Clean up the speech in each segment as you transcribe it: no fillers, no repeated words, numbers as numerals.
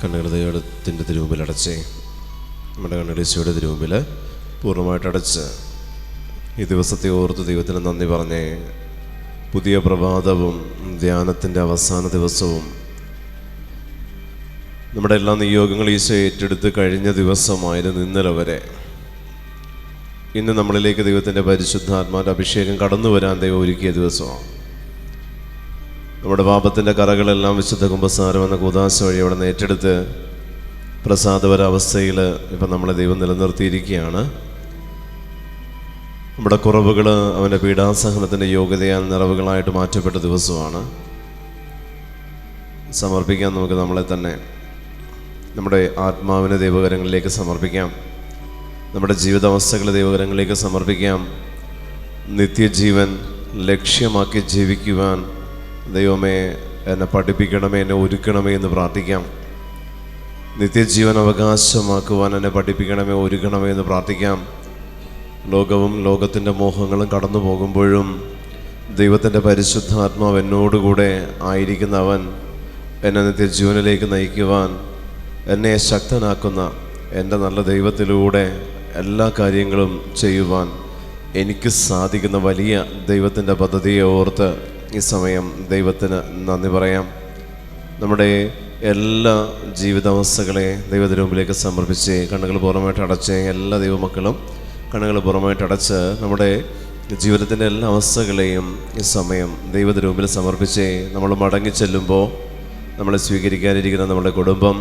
കണ്ണുകൾ ദൈവത്തിൻ്റെ തിരുമുമ്പിൽ അടച്ചേ. നമ്മുടെ കണ്ണുകളീശോയുടെ തിരുമുമ്പിൽ പൂർണ്ണമായിട്ട് അടച്ച് ഈ ദിവസത്തെ ഓർത്ത് ദൈവത്തിന് നന്ദി പറഞ്ഞേ. പുതിയ പ്രഭാതവും ധ്യാനത്തിൻ്റെ അവസാന ദിവസവും നമ്മുടെ എല്ലാ നിയോഗങ്ങളും ഈശോ ഏറ്റെടുത്ത് കഴിഞ്ഞ ദിവസമായിരുന്നു ഇന്നലെ വരെ. ഇന്ന് നമ്മളിലേക്ക് ദൈവത്തിൻ്റെ പരിശുദ്ധാത്മാവിൻ്റെ അഭിഷേകം കടന്നു വരാൻ ദൈവം ഒരുക്കിയ ദിവസമാണ്. നമ്മുടെ പാപത്തിൻ്റെ കറകളെല്ലാം വിശുദ്ധ കുമ്പസാരം എന്ന കൂദാശ വഴി അവിടെ നിന്ന് ഏറ്റെടുത്ത് പ്രസാദപരാവസ്ഥയിൽ ഇപ്പം നമ്മളെ ദൈവം നിലനിർത്തിയിരിക്കുകയാണ്. നമ്മുടെ കുറവുകൾ അവൻ്റെ പീഡാസഹനത്തിൻ്റെ യോഗ്യതയാൽ നിറവുകളായിട്ട് മാറ്റപ്പെട്ട ദിവസമാണ്. സമർപ്പിക്കാം നമുക്ക് നമ്മളെ തന്നെ. നമ്മുടെ ആത്മാവിനെ ദൈവകരങ്ങളിലേക്ക് സമർപ്പിക്കാം. നമ്മുടെ ജീവിതാവസ്ഥകളെ ദൈവകരങ്ങളിലേക്ക് സമർപ്പിക്കാം. നിത്യജീവൻ ലക്ഷ്യമാക്കി ജീവിക്കുവാൻ ദൈവമേ എന്നെ പഠിപ്പിക്കണമേ, എന്നെ ഒരുക്കണമേ എന്ന് പ്രാർത്ഥിക്കാം. നിത്യജീവൻ അവകാശമാക്കുവാൻ എന്നെ പഠിപ്പിക്കണമേ, ഒരുക്കണമേ എന്ന് പ്രാർത്ഥിക്കാം. ലോകവും ലോകത്തിൻ്റെ മോഹങ്ങളും കടന്നു പോകുമ്പോഴും ദൈവത്തിൻ്റെ പരിശുദ്ധാത്മാവ് എന്നോടുകൂടെ ആയിരിക്കുന്ന അവൻ എന്നെ നിത്യജീവനിലേക്ക് നയിക്കുവാൻ, എന്നെ ശക്തനാക്കുന്ന എൻ്റെ നല്ല ദൈവത്തിലൂടെ എല്ലാ കാര്യങ്ങളും ചെയ്യുവാൻ എനിക്ക് സാധിക്കുന്ന വലിയ ദൈവത്തിൻ്റെ പദ്ധതിയെ ഓർത്ത് ഈ സമയം ദൈവത്തിന് നന്ദി പറയാം. നമ്മുടെ എല്ലാ ജീവിതാവസ്ഥകളെ ദൈവത്തിൻ്റെ മുമ്പിലേക്ക് സമർപ്പിച്ച് കണ്ണുകൾ പുറമായിട്ട് അടച്ച് എല്ലാ ദൈവമക്കളും കണ്ണുകൾ പുറമായിട്ട് അടച്ച് നമ്മുടെ ജീവിതത്തിൻ്റെ എല്ലാ അവസ്ഥകളെയും ഈ സമയം ദൈവത്തിൻ്റെ മുമ്പിൽ സമർപ്പിച്ച് നമ്മൾ മടങ്ങിച്ചെല്ലുമ്പോൾ നമ്മളെ സ്വീകരിക്കാനിരിക്കുന്ന നമ്മുടെ കുടുംബം,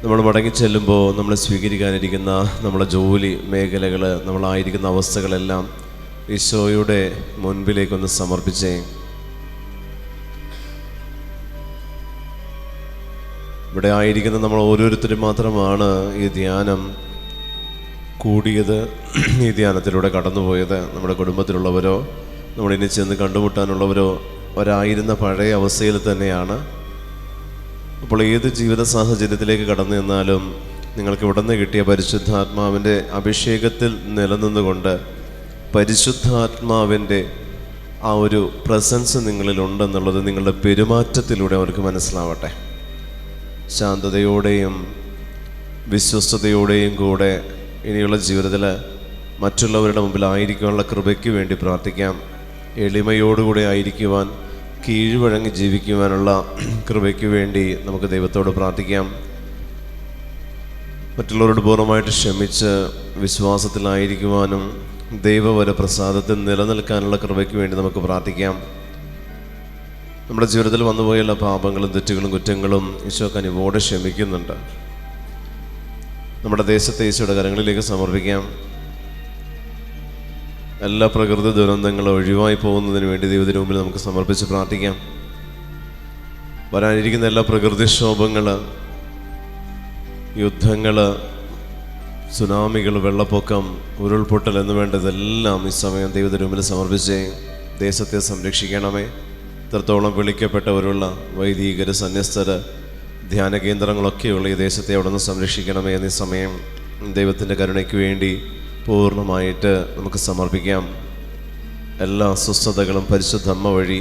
നമ്മൾ മടങ്ങിച്ചെല്ലുമ്പോൾ നമ്മളെ സ്വീകരിക്കാനിരിക്കുന്ന നമ്മുടെ ജോലി മേഖലകൾ, നമ്മളായിരിക്കുന്ന അവസ്ഥകളെല്ലാം ഈശോയുടെ മുൻപിലേക്കൊന്ന് സമർപ്പിച്ചേ. ഇവിടെ ആയിരിക്കുന്ന നമ്മൾ ഓരോരുത്തരും മാത്രമാണ് ഈ ധ്യാനം കൂടിയത്, ഈ ധ്യാനത്തിലൂടെ കടന്നുപോയത്. നമ്മുടെ കുടുംബത്തിലുള്ളവരോ നമ്മളിനി ചെന്ന് കണ്ടുമുട്ടാനുള്ളവരോ ഒരായിരുന്ന പഴയ അവസ്ഥയിൽ തന്നെയാണ്. അപ്പോൾ ഏത് ജീവിത സാഹചര്യത്തിലേക്ക് കടന്നു നിന്നാലും നിങ്ങൾക്ക് ഇവിടെ നിന്ന് കിട്ടിയ പരിശുദ്ധാത്മാവിൻ്റെ അഭിഷേകത്തിൽ നിലനിന്നുകൊണ്ട് പരിശുദ്ധാത്മാവിൻ്റെ ആ ഒരു പ്രസൻസ് നിങ്ങളിലുണ്ടെന്നുള്ളത് നിങ്ങളുടെ പെരുമാറ്റത്തിലൂടെ അവർക്ക് മനസ്സിലാവട്ടെ. ശാന്തതയോടെയും വിശ്വസ്തയോടെയും കൂടെ ഇനിയുള്ള ജീവിതത്തിൽ മറ്റുള്ളവരുടെ മുമ്പിലായിരിക്കാനുള്ള കൃപയ്ക്ക് വേണ്ടി പ്രാർത്ഥിക്കാം. എളിമയോടുകൂടെ ആയിരിക്കുവാൻ, കീഴ്വഴങ്ങി ജീവിക്കുവാനുള്ള കൃപയ്ക്ക് വേണ്ടി നമുക്ക് ദൈവത്തോട് പ്രാർത്ഥിക്കാം. മറ്റുള്ളവരോട് പൂർണ്ണമായിട്ട് ക്ഷമിച്ച് വിശ്വാസത്തിലായിരിക്കുവാനും ദൈവവര പ്രസാദത്തിൽ നിലനിൽക്കാനുള്ള കൃപയ്ക്ക് വേണ്ടി നമുക്ക് പ്രാർത്ഥിക്കാം. നമ്മുടെ ജീവിതത്തിൽ വന്നുപോയ എല്ലാ പാപങ്ങളും തെറ്റുകളും കുറ്റങ്ങളും ഈശോ കനിവോടെ ക്ഷമിക്കുന്നുണ്ട്. നമ്മുടെ ദേശത്തെ ഈശോയുടെ കരങ്ങളിലേക്ക് സമർപ്പിക്കാം. എല്ലാ പ്രകൃതി ദുരന്തങ്ങളും ഒഴിവായി പോകുന്നതിന് വേണ്ടി ദൈവത്തിന് മുമ്പിൽ നമുക്ക് സമർപ്പിച്ച് പ്രാർത്ഥിക്കാം. വരാനിരിക്കുന്ന എല്ലാ പ്രകൃതിക്ഷോഭങ്ങൾ, യുദ്ധങ്ങൾ, സുനാമികൾ, വെള്ളപ്പൊക്കം, ഉരുൾപൊട്ടൽ എന്ന് വേണ്ടതെല്ലാം ഈ സമയം ദൈവത്തിന് മുമ്പിൽ സമർപ്പിച്ച് ദേശത്തെ സംരക്ഷിക്കണമേ. ഇത്രത്തോളം വിളിക്കപ്പെട്ടവരുള്ള വൈദികർ, സന്യസ്തർ, ധ്യാന കേന്ദ്രങ്ങളൊക്കെയുള്ള ഈ ദേശത്തെ അവിടെ നിന്ന് സംരക്ഷിക്കണമേ എന്നീ സമയം ദൈവത്തിൻ്റെ കരുണയ്ക്ക് വേണ്ടി പൂർണ്ണമായിട്ട് നമുക്ക് സമർപ്പിക്കാം. എല്ലാ അസ്വസ്ഥതകളും പരിശുദ്ധ അമ്മ വഴി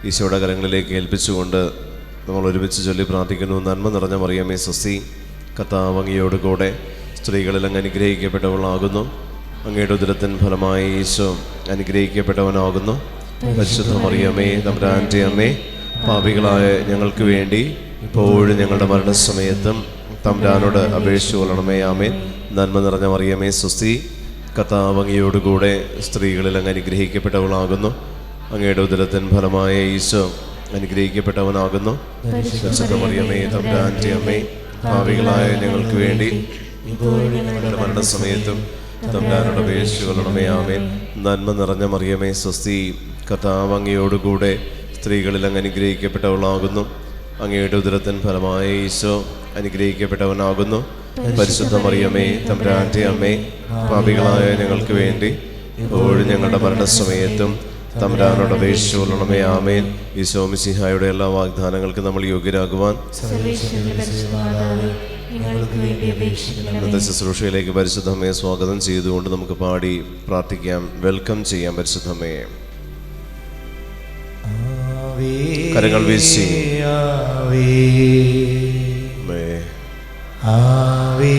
ഈശോയുടെ കരങ്ങളിലേക്ക് ഏൽപ്പിച്ചുകൊണ്ട് നമ്മൾ ഒരുമിച്ച് ചൊല്ലി പ്രാർത്ഥിക്കുന്നു. നന്മ നിറഞ്ഞ മറിയമേ സ്വസ്തി, കർത്താവ് അങ്ങയോട് കൂടെ സ്ത്രീകളിൽ അങ്ങ് അനുഗ്രഹിക്കപ്പെട്ടവളാകുന്നു. അങ്ങയുടെ ഉദരത്തിൻ ഫലമായി ഈശോ അനുഗ്രഹിക്കപ്പെട്ടവനാകുന്നു. പരിശുദ്ധ മറിയമേ തമ്പുരാൻ്റെ അമ്മേ, പാപികളായ ഞങ്ങൾക്ക് വേണ്ടി ഇപ്പോഴും ഞങ്ങളുടെ മരണസമയത്തും തമ്പുരാനോട് അപേക്ഷിച്ചു കൊള്ളണമേ. ആമേൻ. നന്മ നിറഞ്ഞ മറിയമേ സ്വസ്തി, കർത്താവ് അങ്ങയോടുകൂടെ സ്ത്രീകളിൽ അങ്ങ് അനുഗ്രഹിക്കപ്പെട്ടവളാകുന്നു. അങ്ങയുടെ ഉദരത്തിൻ ഫലമായ ഈശോ അനുഗ്രഹിക്കപ്പെട്ടവനാകുന്നു. പരിശുദ്ധ മറിയമേ തമ്പുരാൻ്റെ അമ്മേ, പാപികളായ ഞങ്ങൾക്ക് വേണ്ടി ഞങ്ങളുടെ മരണസമയത്തും തമ്പുരാനോട് അപേക്ഷിച്ചു കൊള്ളണമേ. ആമേൻ. നന്മ നിറഞ്ഞ മറിയമേ സ്വസ്തി, കർത്താവ് അങ്ങയോടുകൂടെ സ്ത്രീകളിൽ അങ്ങ് അനുഗ്രഹിക്കപ്പെട്ടവളാകുന്നു. അങ്ങയുടെ ഉദരത്തിൻ ഫലമായ ഈശോ അനുഗ്രഹിക്കപ്പെട്ടവനാകുന്നു. പരിശുദ്ധ മറിയമേ തമ്പുരാൻ്റെ അമ്മേ, പാപികളായ ഞങ്ങൾക്ക് വേണ്ടി ഇപ്പോഴും ഞങ്ങളുടെ മരണസമയത്തും തമ്പുരാനോട് അപേക്ഷിച്ചു കൊള്ളണമേ. ആമേൻ. ഈശോ മിശിഹായുടെ എല്ലാ വാഗ്ദാനങ്ങൾക്കും നമ്മൾ യോഗ്യരാകുവാൻ ഇന്നത്തെ ശുശ്രൂഷയിലേക്ക് പരിശുദ്ധമ്മയെ സ്വാഗതം ചെയ്തുകൊണ്ട് നമുക്ക് പാടി പ്രാർത്ഥിക്കാം. വെൽക്കം ചെയ്യാം പരിശുദ്ധമ്മയെ. കരങ്ങൾ വീശി. ആവേ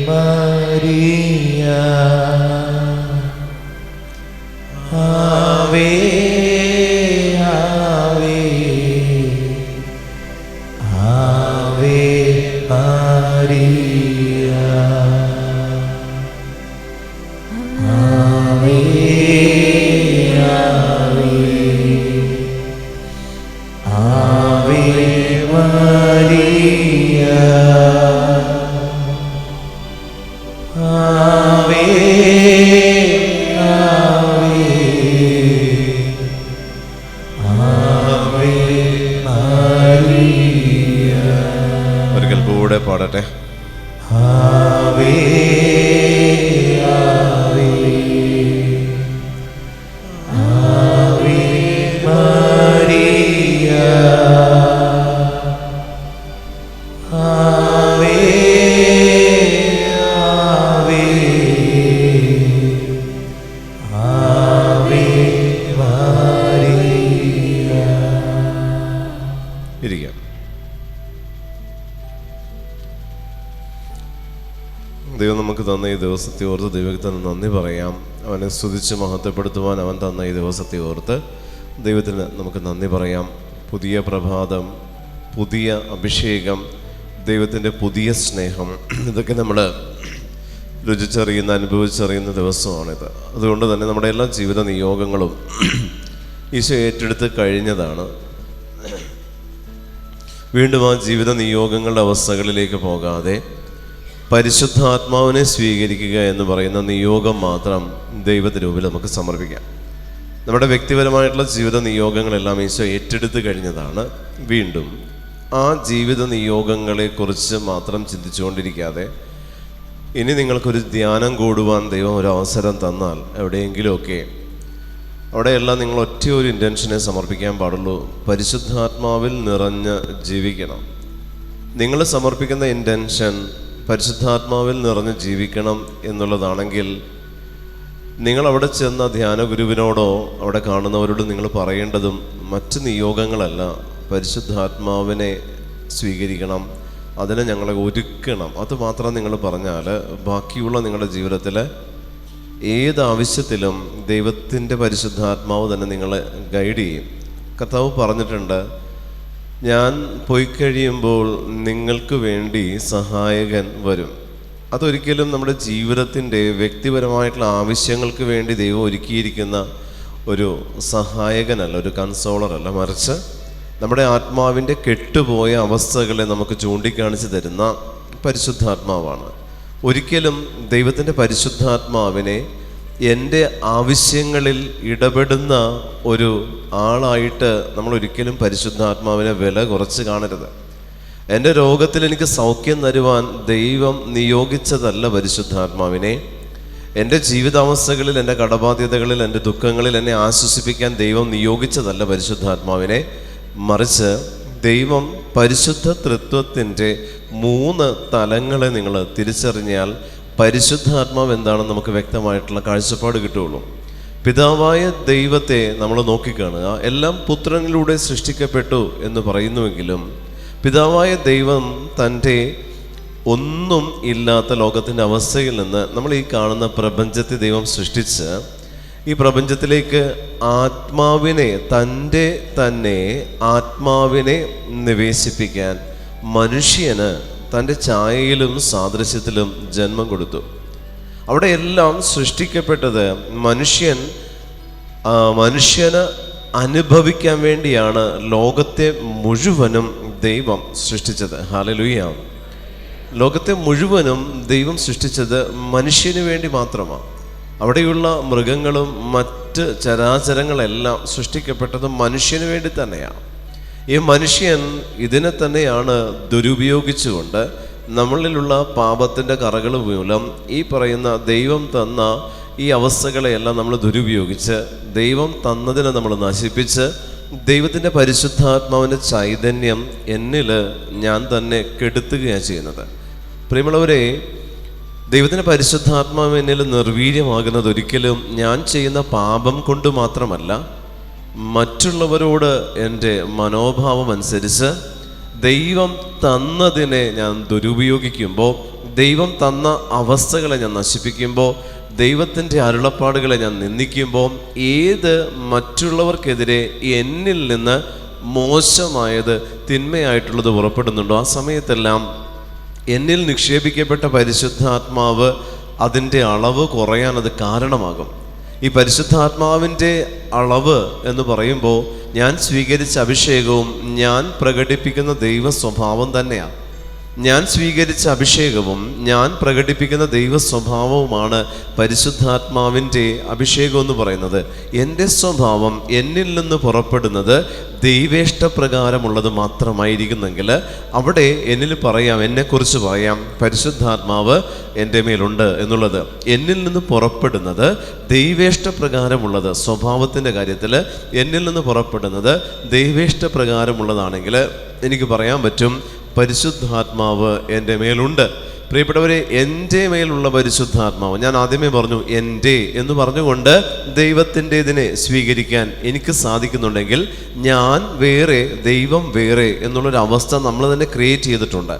മരിയ ആവേ ആവേ ആവേ മരിയ ആവേ ആവേ മരിയ ആവേ ആവേ മരിയ. ഒരിക്കൽ കൂടെ പാടട്ടെ. ആവേ ആവേ ആവേ മരിയ ആവേ ആവേ ആവേ മരിയ. ഇരിക്കാം. ദൈവം നമുക്ക് തന്ന ഈ ദിവസത്തെ ഓർത്ത് ദൈവത്തിന് നന്ദി പറയാം. അവനെ സ്തുതിച്ച് മഹത്വപ്പെടുത്തുവാൻ അവൻ തന്ന ഈ ദിവസത്തെ ഓർത്ത് ദൈവത്തിന് നമുക്ക് നന്ദി പറയാം. പുതിയ പ്രഭാതം, പുതിയ അഭിഷേകം, ദൈവത്തിൻ്റെ പുതിയ സ്നേഹം, ഇതൊക്കെ നമ്മൾ രുചിച്ചറിയുന്ന, അനുഭവിച്ചറിയുന്ന ദിവസമാണിത്. അതുകൊണ്ട് തന്നെ നമ്മുടെ എല്ലാ ജീവിത നിയോഗങ്ങളും ഈശോ ഏറ്റെടുത്ത് കഴിഞ്ഞതാണ്. വീണ്ടും ആ ജീവിത നിയോഗങ്ങളുടെ അവസ്ഥകളിലേക്ക് പോകാതെ പരിശുദ്ധാത്മാവിനെ സ്വീകരിക്കുക എന്ന് പറയുന്ന നിയോഗം മാത്രം ദൈവത്തിന് മുമ്പിൽ നമുക്ക് സമർപ്പിക്കാം. നമ്മുടെ വ്യക്തിപരമായിട്ടുള്ള ജീവിത നിയോഗങ്ങളെല്ലാം ഈശോ ഏറ്റെടുത്ത് കഴിഞ്ഞതാണ്. വീണ്ടും ആ ജീവിത നിയോഗങ്ങളെക്കുറിച്ച് മാത്രം ചിന്തിച്ചുകൊണ്ടിരിക്കാതെ, ഇനി നിങ്ങൾക്കൊരു ധ്യാനം കൂടുവാൻ ദൈവം ഒരു അവസരം തന്നാൽ എവിടെയെങ്കിലുമൊക്കെ, അവിടെയെല്ലാം നിങ്ങൾ ഒറ്റ ഒരു ഇൻറ്റൻഷനെ സമർപ്പിക്കാൻ പാടുള്ളൂ. പരിശുദ്ധാത്മാവിൽ നിറഞ്ഞ് ജീവിക്കണം. നിങ്ങൾ സമർപ്പിക്കുന്ന ഇൻറ്റൻഷൻ പരിശുദ്ധാത്മാവിൽ നിറഞ്ഞ് ജീവിക്കണം എന്നുള്ളതാണെങ്കിൽ, നിങ്ങൾ അവിടെ ചെന്ന ധ്യാന ഗുരുവിനോടോ അവിടെ കാണുന്നവരോട് നിങ്ങൾ പറയേണ്ടതും മറ്റ് നിയോഗങ്ങളല്ല, പരിശുദ്ധാത്മാവിനെ സ്വീകരിക്കണം, അതിനെ ഞങ്ങളെ ഒരുക്കണം. അതുമാത്രം നിങ്ങൾ പറഞ്ഞാൽ ബാക്കിയുള്ള നിങ്ങളുടെ ജീവിതത്തിൽ ഏത് ആവശ്യത്തിലും ദൈവത്തിൻ്റെ പരിശുദ്ധാത്മാവ് തന്നെ നിങ്ങളെ ഗൈഡ് ചെയ്യും. കർത്താവ് പറഞ്ഞിട്ടുണ്ട്, ഞാൻ പോയി കഴിയുമ്പോൾ നിങ്ങൾക്ക് വേണ്ടി സഹായകൻ വരും. അതൊരിക്കലും നമ്മുടെ ജീവിതത്തിൻ്റെ വ്യക്തിപരമായിട്ടുള്ള ആവശ്യങ്ങൾക്ക് വേണ്ടി ദൈവം ഒരുക്കിയിരിക്കുന്ന ഒരു സഹായകനല്ല, ഒരു കൺസോളറല്ല, മറിച്ച് നമ്മുടെ ആത്മാവിൻ്റെ കെട്ടുപോയ അവസ്ഥകളെ നമുക്ക് ചൂണ്ടിക്കാണിച്ച് തരുന്ന പരിശുദ്ധാത്മാവാണ്. ഒരിക്കലും ദൈവത്തിൻ്റെ പരിശുദ്ധാത്മാവിനെ എൻ്റെ ആവശ്യങ്ങളിൽ ഇടപെടുന്ന ഒരു ആളായിട്ട് നമ്മൾ ഒരിക്കലും പരിശുദ്ധാത്മാവിനെ വില കുറച്ച് കാണരുത്. എൻ്റെ രോഗത്തിൽ എനിക്ക് സൗഖ്യം തരുവാൻ ദൈവം നിയോഗിച്ചതല്ല പരിശുദ്ധാത്മാവിനെ. എൻ്റെ ജീവിതാവസ്ഥകളിൽ, എൻ്റെ കടബാധ്യതകളിൽ, എൻ്റെ ദുഃഖങ്ങളിൽ എന്നെ ആശ്വസിപ്പിക്കാൻ ദൈവം നിയോഗിച്ചതല്ല പരിശുദ്ധാത്മാവിനെ. മറിച്ച് ദൈവം പരിശുദ്ധ തൃത്വത്തിൻ്റെ 3 തലങ്ങളെ നിങ്ങൾ തിരിച്ചറിഞ്ഞാൽ പരിശുദ്ധാത്മാവ് എന്താണെന്ന് നമുക്ക് വ്യക്തമായിട്ടുള്ള കാഴ്ചപ്പാട് കിട്ടുകയുള്ളൂ. പിതാവായ ദൈവത്തെ നമ്മൾ നോക്കിക്കാണുക. എല്ലാം പുത്രനിലൂടെ സൃഷ്ടിക്കപ്പെട്ടു എന്ന് പറയുന്നുവെങ്കിലും പിതാവായ ദൈവം തൻ്റെ ഒന്നും ഇല്ലാത്ത ലോകത്തിൻ്റെ അവസ്ഥയിൽ നിന്ന് നമ്മൾ ഈ കാണുന്ന പ്രപഞ്ചത്തെ ദൈവം സൃഷ്ടിച്ച് ഈ പ്രപഞ്ചത്തിലേക്ക് ആത്മാവിനെ, തൻ്റെ തന്നെ ആത്മാവിനെ നിവേശിപ്പിക്കാൻ മനുഷ്യന് തൻ്റെ ഛായയിലും സാദൃശ്യത്തിലും ജന്മം കൊടുത്തു. അവിടെ എല്ലാം സൃഷ്ടിക്കപ്പെട്ടത് മനുഷ്യന് അനുഭവിക്കാൻ വേണ്ടിയാണ് ലോകത്തെ മുഴുവനും ദൈവം സൃഷ്ടിച്ചത്. ഹല്ലേലൂയ. ലോകത്തെ മുഴുവനും ദൈവം സൃഷ്ടിച്ചത് മനുഷ്യന് വേണ്ടി മാത്രമാണ്. അവിടെയുള്ള മൃഗങ്ങളും മറ്റ് ചരാചരങ്ങളെല്ലാം സൃഷ്ടിക്കപ്പെട്ടത് മനുഷ്യന് വേണ്ടി തന്നെയാണ്. ഈ മനുഷ്യൻ ഇതിനെ തന്നെയാണ് ദുരുപയോഗിച്ചുകൊണ്ട് നമ്മളിലുള്ള പാപത്തിൻ്റെ കറകൾ മൂലം ഈ പറയുന്ന ദൈവം തന്ന ഈ അവസ്ഥകളെയെല്ലാം നമ്മൾ ദുരുപയോഗിച്ച് ദൈവം തന്നതിനെ നമ്മൾ നശിപ്പിച്ച് ദൈവത്തിൻ്റെ പരിശുദ്ധാത്മാവിൻ്റെ ചൈതന്യം എന്നിൽ ഞാൻ തന്നെ കെടുത്തുകയാണ് ചെയ്യുന്നത്. പ്രിയമുള്ളവരെ, ദൈവത്തിൻ്റെ പരിശുദ്ധാത്മാവ് എന്നിൽ നിർവീര്യമാകുന്നത് ഒരിക്കലും ഞാൻ ചെയ്യുന്ന പാപം കൊണ്ട് മാത്രമല്ല, മറ്റുള്ളവരോട് എൻ്റെ മനോഭാവം അനുസരിച്ച്, ദൈവം തന്നതിനെ ഞാൻ ദുരുപയോഗിക്കുമ്പോൾ, ദൈവം തന്ന അവസ്ഥകളെ ഞാൻ നശിപ്പിക്കുമ്പോൾ, ദൈവത്തിൻ്റെ അരുളപ്പാടുകളെ ഞാൻ നിന്ദിക്കുമ്പോൾ, ഏത് മറ്റുള്ളവർക്കെതിരെ എന്നിൽ നിന്ന് മോശമായത് തിന്മയായിട്ടുള്ളത് പുറപ്പെടുന്നുണ്ടോ ആ സമയത്തെല്ലാം എന്നിൽ നിക്ഷേപിക്കപ്പെട്ട പരിശുദ്ധാത്മാവ് അതിൻ്റെ അളവ് കുറയാൻ അത് കാരണമാകും. ഈ പരിശുദ്ധാത്മാവിൻ്റെ അളവ് എന്ന് പറയുമ്പോൾ ഞാൻ സ്വീകരിച്ച അഭിഷേകവും ഞാൻ പ്രകടിപ്പിക്കുന്ന ദൈവ സ്വഭാവം തന്നെയാണ്. ഞാൻ സ്വീകരിച്ച അഭിഷേകവും ഞാൻ പ്രകടിപ്പിക്കുന്ന ദൈവ സ്വഭാവവുമാണ് പരിശുദ്ധാത്മാവിൻ്റെ അഭിഷേകം എന്ന് പറയുന്നത്. എൻ്റെ സ്വഭാവം എന്നിൽ നിന്ന് പുറപ്പെടുന്നത് ദൈവേഷ്ടപ്രകാരമുള്ളത് മാത്രമായിരിക്കുന്നെങ്കിൽ അവിടെ എന്നിൽ പറയാം, എന്നെക്കുറിച്ച് പറയാം, പരിശുദ്ധാത്മാവ് എൻ്റെ മേലുണ്ട് എന്നുള്ളത്. എന്നിൽ നിന്ന് പുറപ്പെടുന്നത് ദൈവേഷ്ടപ്രകാരമുള്ളത്, സ്വഭാവത്തിൻ്റെ കാര്യത്തിൽ എന്നിൽ നിന്ന് പുറപ്പെടുന്നത് ദൈവേഷ്ടപ്രകാരമുള്ളതാണെങ്കിൽ എനിക്ക് പറയാൻ പറ്റും, പരിശുദ്ധാത്മാവ് എൻ്റെ മേലുണ്ട്. പ്രിയപ്പെട്ടവരെ, എൻ്റെ മേലുള്ള പരിശുദ്ധാത്മാവ്, ഞാൻ ആദ്യമേ പറഞ്ഞു എൻ്റെ എന്ന് പറഞ്ഞുകൊണ്ട് ദൈവത്തിൻ്റെതിനെ സ്വീകരിക്കാൻ എനിക്ക് സാധിക്കുന്നുണ്ടെങ്കിൽ ഞാൻ വേറെ ദൈവം വേറെ എന്നുള്ളൊരവസ്ഥ നമ്മൾ തന്നെ ക്രിയേറ്റ് ചെയ്തിട്ടുണ്ട്.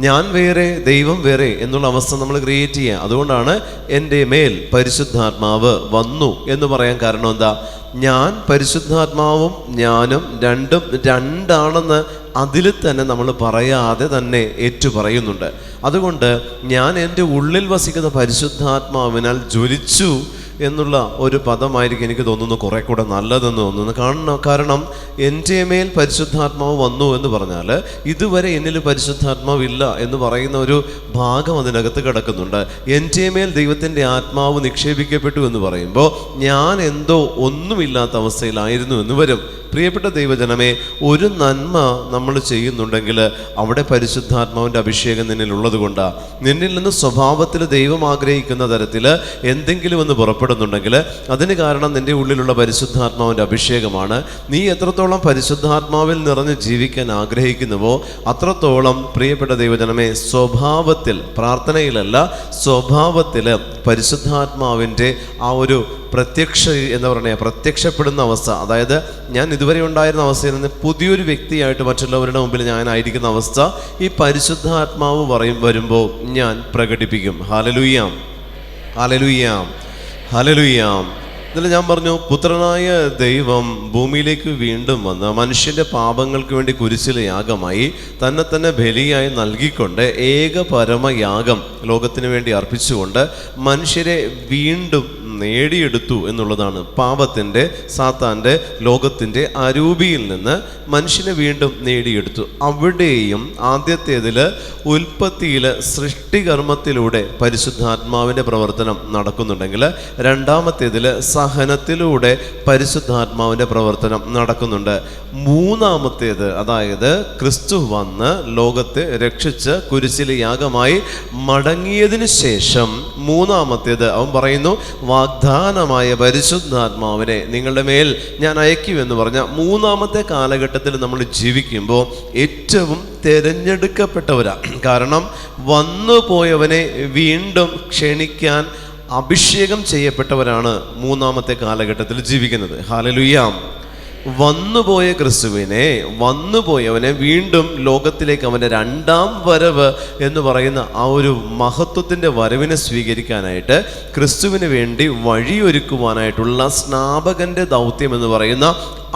ഞാൻ വേറെ ദൈവം വേറെ എന്നുള്ള അവസ്ഥ നമ്മൾ ക്രിയേറ്റ് ചെയ്യുക. അതുകൊണ്ടാണ് എൻ്റെ മേൽ പരിശുദ്ധാത്മാവ് വന്നു എന്ന് പറയാൻ കാരണം എന്താ? ഞാൻ പരിശുദ്ധാത്മാവും ഞാനും രണ്ടും രണ്ടാണെന്ന് അതിൽ തന്നെ നമ്മൾ പറയാതെ തന്നെ ഏറ്റുപറയുന്നുണ്ട്. അതുകൊണ്ട് ഞാൻ എൻ്റെ ഉള്ളിൽ വസിക്കുന്ന പരിശുദ്ധാത്മാവിനാൽ ജ്വലിച്ചു എന്നുള്ള ഒരു പദമായിരിക്കും എനിക്ക് തോന്നുന്നു കുറേ കൂടെ നല്ലതെന്ന് തോന്നുന്നു. കാരണം എൻ്റെ മേൽ പരിശുദ്ധാത്മാവ് വന്നു എന്ന് പറഞ്ഞാൽ ഇതുവരെ എന്നിൽ പരിശുദ്ധാത്മാവില്ല എന്ന് പറയുന്ന ഒരു ഭാഗം അതിനകത്ത് കിടക്കുന്നുണ്ട്. എൻ്റെ മേൽ ദൈവത്തിൻ്റെ ആത്മാവ് നിക്ഷേപിക്കപ്പെട്ടു എന്ന് പറയുമ്പോൾ ഞാൻ എന്തോ ഒന്നുമില്ലാത്ത അവസ്ഥയിലായിരുന്നു എന്ന് വരും. പ്രിയപ്പെട്ട ദൈവജനമേ, ഒരു നന്മ നമ്മൾ ചെയ്യുന്നുണ്ടെങ്കിൽ അവിടെ പരിശുദ്ധാത്മാവിൻ്റെ അഭിഷേകം നിന്നിലുള്ളത് കൊണ്ടാണ്. നിന്നിൽ നിന്ന് സ്വഭാവത്തിൽ ദൈവം ആഗ്രഹിക്കുന്ന തരത്തിൽ എന്തെങ്കിലും ഒന്ന് പുറപ്പെടുന്നുണ്ടെങ്കിൽ അതിന് കാരണം നിൻ്റെ ഉള്ളിലുള്ള പരിശുദ്ധാത്മാവിൻ്റെ അഭിഷേകമാണ്. നീ എത്രത്തോളം പരിശുദ്ധാത്മാവിൽ നിറഞ്ഞ് ജീവിക്കാൻ ആഗ്രഹിക്കുന്നുവോ അത്രത്തോളം പ്രിയപ്പെട്ട ദൈവജനമേ സ്വഭാവത്തിൽ, പ്രാർത്ഥനയിലല്ല സ്വഭാവത്തിൽ പരിശുദ്ധാത്മാവിൻ്റെ ആ ഒരു പ്രത്യക്ഷപ്പെടുന്ന അവസ്ഥ, അതായത് ഞാൻ ഇതുവരെ ഉണ്ടായിരുന്ന അവസ്ഥയിൽ നിന്ന് പുതിയൊരു വ്യക്തിയായിട്ട് മറ്റുള്ളവരുടെ മുമ്പിൽ ഞാനായിരിക്കുന്ന അവസ്ഥ ഈ പരിശുദ്ധാത്മാവ് വരുമ്പോൾ ഞാൻ പ്രകടിപ്പിക്കും. ഹല്ലേലൂയ, ഹല്ലേലൂയ, ഹല്ലേലൂയ. ഇതിൽ ഞാൻ പറഞ്ഞു, പുത്രനായ ദൈവം ഭൂമിയിലേക്ക് വീണ്ടും വന്ന് മനുഷ്യൻ്റെ പാപങ്ങൾക്ക് വേണ്ടി കുരിശിലെ യാഗമായി തന്നെ ബലിയായി നൽകിക്കൊണ്ട് ഏക പരമയാഗം ലോകത്തിന് വേണ്ടി അർപ്പിച്ചുകൊണ്ട് മനുഷ്യരെ വീണ്ടും നേടിയെടുത്തു എന്നുള്ളതാണ്. പാപത്തിൻ്റെ, സാത്താൻ്റെ, ലോകത്തിൻ്റെ അരൂപിയിൽ നിന്ന് മനുഷ്യനെ വീണ്ടും നേടിയെടുത്തു. അവിടെയും ആദ്യത്തേതിൽ ഉൽപ്പത്തിയിൽ സൃഷ്ടികർമ്മത്തിലൂടെ പരിശുദ്ധാത്മാവിൻ്റെ പ്രവർത്തനം നടക്കുന്നുണ്ടെങ്കിൽ രണ്ടാമത്തേതിൽ സഹനത്തിലൂടെ പരിശുദ്ധാത്മാവിൻ്റെ പ്രവർത്തനം നടക്കുന്നുണ്ട്. മൂന്നാമത്തേത്, അതായത് ക്രിസ്തു വന്ന് ലോകത്തെ രക്ഷിച്ച് കുരിശിലെ യാഗമായി മടങ്ങിയതിന് ശേഷം മൂന്നാമത്തേത് അവൻ പറയുന്നു, വാഗ്ദാനമായ പരിശുദ്ധാത്മാവിനെ നിങ്ങളുടെ മേൽ ഞാൻ അയക്കുമെന്ന് പറഞ്ഞ മൂന്നാമത്തെ കാലഘട്ടത്തിൽ നമ്മൾ ജീവിക്കുമ്പോൾ ഏറ്റവും തിരഞ്ഞെടുക്കപ്പെട്ടവരാണ്. കാരണം വന്നുപോയവനെ വീണ്ടും ക്ഷണിക്കാൻ അഭിഷേകം ചെയ്യപ്പെട്ടവരാണ് മൂന്നാമത്തെ കാലഘട്ടത്തിൽ ജീവിക്കുന്നത്. ഹല്ലേലൂയ. വന്നുപോയ ക്രിസ്തുവിനെ, വന്നുപോയവനെ വീണ്ടും ലോകത്തിലേക്ക് അവൻ്റെ രണ്ടാം വരവ് എന്ന് പറയുന്ന ആ ഒരു മഹത്വത്തിൻ്റെ വരവിനെ സ്വീകരിക്കാനായിട്ട് ക്രിസ്തുവിന് വേണ്ടി വഴിയൊരുക്കുവാനായിട്ടുള്ള സ്നാപകൻ്റെ ദൗത്യം എന്ന് പറയുന്ന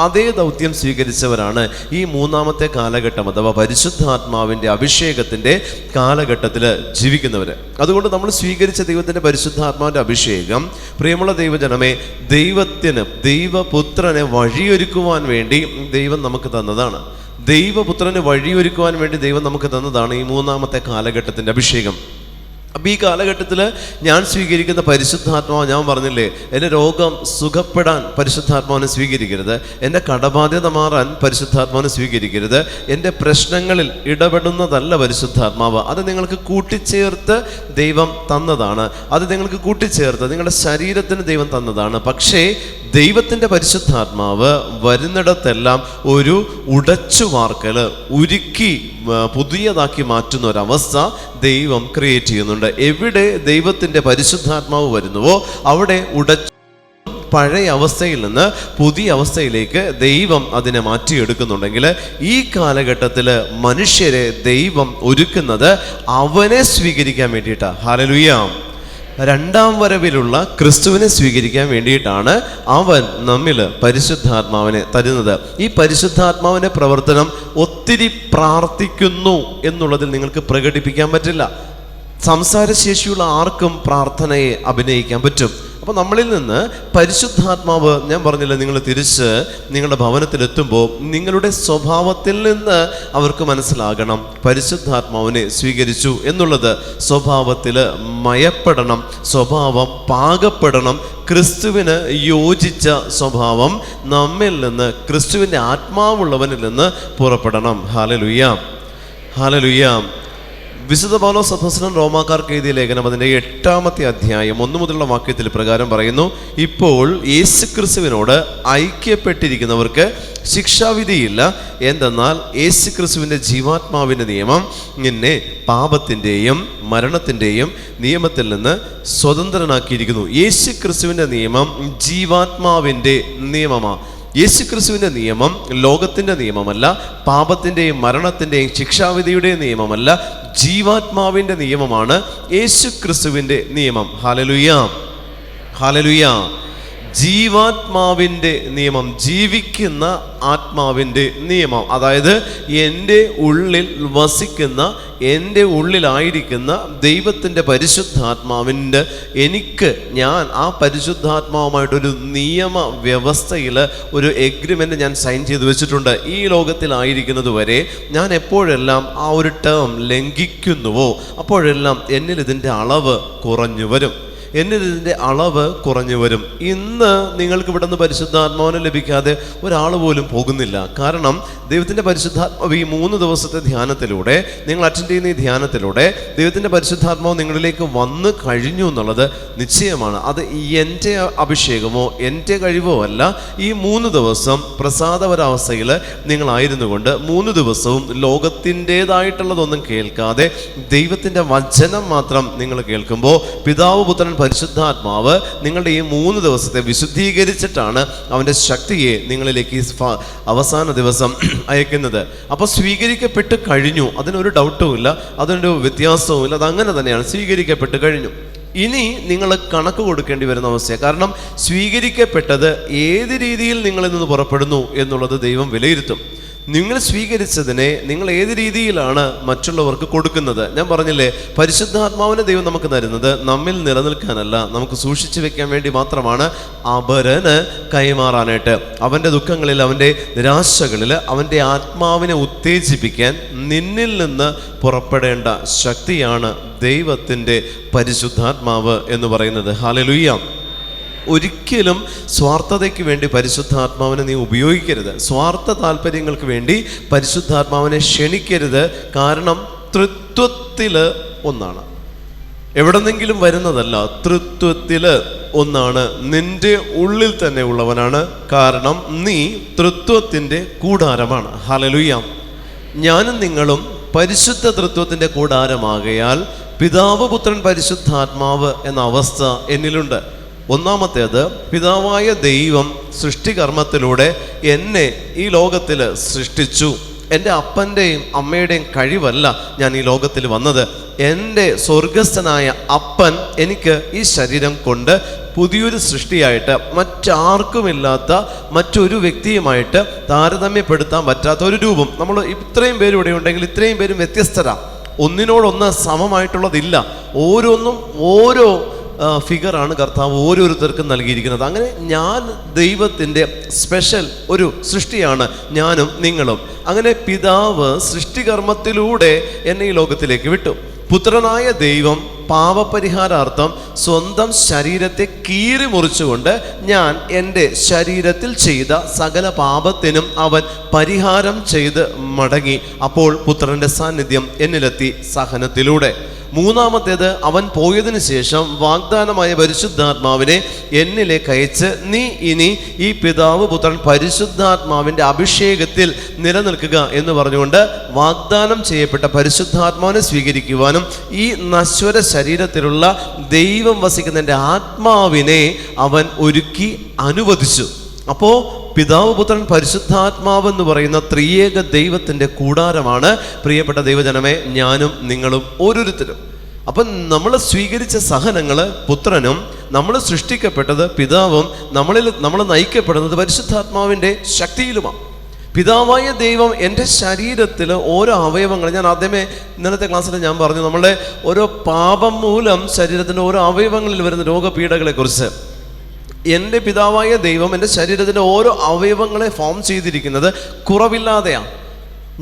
അതേ ദൗത്യം സ്വീകരിച്ചവരാണ് ഈ മൂന്നാമത്തെ കാലഘട്ടം അഥവാ പരിശുദ്ധാത്മാവിൻ്റെ അഭിഷേകത്തിൻ്റെ കാലഘട്ടത്തിൽ ജീവിക്കുന്നവർ. അതുകൊണ്ട് നമ്മൾ സ്വീകരിച്ച ദൈവത്തിൻ്റെ പരിശുദ്ധാത്മാവിൻ്റെ അഭിഷേകം, പ്രിയമുള്ള ദൈവജനമേ, ദൈവപുത്രനെ വഴിയൊരുക്കുവാൻ വേണ്ടി ദൈവം നമുക്ക് തന്നതാണ്. ദൈവപുത്രന് വഴിയൊരുക്കുവാൻ വേണ്ടി ദൈവം നമുക്ക് തന്നതാണ് ഈ മൂന്നാമത്തെ കാലഘട്ടത്തിൻ്റെ അഭിഷേകം. അപ്പം ഈ കാലഘട്ടത്തിൽ ഞാൻ സ്വീകരിക്കുന്ന പരിശുദ്ധാത്മാവ്, ഞാൻ പറഞ്ഞില്ലേ, എൻ്റെ രോഗം സുഖപ്പെടാൻ പരിശുദ്ധാത്മാവിനെ സ്വീകരിക്കരുത്, എൻ്റെ കടബാധ്യത മാറാൻ പരിശുദ്ധാത്മാവിനെ സ്വീകരിക്കരുത്, എൻ്റെ പ്രശ്നങ്ങളിൽ ഇടപെടുന്നതല്ല പരിശുദ്ധാത്മാവ്. അത് നിങ്ങൾക്ക് കൂട്ടിച്ചേർത്ത് ദൈവം തന്നതാണ്. അത് നിങ്ങൾക്ക് കൂട്ടിച്ചേർത്ത് നിങ്ങളുടെ ശരീരത്തിന് ദൈവം തന്നതാണ്. പക്ഷേ ദൈവത്തിൻ്റെ പരിശുദ്ധാത്മാവ് വരുന്നിടത്തെല്ലാം ഒരു ഉടച്ചു വാർക്കൽ, ഉരുക്കി പുതിയതാക്കി മാറ്റുന്ന ഒരവസ്ഥ ദൈവം ക്രിയേറ്റ് ചെയ്യുന്നുണ്ട്. എവിടെ ദൈവത്തിൻ്റെ പരിശുദ്ധാത്മാവ് വരുന്നുവോ അവിടെ പഴയ അവസ്ഥയിൽ നിന്ന് പുതിയ അവസ്ഥയിലേക്ക് ദൈവം അതിനെ മാറ്റിയെടുക്കുന്നുണ്ടെങ്കിൽ ഈ കാലഘട്ടത്തിൽ മനുഷ്യരെ ദൈവം ഒരുക്കുന്നത് അവനെ സ്വീകരിക്കാൻ വേണ്ടിയിട്ടാണ്. ഹല്ലേലൂയ. രണ്ടാം വരവിലുള്ള ക്രിസ്തുവിനെ സ്വീകരിക്കാൻ വേണ്ടിയിട്ടാണ് അവൻ നമ്മിൽ പരിശുദ്ധാത്മാവിനെ തരുന്നത്. ഈ പരിശുദ്ധാത്മാവിൻ്റെ പ്രവർത്തനം ഒത്തിരി പ്രാർത്ഥിക്കുന്നു എന്നുള്ളതിൽ നിങ്ങൾക്ക് പ്രകടിപ്പിക്കാൻ പറ്റില്ല. സംസാരശേഷിയുള്ള ആർക്കും പ്രാർത്ഥനയെ അഭിനയിക്കാൻ പറ്റും. അപ്പോൾ നമ്മളിൽ നിന്ന് പരിശുദ്ധാത്മാവ്, ഞാൻ പറഞ്ഞില്ല, നിങ്ങൾ തിരിച്ച് നിങ്ങളുടെ ഭവനത്തിലെത്തുമ്പോൾ നിങ്ങളുടെ സ്വഭാവത്തിൽ നിന്ന് അവർക്ക് മനസ്സിലാകണം പരിശുദ്ധാത്മാവിനെ സ്വീകരിച്ചു എന്നുള്ളത്. സ്വഭാവത്തിൽ മയപ്പെടണം, സ്വഭാവം പാകപ്പെടണം. ക്രിസ്തുവിന് യോജിച്ച സ്വഭാവം നമ്മിൽ നിന്ന്, ക്രിസ്തുവിൻ്റെ ആത്മാവുള്ളവനിൽ നിന്ന് പുറപ്പെടണം. Hallelujah, hallelujah. വിശുദ്ധ പൗലോസ് അപ്പോസ്തലൻ റോമാക്കാർക്ക് എഴുതിയ ലേഖനം അതിൻ്റെ 8-ാമത്തെ അധ്യായം 1 മുതലുള്ള വാക്യത്തിൽ പ്രകാരം പറയുന്നു: ഇപ്പോൾ യേശുക്രിസ്തുവിനോട് ഐക്യപ്പെട്ടിരിക്കുന്നവർക്ക് ശിക്ഷാവിധിയില്ല. എന്തെന്നാൽ യേശുക്രിസ്തുവിൻ്റെ ജീവാത്മാവിൻ്റെ നിയമം നിന്നെ പാപത്തിൻ്റെയും മരണത്തിൻ്റെയും നിയമത്തിൽ നിന്ന് സ്വതന്ത്രനാക്കിയിരിക്കുന്നു. യേശുക്രിസ്തുവിൻ്റെ നിയമം ജീവാത്മാവിൻ്റെ നിയമമാണ്. യേശുക്രിസ്തുവിൻ്റെ നിയമം ലോകത്തിൻ്റെ നിയമമല്ല, പാപത്തിൻ്റെയും മരണത്തിൻ്റെയും ശിക്ഷാവിധിയുടെയും നിയമമല്ല, ജീവാത്മാവിൻ്റെ നിയമമാണ് യേശുക്രിസ്തുവിൻ്റെ നിയമം. Hallelujah, hallelujah. ജീവാത്മാവിൻ്റെ നിയമം, ജീവിക്കുന്ന ആത്മാവിൻ്റെ നിയമം, അതായത് എൻ്റെ ഉള്ളിൽ വസിക്കുന്ന, എൻ്റെ ഉള്ളിലായിരിക്കുന്ന ദൈവത്തിൻ്റെ പരിശുദ്ധാത്മാവിൻ്റെ ഞാൻ ആ പരിശുദ്ധാത്മാവുമായിട്ടൊരു നിയമ വ്യവസ്ഥയിൽ ഒരു എഗ്രിമെൻ്റ് ഞാൻ സൈൻ ചെയ്ത് വെച്ചിട്ടുണ്ട്. ഈ ലോകത്തിലായിരിക്കുന്നത് വരെ ഞാൻ എപ്പോഴെല്ലാം ആ ഒരു ടേം ലംഘിക്കുന്നുവോ അപ്പോഴെല്ലാം എന്നിൽ ഇതിൻ്റെ അളവ് കുറഞ്ഞു വരും, എന്നിതിൻ്റെ അളവ് കുറഞ്ഞു വരും. ഇന്ന് നിങ്ങൾക്ക് ഇവിടെ നിന്ന് പരിശുദ്ധാത്മാവിനെ ലഭിക്കാതെ ഒരാൾ പോലും പോകുന്നില്ല. കാരണം ദൈവത്തിൻ്റെ പരിശുദ്ധാത്മാവ് ഈ 3 ദിവസത്തെ ധ്യാനത്തിലൂടെ, നിങ്ങൾ അറ്റൻഡ് ചെയ്യുന്ന ഈ ധ്യാനത്തിലൂടെ ദൈവത്തിൻ്റെ പരിശുദ്ധാത്മാവ് നിങ്ങളിലേക്ക് വന്നു കഴിഞ്ഞു എന്നുള്ളത് നിശ്ചയമാണ്. അത് എൻ്റെ അഭിഷേകമോ എൻ്റെ കഴിവോ അല്ല. ഈ 3 ദിവസം പ്രസാദപരാവസ്ഥയിൽ നിങ്ങളായിരുന്നു കൊണ്ട് 3 ദിവസവും ലോകത്തിൻ്റേതായിട്ടുള്ളതൊന്നും കേൾക്കാതെ ദൈവത്തിൻ്റെ വചനം മാത്രം നിങ്ങൾ കേൾക്കുമ്പോൾ പിതാവ്, പുത്രൻ, പരിശുദ്ധാത്മാവ് നിങ്ങളുടെ ഈ 3 ദിവസത്തെ വിശുദ്ധീകരിച്ചിട്ടാണ് അവൻ്റെ ശക്തിയെ നിങ്ങളിലേക്ക് അവസാന ദിവസം അയക്കുന്നത്. അപ്പോൾ സ്വീകരിക്കപ്പെട്ട് കഴിഞ്ഞു, അതിനൊരു ഡൗട്ടും ഇല്ല, അതിനൊരു വ്യത്യാസവും ഇല്ല. അതങ്ങനെ തന്നെയാണ്, സ്വീകരിക്കപ്പെട്ട് കഴിഞ്ഞു. ഇനി നിങ്ങൾ കണക്ക് കൊടുക്കേണ്ടി വരുന്ന അവസ്ഥയാണ്. കാരണം സ്വീകരിക്കപ്പെട്ടത് ഏത് രീതിയിൽ നിങ്ങളിൽ നിന്ന് പുറപ്പെടുന്നു എന്നുള്ളത് ദൈവം വിലയിരുത്തും. നിങ്ങൾ സ്വീകരിച്ചതിനെ നിങ്ങൾ ഏത് രീതിയിലാണ് മറ്റുള്ളവർക്ക് കൊടുക്കുന്നത്? ഞാൻ പറഞ്ഞില്ലേ, പരിശുദ്ധാത്മാവിനെ ദൈവം നമുക്ക് തരുന്നത് നമ്മിൽ നിലനിൽക്കാനല്ല, നമുക്ക് സൂക്ഷിച്ചു വെക്കാൻ വേണ്ടി മാത്രമാണ്, അപരന് കൈമാറാനായിട്ട്. അവൻ്റെ ദുഃഖങ്ങളിൽ, അവൻ്റെ നിരാശകളിൽ അവൻ്റെ ആത്മാവിനെ ഉത്തേജിപ്പിക്കാൻ നിന്നിൽ നിന്ന് പുറപ്പെടേണ്ട ശക്തിയാണ് ദൈവത്തിൻ്റെ പരിശുദ്ധാത്മാവ് എന്ന് പറയുന്നത്. ഹല്ലേലൂയ. ഒരിക്കലും സ്വാർത്ഥതയ്ക്ക് വേണ്ടി പരിശുദ്ധാത്മാവിനെ നീ ഉപയോഗിക്കരുത്. സ്വാർത്ഥ താല്പര്യങ്ങൾക്ക് വേണ്ടി പരിശുദ്ധാത്മാവിനെ ക്ഷണിക്കരുത്. കാരണം തൃത്വത്തിൽ ഒന്നാണ്, എവിടെന്നെങ്കിലും വരുന്നതല്ല, തൃത്വത്തിൽ ഒന്നാണ്, നിന്റെ ഉള്ളിൽ തന്നെ ഉള്ളവനാണ്. കാരണം നീ തൃത്വത്തിൻ്റെ കൂടാരമാണ്. ഹല്ലേലൂയ. ഞാനും നിങ്ങളും പരിശുദ്ധ തൃത്വത്തിൻ്റെ കൂടാരമാകയാൽ പിതാവ്, പുത്രൻ, പരിശുദ്ധാത്മാവ് എന്ന അവസ്ഥ എന്നിലുണ്ട്. ഒന്നാമത്തേത്, പിതാവായ ദൈവം സൃഷ്ടികർമ്മത്തിലൂടെ എന്നെ ഈ ലോകത്തിൽ സൃഷ്ടിച്ചു. എൻ്റെ അപ്പൻ്റെയും അമ്മയുടെയും കഴിവല്ല ഞാൻ ഈ ലോകത്തിൽ വന്നത്. എൻ്റെ സ്വർഗസ്ഥനായ അപ്പൻ എനിക്ക് ഈ ശരീരം കൊണ്ട് പുതിയൊരു സൃഷ്ടിയായിട്ട്, മറ്റാർക്കുമില്ലാത്ത മറ്റൊരു വ്യക്തിയുമായിട്ട് താരതമ്യപ്പെടുത്താൻ പറ്റാത്ത ഒരു രൂപം. നമ്മൾ ഇത്രയും പേര് ഇവിടെ ഉണ്ടെങ്കിൽ ഇത്രയും പേരും വ്യത്യസ്തരാണ്, ഒന്നിനോടൊന്ന് സമമായിട്ടുള്ളതില്ല. ഓരോന്നും ഓരോ ഫിഗറാണ് കർത്താവ് ഓരോരുത്തർക്കും നൽകിയിരിക്കുന്നത്. അങ്ങനെ ഞാൻ ദൈവത്തിൻ്റെ സ്പെഷ്യൽ ഒരു സൃഷ്ടിയാണ് ഞാനും നിങ്ങളും. അങ്ങനെ പിതാവ് സൃഷ്ടികർമ്മത്തിലൂടെ എന്നെ ഈ ലോകത്തിലേക്ക് വിട്ടു. പുത്രനായ ദൈവം പാപപരിഹാരാർത്ഥം സ്വന്തം ശരീരത്തെ കീറി മുറിച്ചുകൊണ്ട് ഞാൻ എൻ്റെ ശരീരത്തിൽ ചെയ്ത സകല പാപത്തിനും അവൻ പരിഹാരം ചെയ്ത് മടങ്ങി. അപ്പോൾ പുത്രൻ്റെ സാന്നിധ്യം എന്നിലെത്തി സഹനത്തിലൂടെ. മൂന്നാമത്തേത്, അവൻ പോയതിനു ശേഷം വാഗ്ദാനമായ പരിശുദ്ധാത്മാവിനെ എന്നിലേക്ക് അയച്ച് നീ ഇനി ഈ പിതാവ് പുത്രൻ പരിശുദ്ധാത്മാവിൻ്റെ അഭിഷേകത്തിൽ നിലനിൽക്കുക എന്ന് പറഞ്ഞുകൊണ്ട് വാഗ്ദാനം ചെയ്യപ്പെട്ട പരിശുദ്ധാത്മാവിനെ സ്വീകരിക്കുവാനും ഈ നശ്വര ശരീരത്തിലുള്ള ദൈവം വസിക്കുന്ന എൻ്റെ ആത്മാവിനെ അവൻ ഒരുക്കി അനുവദിച്ചു. അപ്പോൾ പിതാവ് പുത്രൻ പരിശുദ്ധാത്മാവ് എന്ന് പറയുന്ന ത്രിയേക ദൈവത്തിൻ്റെ കൂടാരമാണ് പ്രിയപ്പെട്ട ദൈവജനമേ ഞാനും നിങ്ങളും ഓരോരുത്തരും. അപ്പം നമ്മൾ സ്വീകരിച്ച സഹനങ്ങൾ പുത്രനും, നമ്മൾ സൃഷ്ടിക്കപ്പെട്ടത് പിതാവും, നമ്മൾ നയിക്കപ്പെടുന്നത് പരിശുദ്ധാത്മാവിൻ്റെ ശക്തിയിലുമാണ്. പിതാവായ ദൈവം എൻ്റെ ശരീരത്തിൽ ഓരോ അവയവങ്ങൾ, ഞാൻ ആദ്യമേ ഇന്നലത്തെ ക്ലാസ്സിൽ ഞാൻ പറഞ്ഞു, നമ്മളുടെ ഓരോ പാപം മൂലം ശരീരത്തിൻ്റെ ഓരോ അവയവങ്ങളിൽ വരുന്ന രോഗപീഠകളെക്കുറിച്ച്. എൻ്റെ പിതാവായ ദൈവം എൻ്റെ ശരീരത്തിൻ്റെ ഓരോ അവയവങ്ങളെ ഫോം ചെയ്തിരിക്കുന്നത് കുറവില്ലാതെയാണ്.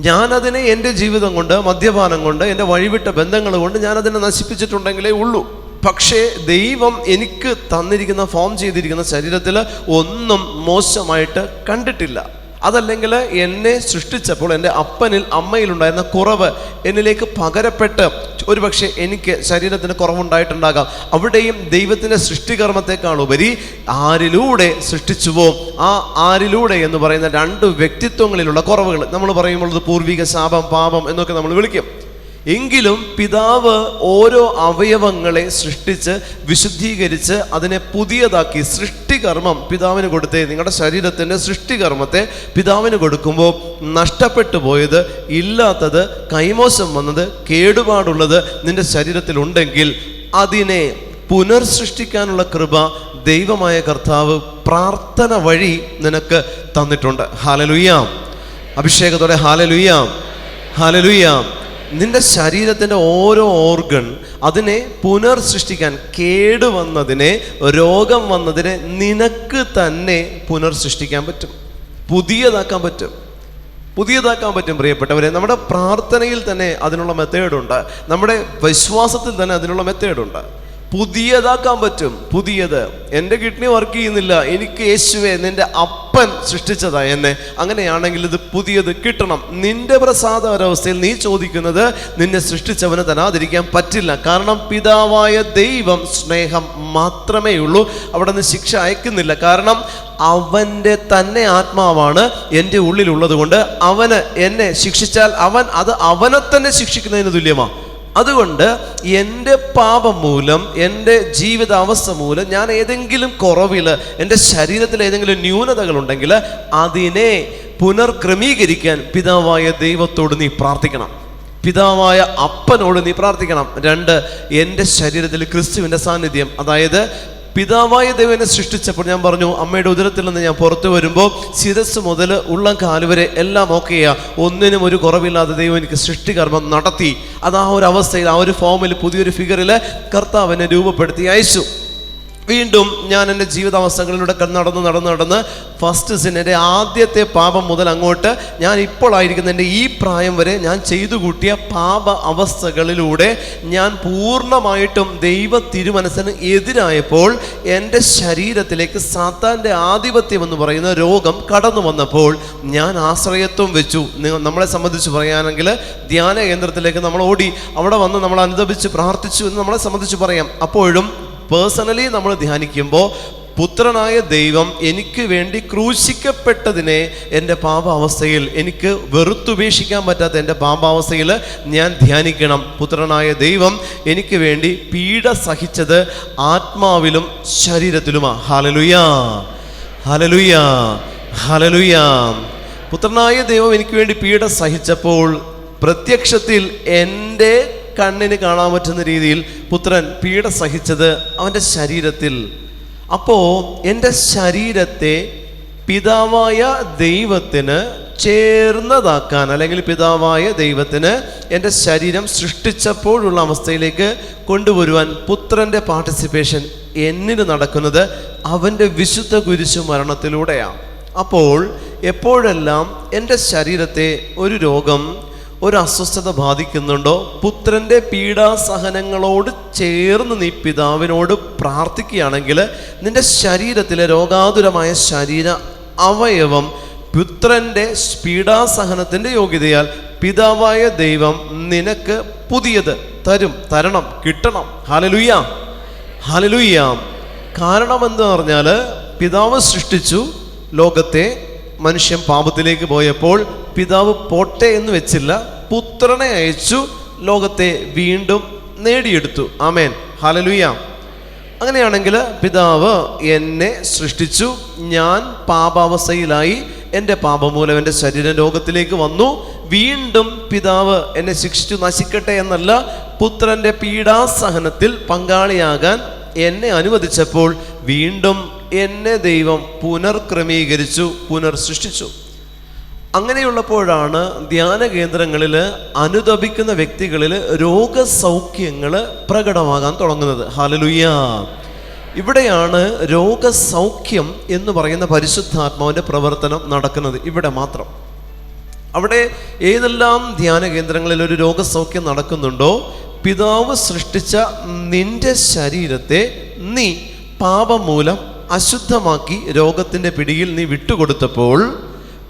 ഞാനതിനെ എൻ്റെ ജീവിതം കൊണ്ട്, മദ്യപാനം കൊണ്ട്, എൻ്റെ വഴിവിട്ട ബന്ധങ്ങൾ കൊണ്ട് ഞാനതിനെ നശിപ്പിച്ചിട്ടുണ്ടെങ്കിലേ ഉള്ളൂ. പക്ഷേ ദൈവം എനിക്ക് തന്നിരിക്കുന്ന, ഫോം ചെയ്തിരിക്കുന്ന ശരീരത്തിൽ ഒന്നും മോശമായിട്ട് കണ്ടിട്ടില്ല. അതല്ലെങ്കിൽ എന്നെ സൃഷ്ടിച്ചപ്പോൾ എൻ്റെ അപ്പനിൽ അമ്മയിലുണ്ടായിരുന്ന കുറവ് എന്നിലേക്ക് പകരപ്പെട്ട് ഒരുപക്ഷെ എനിക്ക് ശരീരത്തിന് കുറവുണ്ടായിട്ടുണ്ടാകാം. അവിടെയും ദൈവത്തിൻ്റെ സൃഷ്ടികർമ്മത്തെക്കാൾ ഉപരി ആരിലൂടെ സൃഷ്ടിച്ചുവോ ആ ആരിലൂടെ എന്ന് പറയുന്ന രണ്ട് വ്യക്തിത്വങ്ങളിലുള്ള കുറവുകൾ, നമ്മൾ പറയുമ്പോൾ അത് പൂർവിക ശാപം, പാപം എന്നൊക്കെ നമ്മൾ വിളിക്കും. എങ്കിലും പിതാവ് ഓരോ അവയവങ്ങളെ സൃഷ്ടിച്ച് വിശുദ്ധീകരിച്ച് അതിനെ പുതിയതാക്കി സൃഷ്ടികർമ്മം പിതാവിന് കൊടുത്തേ. നിങ്ങളുടെ ശരീരത്തിൻ്റെ സൃഷ്ടികർമ്മത്തെ പിതാവിന് കൊടുക്കുമ്പോൾ നഷ്ടപ്പെട്ടു പോയത്, ഇല്ലാത്തത്, കൈമോശം വന്നത്, കേടുപാടുള്ളത് നിന്റെ ശരീരത്തിലുണ്ടെങ്കിൽ അതിനെ പുനർസൃഷ്ടിക്കാനുള്ള കൃപ ദൈവമായ കർത്താവ് പ്രാർത്ഥന വഴി നിനക്ക് തന്നിട്ടുണ്ട്. ഹല്ലേലൂയ. അഭിഷേകത്തോടെ ഹല്ലേലൂയ, ഹല്ലേലൂയ. നിന്റെ ശരീരത്തിൻ്റെ ഓരോ ഓർഗൻ അതിനെ പുനർസൃഷ്ടിക്കാൻ, കേടുവന്നതിനെ, രോഗം വന്നതിനെ നിനക്ക് തന്നെ പുനർസൃഷ്ടിക്കാൻ പറ്റും, പുതിയതാക്കാൻ പറ്റും. പ്രിയപ്പെട്ടവരെ, നമ്മുടെ പ്രാർത്ഥനയിൽ തന്നെ അതിനുള്ള മെത്തേഡുണ്ട്, നമ്മുടെ വിശ്വാസത്തിൽ തന്നെ അതിനുള്ള മെത്തേഡുണ്ട്. പുതിയതാക്കാൻ പറ്റും. പുതിയത്, എൻ്റെ കിഡ്നി വർക്ക് ചെയ്യുന്നില്ല, എനിക്ക് യേശുവേ നിൻ്റെ അപ്പൻ സൃഷ്ടിച്ചതാ എന്നെ, അങ്ങനെയാണെങ്കിൽ ഇത് പുതിയത് കിട്ടണം. നിന്റെ പ്രസാദപരാവസ്ഥയിൽ നീ ചോദിക്കുന്നത് നിന്നെ സൃഷ്ടിച്ചവന് തരാതിരിക്കാൻ പറ്റില്ല. കാരണം പിതാവായ ദൈവം സ്നേഹം മാത്രമേ ഉള്ളൂ, അവിടെ നിന്ന് ശിക്ഷ അയക്കുന്നില്ല. കാരണം അവൻ്റെ തന്നെ ആത്മാവാണ് എൻ്റെ ഉള്ളിലുള്ളത് കൊണ്ട് അവന് എന്നെ ശിക്ഷിച്ചാൽ അത് അവനെ തന്നെ ശിക്ഷിക്കുന്നതിന് തുല്യമാണ്. അതുകൊണ്ട് എൻ്റെ പാപം മൂലം, എൻ്റെ ജീവിതാവസ്ഥ മൂലം ഞാൻ ഏതെങ്കിലും കുറവിൽ, എൻ്റെ ശരീരത്തിൽ ഏതെങ്കിലും ന്യൂനതകളുണ്ടെങ്കിൽ അതിനെ പുനർക്രമീകരിക്കാൻ പിതാവായ ദൈവത്തോട് നീ പ്രാർത്ഥിക്കണം, പിതാവായ അപ്പനോട് നീ പ്രാർത്ഥിക്കണം. 2, എൻ്റെ ശരീരത്തിൽ ക്രിസ്തുവിൻ്റെ സാന്നിധ്യം, അതായത് പിതാവായ ദൈവനെ സൃഷ്ടിച്ചപ്പോൾ ഞാൻ പറഞ്ഞു, അമ്മയുടെ ഉദരത്തിൽ നിന്ന് ഞാൻ പുറത്തു വരുമ്പോൾ ശിരസ് മുതൽ ഉള്ളം കാലുവരെ എല്ലാം ഓക്കെയാ, ഒന്നിനും ഒരു കുറവില്ലാതെ ദൈവം എനിക്ക് സൃഷ്ടികർമ്മം നടത്തി. അത് ആ ഒരു അവസ്ഥയിൽ, ആ ഒരു ഫോമിൽ, പുതിയൊരു ഫിഗറിൽ കർത്താവിനെ രൂപപ്പെടുത്തി അയച്ചു. വീണ്ടും ഞാൻ എൻ്റെ ജീവിതാവസ്ഥകളിലൂടെ നടന്ന് ഫസ്റ്റ് സിൻ്റെ ആദ്യത്തെ പാപം മുതൽ അങ്ങോട്ട് ഞാൻ ഇപ്പോൾ ആയിരിക്കുന്ന എൻ്റെ ഈ പ്രായം വരെ ഞാൻ ചെയ്തു കൂട്ടിയ പാപ അവസ്ഥകളിലൂടെ ഞാൻ പൂർണ്ണമായിട്ടും ദൈവ തിരുമനസ്സിന് എതിരായപ്പോൾ എൻ്റെ ശരീരത്തിലേക്ക് സാത്താൻ്റെ ആധിപത്യം എന്ന് പറയുന്ന രോഗം കടന്നു വന്നപ്പോൾ ഞാൻ ആശ്രയത്വം വെച്ചു. നമ്മളെ സംബന്ധിച്ച് പറയുകയാണെങ്കിൽ ധ്യാന കേന്ദ്രത്തിലേക്ക് നമ്മൾ ഓടി, അവിടെ വന്ന് നമ്മൾ അനുദപിച്ച് പ്രാർത്ഥിച്ചു എന്ന് നമ്മളെ സംബന്ധിച്ച് പറയാം. അപ്പോഴും പേഴ്സണലി നമ്മൾ ധ്യാനിക്കുമ്പോൾ പുത്രനായ ദൈവം എനിക്ക് വേണ്ടി ക്രൂശിക്കപ്പെട്ടതിനെ എൻ്റെ പാപാവസ്ഥയിൽ, എനിക്ക് വെറുത്തുപേക്ഷിക്കാൻ പറ്റാത്ത എൻ്റെ പാപാവസ്ഥയിൽ ഞാൻ ധ്യാനിക്കണം. പുത്രനായ ദൈവം എനിക്ക് വേണ്ടി പീഡ സഹിച്ചത് ആത്മാവിലും ശരീരത്തിലുമാണ്. ഹല്ലേലൂയാ, ഹല്ലേലൂയാ, ഹല്ലേലൂയാ. പുത്രനായ ദൈവം എനിക്ക് വേണ്ടി പീഡ സഹിച്ചപ്പോൾ പ്രത്യക്ഷത്തിൽ എൻ്റെ കണ്ണിന് കാണാൻ പറ്റുന്ന രീതിയിൽ പുത്രൻ പീഡ സഹിച്ചത് അവൻ്റെ ശരീരത്തിൽ. അപ്പോൾ എൻ്റെ ശരീരത്തെ പിതാവായ ദൈവത്തിന് ചേർന്നതാക്കാൻ, അല്ലെങ്കിൽ പിതാവായ ദൈവത്തിന് എൻ്റെ ശരീരം സൃഷ്ടിച്ചപ്പോഴുള്ള അവസ്ഥയിലേക്ക് കൊണ്ടുവരുവാൻ പുത്രൻ്റെ പാർട്ടിസിപ്പേഷൻ എന്നിൽ നടക്കുന്നത് അവൻ്റെ വിശുദ്ധ കുരിശു മരണത്തിലൂടെയാണ്. അപ്പോൾ എപ്പോഴെല്ലാം എൻ്റെ ശരീരത്തെ ഒരു രോഗം, ഒരു അസ്വസ്ഥത ബാധിക്കുന്നുണ്ടോ, പുത്രൻ്റെ പീഡാസഹനങ്ങളോട് ചേർന്ന് നീ പിതാവിനോട് പ്രാർത്ഥിക്കുകയാണെങ്കിൽ നിന്റെ ശരീരത്തിലെ രോഗാതുരമായ ശരീര അവയവം പുത്രൻ്റെ പീഡാസഹനത്തിൻ്റെ യോഗ്യതയാൽ പിതാവായ ദൈവം നിനക്ക് പുതിയത് തരണം, കിട്ടണം. Hallelujah, hallelujah. കാരണം എന്താ പറഞ്ഞാൽ, പിതാവ് സൃഷ്ടിച്ചു ലോകത്തെ, മനുഷ്യൻ പാപത്തിലേക്ക് പോയപ്പോൾ പിതാവ് പോട്ടെ എന്ന് വെച്ചില്ല, പുത്രനെ അയച്ചു, ലോകത്തെ വീണ്ടും നേടിയെടുത്തു. ആമേൻ, ഹല്ലേലൂയ. അങ്ങനെയാണെങ്കിൽ പിതാവ് എന്നെ സൃഷ്ടിച്ചു, ഞാൻ പാപാവസ്ഥയിലായി, എൻ്റെ പാപം മൂലം എൻ്റെ ശരീരം ലോകത്തിലേക്ക് വന്നു. വീണ്ടും പിതാവ് എന്നെ ശിക്ഷിച്ചു നശിക്കട്ടെ എന്നല്ല, പുത്രൻ്റെ പീഡാസഹനത്തിൽ പങ്കാളിയാകാൻ എന്നെ അനുവദിച്ചപ്പോൾ വീണ്ടും എന്നെ ദൈവം പുനർക്രമീകരിച്ചു, പുനർസൃഷ്ടിച്ചു. അങ്ങനെയുള്ളപ്പോഴാണ് ധ്യാന കേന്ദ്രങ്ങളിൽ അനുതപിക്കുന്ന വ്യക്തികളിൽ രോഗസൗഖ്യങ്ങൾ പ്രകടമാകാൻ തുടങ്ങുന്നത്. ഹല്ലേലൂയ. ഇവിടെയാണ് രോഗസൗഖ്യം എന്ന് പറയുന്ന പരിശുദ്ധാത്മാവിൻ്റെ പ്രവർത്തനം നടക്കുന്നത്, ഇവിടെ മാത്രം. അവിടെ ഏതെല്ലാം ധ്യാന കേന്ദ്രങ്ങളിൽ ഒരു രോഗസൗഖ്യം നടക്കുന്നുണ്ടോ, പിതാവ് സൃഷ്ടിച്ച നിന്റെ ശരീരത്തെ നീ പാപം മൂലം അശുദ്ധമാക്കി രോഗത്തിൻ്റെ പിടിയിൽ നീ വിട്ടുകൊടുത്തപ്പോൾ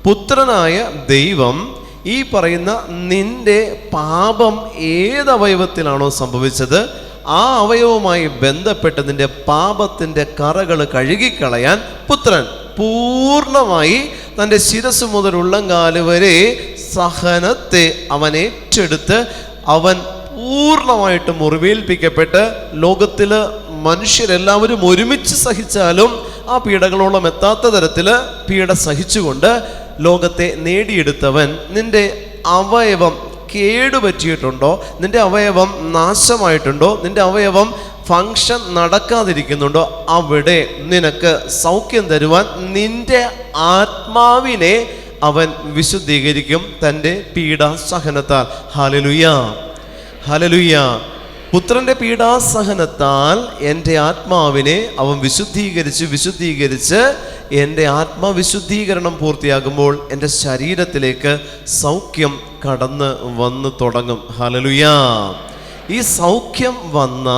പുത്രനായ ദൈവം ഈ പറയുന്ന നിന്റെ പാപം ഏതവയവത്തിലാണോ സംഭവിച്ചത്, ആ അവയവവുമായി ബന്ധപ്പെട്ട് നിന്റെ പാപത്തിൻ്റെ കറകൾ കഴുകിക്കളയാൻ പുത്രൻ പൂർണ്ണമായി തൻ്റെ ശിരസ് മുതൽ ഉള്ളങ്കാല് വരെ സഹനത്തെ അവൻ ഏറ്റെടുത്ത് അവൻ പൂർണ്ണമായിട്ട് മുറിവേൽപ്പിക്കപ്പെട്ട് ലോകത്തിൽ മനുഷ്യരെല്ലാവരും ഒരുമിച്ച് സഹിച്ചാലും ആ പീഡകളോളം എത്താത്ത തരത്തിൽ പീഡ സഹിച്ചുകൊണ്ട് ലോകത്തെ നേടിയെടുത്തവൻ, നിന്റെ അവയവം കേടുപറ്റിയിട്ടുണ്ടോ, നിന്റെ അവയവം നാശമായിട്ടുണ്ടോ, നിന്റെ അവയവം ഫങ്ഷൻ നടക്കാതിരിക്കുന്നുണ്ടോ, അവിടെ നിനക്ക് സൗഖ്യം തരുവാൻ നിന്റെ ആത്മാവിനെ അവൻ വിശുദ്ധീകരിക്കും തൻ്റെ പീഡാസഹനത്താൽ. Hallelujah, hallelujah. പുത്രൻ്റെ പീഡാസഹനത്താൽ എൻ്റെ ആത്മാവിനെ അവൻ വിശുദ്ധീകരിച്ച് എൻ്റെ ആത്മവിശുദ്ധീകരണം പൂർത്തിയാകുമ്പോൾ എൻ്റെ ശരീരത്തിലേക്ക് സൗഖ്യം കടന്ന് വന്ന് തുടങ്ങും. ഹല്ലേലൂയ. ഈ സൗഖ്യം വന്ന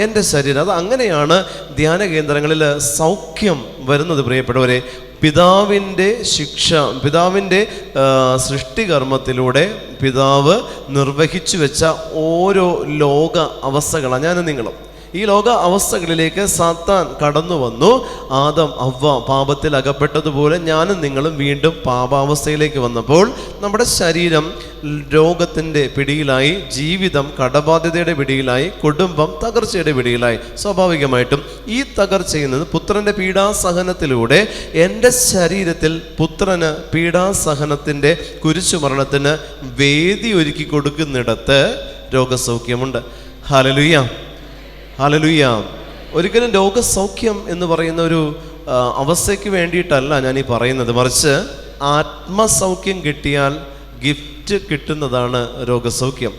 എൻ്റെ ശരീരം, അത് അങ്ങനെയാണ് ധ്യാന കേന്ദ്രങ്ങളിൽ സൗഖ്യം വരുന്നത്. പ്രിയപ്പെട്ടവരെ, പിതാവിൻ്റെ പിതാവിൻ്റെ സൃഷ്ടികർമ്മത്തിലൂടെ പിതാവ് നിർവഹിച്ചു വെച്ച ഓരോ ലോക അവസ്ഥകളാണ് ഞാനും നിങ്ങളും. ഈ ലോക അവസ്ഥകളിലേക്ക് സാത്താൻ കടന്നു വന്നു. ആദം അവ്വ പാപത്തിൽ അകപ്പെട്ടതുപോലെ ഞാനും നിങ്ങളും വീണ്ടും പാപാവസ്ഥയിലേക്ക് വന്നപ്പോൾ നമ്മുടെ ശരീരം രോഗത്തിൻ്റെ പിടിയിലായി, ജീവിതം കടബാധ്യതയുടെ പിടിയിലായി, കുടുംബം തകർച്ചയുടെ പിടിയിലായി. സ്വാഭാവികമായിട്ടും ഈ തകർച്ച ചെയ്യുന്നത് പുത്രൻ്റെ പീഡാസഹനത്തിലൂടെ എൻ്റെ ശരീരത്തിൽ പുത്രന് പീഡാസഹനത്തിൻ്റെ കുരിശുമരണത്തിന് വേദി ഒരുക്കി കൊടുക്കുന്നിടത്ത് രോഗസൗഖ്യമുണ്ട്. Hallelujah, hallelujah. ഒരിക്കലും രോഗസൗഖ്യം എന്ന് പറയുന്ന ഒരു അവസ്ഥയ്ക്ക് വേണ്ടിയിട്ടല്ല ഞാൻ ഈ പറയുന്നത്, മറിച്ച് ആത്മസൗഖ്യം കിട്ടിയാൽ ഗിഫ്റ്റ് കിട്ടുന്നതാണ് രോഗസൗഖ്യം.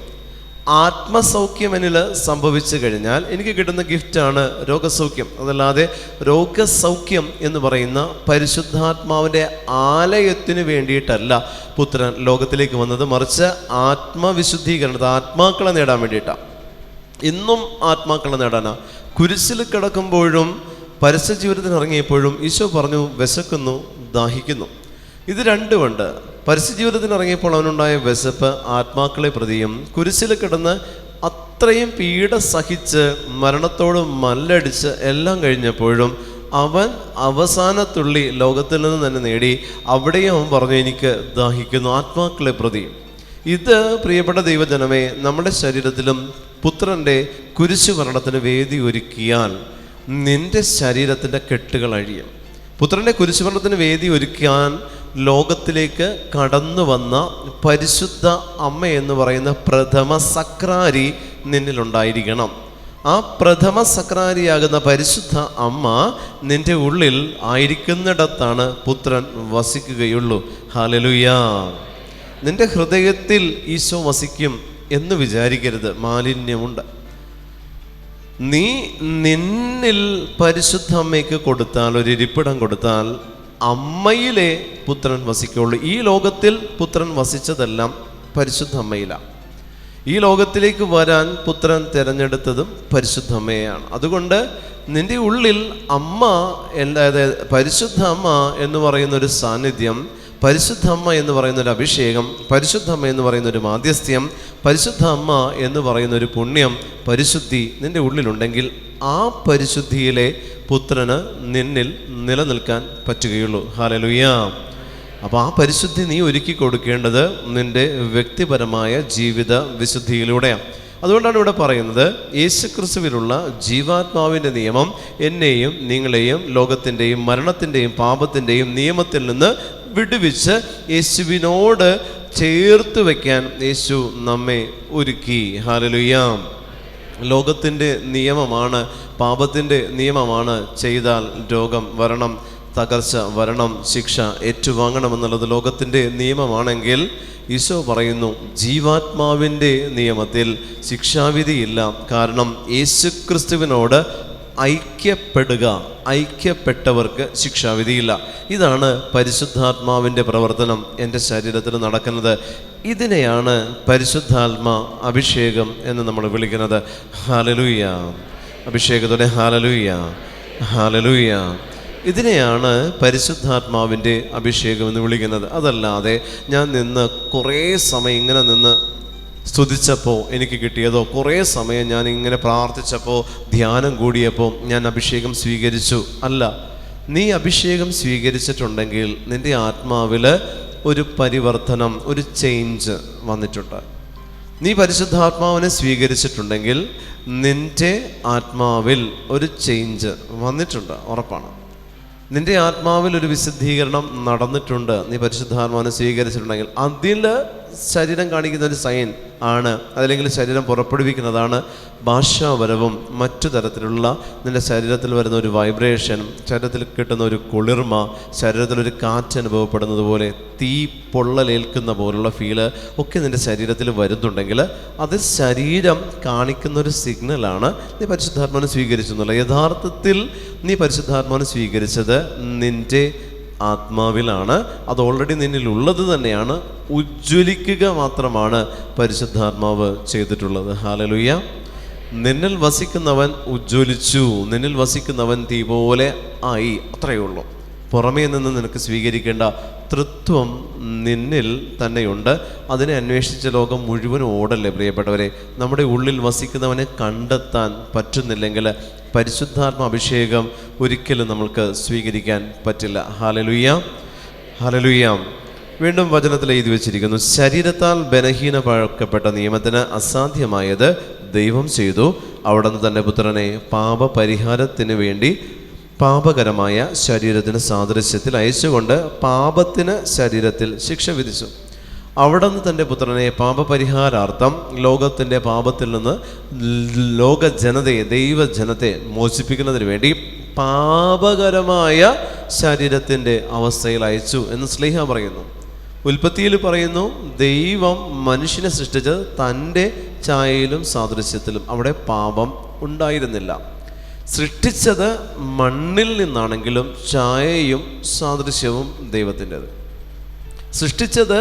ആത്മസൗഖ്യം എന്നിൽ സംഭവിച്ചു കഴിഞ്ഞാൽ എനിക്ക് കിട്ടുന്ന ഗിഫ്റ്റാണ് രോഗസൗഖ്യം. അതല്ലാതെ രോഗസൗഖ്യം എന്ന് പറയുന്ന പരിശുദ്ധാത്മാവിൻ്റെ ആലയത്തിന് വേണ്ടിയിട്ടല്ല പുത്രൻ ലോകത്തിലേക്ക് വന്നത്, മറിച്ച് ആത്മവിശുദ്ധീകരണത്തെ, ആത്മാക്കളെ നേടാൻ വേണ്ടിയിട്ടാണ്. ഇന്നും ആത്മാക്കളെ നേടാനാ. കുരിശിൽ കിടക്കുമ്പോഴും പരസ്യ ജീവിതത്തിന് ഇറങ്ങിയപ്പോഴും ഈശോ പറഞ്ഞു വിശക്കുന്നു, ദാഹിക്കുന്നു. ഇത് രണ്ടുമുണ്ട്. പരസ്യ ജീവിതത്തിന് ഇറങ്ങിയപ്പോൾ അവനുണ്ടായ വിശപ്പ് ആത്മാക്കളെ പ്രതിയും, കുരിശിൽ കിടന്ന് അത്രയും പീഡ സഹിച്ച് മരണത്തോട് മല്ലടിച്ച് എല്ലാം കഴിഞ്ഞപ്പോഴും അവൻ അവസാനത്തുള്ളി ലോകത്തിൽ നിന്ന് തന്നെ നേടി. അവിടെയും അവൻ പറഞ്ഞു എനിക്ക് ദാഹിക്കുന്നു, ആത്മാക്കളെ പ്രതിയും. ഇത് പ്രിയപ്പെട്ട ദൈവജനമേ, നമ്മുടെ ശരീരത്തിലും പുത്രൻ്റെ കുരിശു മരണത്തിന് വേദി ഒരുക്കിയാൽ നിന്റെ ശരീരത്തിൻ്റെ കെട്ടുകൾ അഴിയും. പുത്രൻ്റെ കുരിശുമരണത്തിന് വേദി ഒരുക്കാൻ ലോകത്തിലേക്ക് കടന്നു വന്ന പരിശുദ്ധ അമ്മ എന്ന് പറയുന്ന പ്രഥമ സക്രാരി നിന്നിലുണ്ടായിരിക്കണം. ആ പ്രഥമ സക്രാരിയാകുന്ന പരിശുദ്ധ അമ്മ നിന്റെ ഉള്ളിൽ ആയിരിക്കുന്നിടത്താണ് പുത്രൻ വസിക്കുകയുള്ളൂ. ഹല്ലേലൂയ. നിന്റെ ഹൃദയത്തിൽ ഈശോ വസിക്കും എന്ന് വിചാരിക്കരുത്, മാലിന്യമുണ്ട്. നീ നിന്നിൽ പരിശുദ്ധ അമ്മയ്ക്ക് കൊടുത്താൽ, ഒരു ഇരിപ്പിടം കൊടുത്താൽ അമ്മയിലെ പുത്രൻ വസിക്കുള്ളൂ. ഈ ലോകത്തിൽ പുത്രൻ വസിച്ചതെല്ലാം പരിശുദ്ധ അമ്മയിലാണ്. ഈ ലോകത്തിലേക്ക് വരാൻ പുത്രൻ തിരഞ്ഞെടുത്തതും പരിശുദ്ധ അമ്മയെയാണ്. അതുകൊണ്ട് നിന്റെ ഉള്ളിൽ അമ്മ, അതായത് പരിശുദ്ധ അമ്മ എന്ന് പറയുന്നൊരു സാന്നിധ്യം, പരിശുദ്ധ അമ്മ എന്ന് പറയുന്നൊരു അഭിഷേകം, പരിശുദ്ധ അമ്മ എന്ന് പറയുന്നൊരു മാധ്യസ്ഥ്യം, പരിശുദ്ധ അമ്മ എന്ന് പറയുന്നൊരു പുണ്യം, പരിശുദ്ധി നിൻ്റെ ഉള്ളിലുണ്ടെങ്കിൽ ആ പരിശുദ്ധിയിലെ പുത്രന് നിന്നിൽ നിലനിൽക്കാൻ പറ്റുകയുള്ളൂ. ഹല്ലേലൂയ. അപ്പോൾ ആ പരിശുദ്ധി നീ ഒരുക്കി കൊടുക്കേണ്ടത് നിൻ്റെ വ്യക്തിപരമായ ജീവിത വിശുദ്ധിയിലൂടെയാണ്. അതുകൊണ്ടാണ് ഇവിടെ പറയുന്നത്, യേശുക്രിസ്തുവിലുള്ള ജീവാത്മാവിൻ്റെ നിയമം എന്നെയും നിങ്ങളെയും ലോകത്തിൻ്റെയും മരണത്തിൻ്റെയും പാപത്തിൻ്റെയും നിയമത്തിൽ നിന്ന് വിടുവിച്ച് യേശുവിനോട് ചേർത്ത് വയ്ക്കാൻ യേശു നമ്മെ ഒരുക്കി. ഹല്ലേലൂയ. ലോകത്തിൻ്റെ നിയമമാണ്, പാപത്തിൻ്റെ നിയമമാണ്. ചെയ്താൽ രോഗം വരണം, തകർച്ച വരണം, ശിക്ഷ ഏറ്റുവാങ്ങണമെന്നുള്ളത് ലോകത്തിൻ്റെ നിയമമാണെങ്കിൽ ഈശോ പറയുന്നു ജീവാത്മാവിൻ്റെ നിയമത്തിൽ ശിക്ഷാവിധിയില്ല. കാരണം യേശുക്രിസ്തുവിനോട് ഐക്യപ്പെട്ടവർക്ക് ശിക്ഷാവിധിയില്ല. ഇതാണ് പരിശുദ്ധാത്മാവിൻ്റെ പ്രവർത്തനം എൻ്റെ ശരീരത്തിൽ നടക്കുന്നത്. ഇതിനെയാണ് പരിശുദ്ധാത്മ അഭിഷേകം എന്ന് നമ്മൾ വിളിക്കുന്നത്. ഹല്ലേലൂയ. അഭിഷേകത്തോടെ ഹല്ലേലൂയ, ഹല്ലേലൂയ. ഇതിനെയാണ് പരിശുദ്ധാത്മാവിൻ്റെ അഭിഷേകം എന്ന് വിളിക്കുന്നത്. അതല്ലാതെ ഞാൻ കുറേ സമയം ഇങ്ങനെ നിന്ന് സ്തുതിച്ചപ്പോൾ എനിക്ക് കിട്ടിയതോ, കുറേ സമയം ഞാൻ ഇങ്ങനെ പ്രാർത്ഥിച്ചപ്പോൾ, ധ്യാനം കൂടിയപ്പോൾ ഞാൻ അഭിഷേകം സ്വീകരിച്ചു അല്ല. നീ അഭിഷേകം സ്വീകരിച്ചിട്ടുണ്ടെങ്കിൽ നിൻ്റെ ആത്മാവിൽ ഒരു പരിവർത്തനം, ഒരു ചേഞ്ച് വന്നിട്ടുണ്ട്. നീ പരിശുദ്ധാത്മാവിനെ സ്വീകരിച്ചിട്ടുണ്ടെങ്കിൽ നിൻ്റെ ആത്മാവിൽ ഒരു ചേഞ്ച് വന്നിട്ടുണ്ട്, ഉറപ്പാണ്. നിൻ്റെ ആത്മാവിൽ ഒരു വിശുദ്ധീകരണം നടന്നിട്ടുണ്ട്. നീ പരിശുദ്ധാത്മാവിനെ സ്വീകരിച്ചിട്ടുണ്ടെങ്കിൽ അതിൽ ശരീരം കാണിക്കുന്ന ഒരു സൈൻ ആണ്, അതല്ലെങ്കിൽ ശരീരം പുറപ്പെടുവിക്കുന്നതാണ് ഭാഷാപരവും മറ്റു തരത്തിലുള്ള നിൻ്റെ ശരീരത്തിൽ വരുന്ന ഒരു വൈബ്രേഷൻ, ശരീരത്തിൽ കിട്ടുന്ന ഒരു കുളിർമ, ശരീരത്തിലൊരു കാറ്റ് അനുഭവപ്പെടുന്നത് പോലെ, തീ പൊള്ളലേൽക്കുന്ന പോലുള്ള ഫീല് ഒക്കെ നിൻ്റെ ശരീരത്തിൽ വരുന്നുണ്ടെങ്കിൽ അത് ശരീരം കാണിക്കുന്ന ഒരു സിഗ്നലാണ് നീ പരിശുദ്ധാത്മാവിനെ സ്വീകരിച്ചു എന്നുള്ളത്. യഥാർത്ഥത്തിൽ നീ പരിശുദ്ധാത്മാവിനെ സ്വീകരിച്ചത് നിൻ്റെ ആത്മാവിലാണ്. അത് ഓൾറെഡി നിന്നിലുള്ളത് തന്നെയാണ്. ഉജ്ജ്വലിക്കുക മാത്രമാണ് പരിശുദ്ധാത്മാവ് ചെയ്തിട്ടുള്ളത്. ഹല്ലേലൂയ. നിന്നിൽ വസിക്കുന്നവൻ ഉജ്ജ്വലിച്ചു, നിന്നിൽ വസിക്കുന്നവൻ തീ പോലെ ആയി, അത്രയേ ഉള്ളൂ. പുറമേ നിന്ന് നിനക്ക് സ്വീകരിക്കേണ്ട തൃത്വം നിന്നിൽ തന്നെയുണ്ട്. അതിനെ അന്വേഷിച്ച ലോകം മുഴുവനും ഓടല്ലേ പ്രിയപ്പെട്ടവരെ. നമ്മുടെ ഉള്ളിൽ വസിക്കുന്നവനെ കണ്ടെത്താൻ പറ്റുന്നില്ലെങ്കിൽ പരിശുദ്ധാത്മ അഭിഷേകം ഒരിക്കലും നമ്മൾക്ക് സ്വീകരിക്കാൻ പറ്റില്ല. Hallelujah, hallelujah. വീണ്ടും വചനത്തിൽ എഴുതി വച്ചിരിക്കുന്നു, ശരീരത്താൽ ബലഹീനമാക്കപ്പെട്ട നിയമത്തിന് അസാധ്യമായത് ദൈവം ചെയ്തു. അവിടുന്ന് തൻ്റെ പുത്രനെ പാപപരിഹാരത്തിന് വേണ്ടി പാപകരമായ ശരീരത്തിന് സാദൃശ്യത്തിൽ അയച്ചുകൊണ്ട് പാപത്തിന് ശരീരത്തിൽ ശിക്ഷ വിധിച്ചു. അവിടുന്ന് തൻ്റെ പുത്രനെ പാപപരിഹാരാർത്ഥം ലോകത്തിൻ്റെ പാപത്തിൽ നിന്ന് ലോകജനതയെ, ദൈവജനത്തെ മോചിപ്പിക്കുന്നതിന് വേണ്ടി പാപകരമായ ശരീരത്തിൻ്റെ അവസ്ഥയിൽ അയച്ചു എന്ന് ശ്ലീഹ പറയുന്നു. ഉൽപ്പത്തിയിൽ പറയുന്നു, ദൈവം മനുഷ്യനെ സൃഷ്ടിച്ചത് തൻ്റെ ഛായയിലും സാദൃശ്യത്തിലും. അവിടെ പാപം ഉണ്ടായിരുന്നില്ല. സൃഷ്ടിച്ചത് മണ്ണിൽ നിന്നാണെങ്കിലും ഛായയും സാദൃശ്യവും ദൈവത്തിൻ്റെത്. സൃഷ്ടിച്ചത്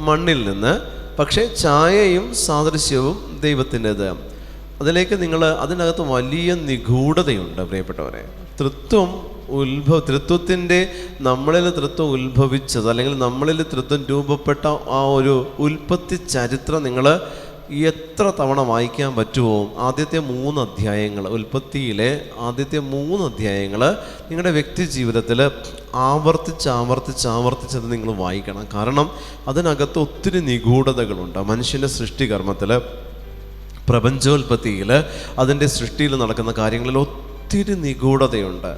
മണ്ണിൽ നിന്ന്, പക്ഷേ ഛായയും സാദൃശ്യവും ദൈവത്തിൻ്റെത്. അതിലേക്ക് അതിനകത്ത് വലിയ നിഗൂഢതയുണ്ട് പ്രിയപ്പെട്ടവരെ. തൃത്വത്തിൻ്റെ നമ്മളിൽ തൃത്വം ഉത്ഭവിച്ചത്, അല്ലെങ്കിൽ നമ്മളിൽ തൃത്വം രൂപപ്പെട്ട ആ ഒരു ഉൽപ്പത്തി ചരിത്രം നിങ്ങൾ എത്ര തവണ വായിക്കാൻ പറ്റുമോ, ആദ്യത്തെ 3 അധ്യായങ്ങൾ, ഉൽപ്പത്തിയിലെ ആദ്യത്തെ 3 അധ്യായങ്ങൾ നിങ്ങളുടെ വ്യക്തി ജീവിതത്തിൽ ആവർത്തിച്ചത് നിങ്ങൾ വായിക്കണം. കാരണം അതിനകത്ത് ഒത്തിരി നിഗൂഢതകളുണ്ട്. മനുഷ്യൻ്റെ സൃഷ്ടികർമ്മത്തിൽ, പ്രപഞ്ചോൽപ്പത്തിയിൽ, അതിൻ്റെ സൃഷ്ടിയിൽ നടക്കുന്ന കാര്യങ്ങളിൽ ഒത്തിരി നിഗൂഢതയുണ്ട്.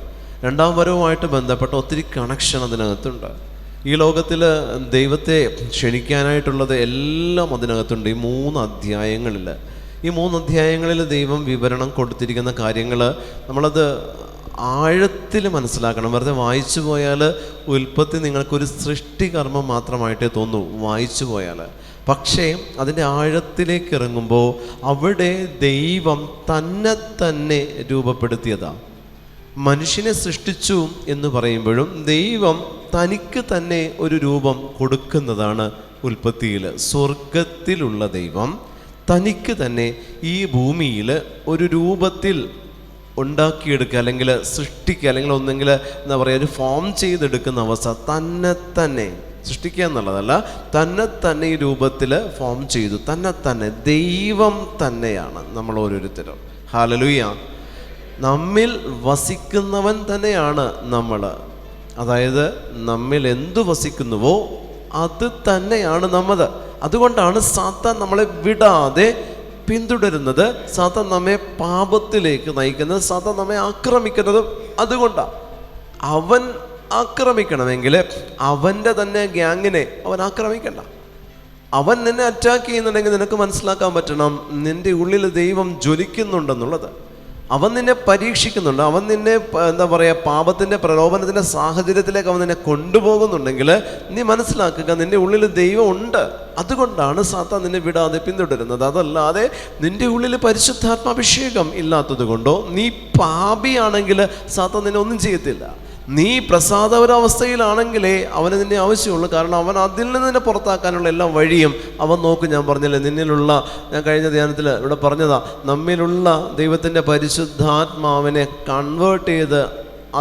2ാം വരവുമായിട്ട് ബന്ധപ്പെട്ട ഒത്തിരി കണക്ഷൻ അതിനകത്തുണ്ട്. ഈ ലോകത്തിൽ ദൈവത്തെ ക്ഷണിക്കാനായിട്ടുള്ളത് എല്ലാം അതിനകത്തുണ്ട്. ഈ 3 അധ്യായങ്ങളിൽ ഈ 3 അധ്യായങ്ങളിൽ ദൈവം വിവരണം കൊടുത്തിരിക്കുന്ന കാര്യങ്ങൾ നമ്മളത് ആഴത്തിൽ മനസ്സിലാക്കണം. വെറുതെ വായിച്ചു പോയാൽ ഉൽപ്പത്തി നിങ്ങൾക്കൊരു സൃഷ്ടികർമ്മം മാത്രമായിട്ടേ തോന്നൂ വായിച്ചു പോയാൽ. പക്ഷേ അതിൻ്റെ ആഴത്തിലേക്ക് ഇറങ്ങുമ്പോൾ അവിടെ ദൈവം തന്നെ രൂപപ്പെടുത്തിയതാണ്. മനുഷ്യനെ സൃഷ്ടിച്ചു എന്ന് പറയുമ്പോഴും ദൈവം തനിക്ക് തന്നെ ഒരു രൂപം കൊടുക്കുന്നതാണ് ഉൽപ്പത്തിയിൽ. സ്വർഗത്തിലുള്ള ദൈവം തനിക്ക് തന്നെ ഈ ഭൂമിയിൽ ഒരു രൂപത്തിൽ ഉണ്ടാക്കിയെടുക്കുക, അല്ലെങ്കിൽ സൃഷ്ടിക്കുക, അല്ലെങ്കിൽ ഒന്നെങ്കിൽ എന്താ പറയുക, ഒരു ഫോം ചെയ്തെടുക്കുന്ന അവസ്ഥ തന്നെ സൃഷ്ടിക്കുക എന്നുള്ളതല്ല, തന്നെ ഈ രൂപത്തിൽ ഫോം ചെയ്തു. തന്നെ ദൈവം തന്നെയാണ് നമ്മൾ ഓരോരുത്തരും. ഹല്ലേലൂയ. നമ്മിൽ വസിക്കുന്നവൻ തന്നെയാണ് നമ്മൾ. അതായത് നമ്മിൽ എന്തു വസിക്കുന്നുവോ അത് തന്നെയാണ് നമ്മൾ. അതുകൊണ്ടാണ് സാത്താൻ നമ്മളെ വിടാതെ പിന്തുടരുന്നത്. സാത്താൻ നമ്മെ പാപത്തിലേക്ക് നയിക്കുന്നത്, സാത്താൻ നമ്മെ ആക്രമിക്കുന്നത് അതുകൊണ്ടാണ്. അവൻ ആക്രമിക്കണമെങ്കിൽ അവൻ്റെ തന്നെ ഗ്യാങ്ങിനെ അവൻ ആക്രമിക്കണ്ട. അവൻ നിന്നെ അറ്റാക്ക് ചെയ്യുന്നുണ്ടെങ്കിൽ നിനക്ക് മനസ്സിലാക്കാൻ പറ്റണം നിൻ്റെ ഉള്ളിൽ ദൈവം ജ്വലിക്കുന്നുണ്ടെന്നുള്ളത്. അവൻ നിന്നെ പരീക്ഷിക്കുന്നുണ്ട്. അവൻ നിന്നെ എന്താ പറയുക, പാപത്തിൻ്റെ പ്രലോഭനത്തിൻ്റെ സാഹചര്യത്തിലേക്ക് അവൻ നിന്നെ കൊണ്ടുപോകുന്നുണ്ടെങ്കിൽ നീ മനസ്സിലാക്കുക നിൻ്റെ ഉള്ളിൽ ദൈവം ഉണ്ട്. അതുകൊണ്ടാണ് സാത്താൻ നിന്നെ വിടാതെ പിന്തുടരുന്നത്. അതല്ലാതെ നിൻ്റെ ഉള്ളിൽ പരിശുദ്ധാത്മാഭിഷേകം ഇല്ലാത്തത് കൊണ്ടോ നീ പാപിയാണെങ്കിൽ സാത്താൻ നിന്നെ ഒന്നും ചെയ്യത്തില്ല. നീ പ്രസാദപരാവസ്ഥയിലാണെങ്കിലേ അവന് നിന്നെ ആവശ്യമുള്ളൂ. കാരണം അവൻ അതിൽ നിന്ന് നിന്നെ പുറത്താക്കാനുള്ള എല്ലാ വഴിയും അവൻ നോക്കും. ഞാൻ പറഞ്ഞില്ലേ, ഞാൻ കഴിഞ്ഞ ധ്യാനത്തിൽ ഇവിടെ പറഞ്ഞതാ, നമ്മിലുള്ള ദൈവത്തിൻ്റെ പരിശുദ്ധാത്മാവിനെ കൺവേർട്ട് ചെയ്ത്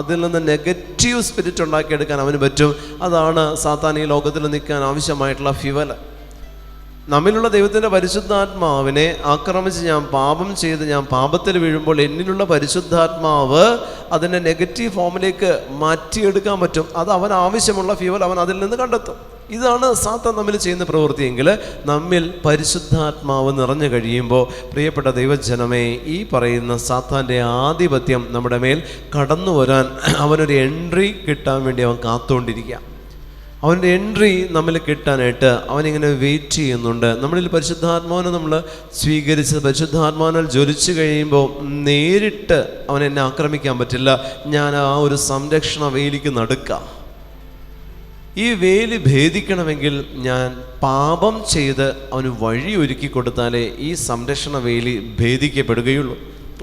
അതിൽ നിന്ന് നെഗറ്റീവ് സ്പിരിറ്റ് ഉണ്ടാക്കിയെടുക്കാൻ അവന് പറ്റും. അതാണ് സാത്താൻ ഈ ലോകത്തിൽ നിൽക്കാൻ ആവശ്യമായിട്ടുള്ള ഫ്യുവൽ. നമ്മിലുള്ള ദൈവത്തിൻ്റെ പരിശുദ്ധാത്മാവിനെ ആക്രമിച്ച് ഞാൻ പാപം ചെയ്ത് ഞാൻ പാപത്തിൽ വീഴുമ്പോൾ എന്നിലുള്ള പരിശുദ്ധാത്മാവ് അതിനെ നെഗറ്റീവ് ഫോമിലേക്ക് മാറ്റിയെടുക്കാൻ പറ്റും. അത് അവൻ ആവശ്യമുള്ള ഫ്യൂവൽ അവൻ അതിൽ നിന്ന് കണ്ടെത്തും. ഇതാണ് സാത്താൻ നമ്മിൽ ചെയ്യുന്ന പ്രവൃത്തിയെങ്കിൽ നമ്മിൽ പരിശുദ്ധാത്മാവ് നിറഞ്ഞു കഴിയുമ്പോൾ പ്രിയപ്പെട്ട ദൈവജനമേ, ഈ പറയുന്ന സാത്താൻ്റെ ആധിപത്യം നമ്മുടെ മേൽ കടന്നു വരാൻ അവനൊരു എൻട്രി കിട്ടാൻ വേണ്ടി അവൻ കാത്തുകൊണ്ടിരിക്കുക. അവൻ്റെ എൻട്രി നമ്മിൽ കിട്ടാനായിട്ട് അവനിങ്ങനെ വെയിറ്റ് ചെയ്യുന്നുണ്ട്. നമ്മളിൽ പരിശുദ്ധാത്മാവിനെ നമ്മൾ സ്വീകരിച്ച് പരിശുദ്ധാത്മാവിനാൽ ജ്വലിച്ചു കഴിയുമ്പോൾ നേരിട്ട് അവൻ എന്നെ ആക്രമിക്കാൻ പറ്റില്ല. ഞാൻ ആ ഒരു സംരക്ഷണ വേലിക്ക് നടുക്കാം. ഈ വേലി ഭേദിക്കണമെങ്കിൽ ഞാൻ പാപം ചെയ്ത് അവന് വഴി ഒരുക്കി കൊടുത്താലേ ഈ സംരക്ഷണ വേലി ഭേദിക്കപ്പെടുകയുള്ളൂ.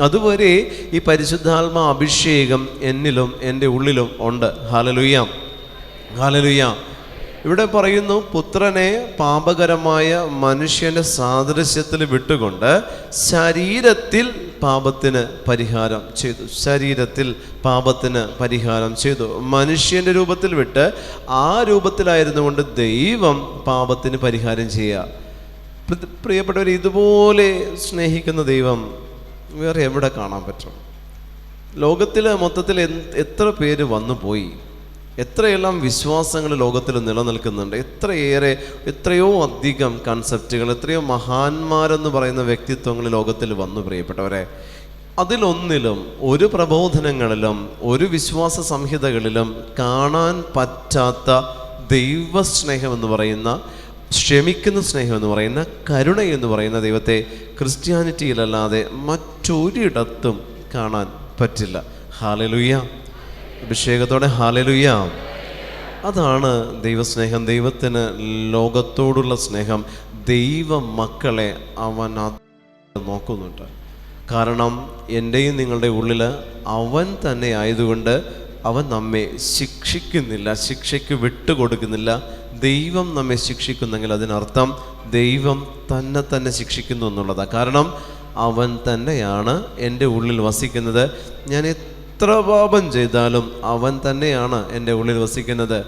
അതുവരെ ഈ പരിശുദ്ധാത്മാ അഭിഷേകം എന്നിലും എൻ്റെ ഉള്ളിലും ഉണ്ട്. Hallelujah, hallelujah. ഇവിടെ പറയുന്നു, പുത്രനെ പാപകരമായ മനുഷ്യൻ്റെ സാദൃശ്യത്തിൽ വിട്ടുകൊണ്ട് ശരീരത്തിൽ പാപത്തിന് പരിഹാരം ചെയ്തു. ശരീരത്തിൽ പാപത്തിന് പരിഹാരം ചെയ്തു. മനുഷ്യൻ്റെ രൂപത്തിൽ വിട്ട് ആ രൂപത്തിലായിരുന്നു കൊണ്ട് ദൈവം പാപത്തിന് പരിഹാരം ചെയ്യുക. പ്രിയപ്പെട്ടവർ, ഇതുപോലെ സ്നേഹിക്കുന്ന ദൈവം വേറെ എവിടെ കാണാൻ പറ്റും? ലോകത്തിൽ മൊത്തത്തിൽ എത്ര പേര് വന്നു പോയി, എത്രയെല്ലാം വിശ്വാസങ്ങൾ ലോകത്തിൽ നിലനിൽക്കുന്നുണ്ട്, എത്രയോ അധികം കൺസെപ്റ്റുകൾ, എത്രയോ മഹാന്മാരെന്ന് പറയുന്ന വ്യക്തിത്വങ്ങൾ ലോകത്തിൽ വന്നു. പ്രിയപ്പെട്ടവരെ, അതിലൊന്നിലും ഒരു പ്രബോധനങ്ങളിലും ഒരു വിശ്വാസ സംഹിതകളിലും കാണാൻ പറ്റാത്ത ദൈവസ്നേഹം എന്ന് പറയുന്ന, ക്ഷമിക്കുന്ന സ്നേഹം എന്ന് പറയുന്ന, കരുണ എന്ന് പറയുന്ന ദൈവത്തെ ക്രിസ്ത്യാനിറ്റിയിലല്ലാതെ മറ്റൊരിടത്തും കാണാൻ പറ്റില്ല. ഹല്ലേലൂയ, അഭിഷേകത്തോടെ ഹല്ലേലൂയ. അതാണ് ദൈവസ്നേഹം. ദൈവത്തിന് ലോകത്തോടുള്ള സ്നേഹം. ദൈവ മക്കളെ അവൻ നോക്കുന്നുണ്ട്. കാരണം എൻ്റെയും നിങ്ങളുടെ ഉള്ളിൽ അവൻ തന്നെ ആയതുകൊണ്ട് അവൻ നമ്മെ ശിക്ഷിക്കുന്നില്ല, ശിക്ഷയ്ക്ക് വിട്ടുകൊടുക്കുന്നില്ല. ദൈവം നമ്മെ ശിക്ഷിക്കുന്നെങ്കിൽ അതിനർത്ഥം ദൈവം തന്നെ ശിക്ഷിക്കുന്നു എന്നുള്ളതാണ്. കാരണം അവൻ തന്നെയാണ് എൻ്റെ ഉള്ളിൽ വസിക്കുന്നത്. ഞാൻ എത്ര പാപം ചെയ്താലും അവൻ തന്നെയാണ് എൻ്റെ ഉള്ളിൽ വസിക്കുന്നത്.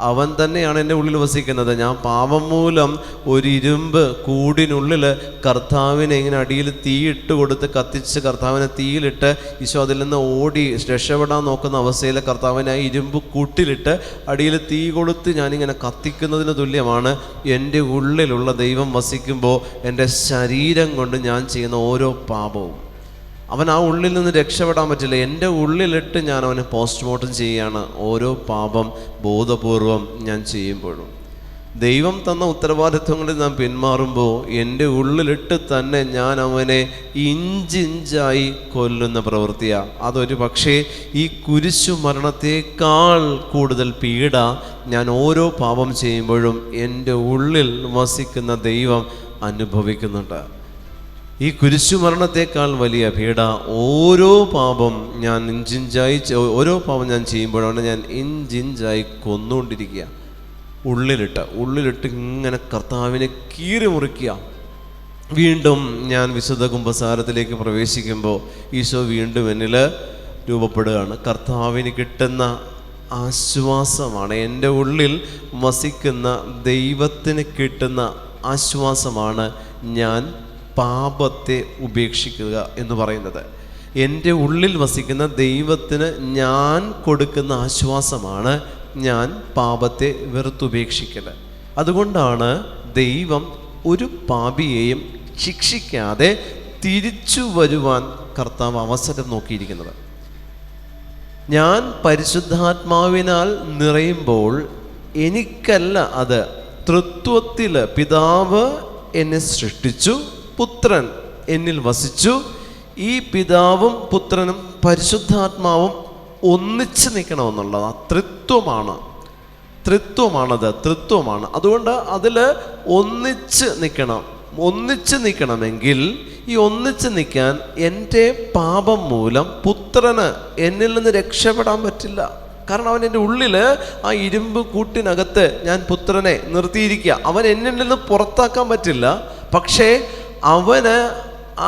അവൻ തന്നെയാണ് എൻ്റെ ഉള്ളിൽ വസിക്കുന്നത്. ഞാൻ പാപം മൂലം ഒരു ഇരുമ്പ് കൂടിനുള്ളിൽ കർത്താവിനെ ഇങ്ങനെ അടിയിൽ തീയിട്ട് കൊടുത്ത് കത്തിച്ച് കർത്താവിനെ തീയിലിട്ട് ഈശോ അതിൽ നിന്ന് ഓടി രക്ഷപ്പെടാൻ നോക്കുന്ന അവസ്ഥയിൽ കർത്താവിനെ ആ ഇരുമ്പ് കൂട്ടിലിട്ട് അടിയിൽ തീ കൊടുത്ത് ഞാനിങ്ങനെ കത്തിക്കുന്നതിന് തുല്യമാണ് എൻ്റെ ഉള്ളിലുള്ള ദൈവം വസിക്കുമ്പോൾ എൻ്റെ ശരീരം കൊണ്ട് ഞാൻ ചെയ്യുന്ന ഓരോ പാപവും. അവൻ ആ ഉള്ളിൽ നിന്ന് രക്ഷപ്പെടാൻ പറ്റില്ല. എൻ്റെ ഉള്ളിലിട്ട് ഞാൻ അവനെ പോസ്റ്റ്മോർട്ടം ചെയ്യുകയാണ് ഓരോ പാപം ബോധപൂർവം ഞാൻ ചെയ്യുമ്പോഴും. ദൈവം തന്ന ഉത്തരവാദിത്വങ്ങളിൽ നാം പിന്മാറുമ്പോൾ എൻ്റെ ഉള്ളിലിട്ട് തന്നെ ഞാൻ അവനെ ഇഞ്ചിഞ്ചായി കൊല്ലുന്ന പ്രവൃത്തിയാണ്. അതൊരു പക്ഷേ ഈ കുരിശു മരണത്തേക്കാൾ കൂടുതൽ പീഡ ഞാൻ ഓരോ പാപം ചെയ്യുമ്പോഴും എൻ്റെ ഉള്ളിൽ വസിക്കുന്ന ദൈവം അനുഭവിക്കുന്നുണ്ട്. ഈ കുരിശുമരണത്തേക്കാൾ വലിയ പീഡ ഓരോ പാപം ഞാൻ ഓരോ പാപം ഞാൻ ചെയ്യുമ്പോഴാണ് ഞാൻ ഇഞ്ചിഞ്ചായി കൊന്നുകൊണ്ടിരിക്കുക. ഉള്ളിലിട്ട് ഇങ്ങനെ കർത്താവിനെ കീറി മുറിക്കുക. വീണ്ടും ഞാൻ വിശുദ്ധ കുമ്പസാരത്തിലേക്ക് പ്രവേശിക്കുമ്പോൾ ഈശോ വീണ്ടും എന്നിൽ രൂപപ്പെടുകയാണ്. കർത്താവിന് കിട്ടുന്ന ആശ്വാസമാണ്. എൻ്റെ ഉള്ളിൽ വസിക്കുന്ന ദൈവത്തിന് കിട്ടുന്ന ആശ്വാസമാണ് ഞാൻ പാപത്തെ ഉപേക്ഷിക്കുക എന്ന് പറയുന്നത്. എൻ്റെ ഉള്ളിൽ വസിക്കുന്ന ദൈവത്തിന് ഞാൻ കൊടുക്കുന്ന ആശ്വാസമാണ് ഞാൻ പാപത്തെ വെറുത്തുപേക്ഷിക്കൽ. അതുകൊണ്ടാണ് ദൈവം ഒരു പാപിയെയും ശിക്ഷിക്കാതെ തിരിച്ചു വരുവാൻ കർത്താവ് അവസരം നോക്കിയിരിക്കുന്നത്. ഞാൻ പരിശുദ്ധാത്മാവിനാൽ നിറയുമ്പോൾ എനിക്കല്ല അത്, തൃത്വത്തിൽ പിതാവ് എന്നെ സൃഷ്ടിച്ചു, പുത്രൻ എന്നിൽ വസിച്ചു. ഈ പിതാവും പുത്രനും പരിശുദ്ധാത്മാവും ഒന്നിച്ച് നിൽക്കണമെന്നുള്ളത് ത്രിത്വമാണ്. അതുകൊണ്ട് അതിൽ ഒന്നിച്ച് നിൽക്കണമെങ്കിൽ ഈ ഒന്നിച്ച് നിൽക്കാൻ എൻ്റെ പാപം മൂലം പുത്രന് എന്നിൽ നിന്ന് രക്ഷപ്പെടാൻ പറ്റില്ല. കാരണം അവൻ എൻ്റെ ഉള്ളിൽ ആ ഇരുമ്പ് കൂട്ടിനകത്ത് ഞാൻ പുത്രനെ നിർത്തിയിരിക്കുക. അവൻ എന്നിൽ നിന്ന് പുറത്താക്കാൻ പറ്റില്ല. പക്ഷേ അവന്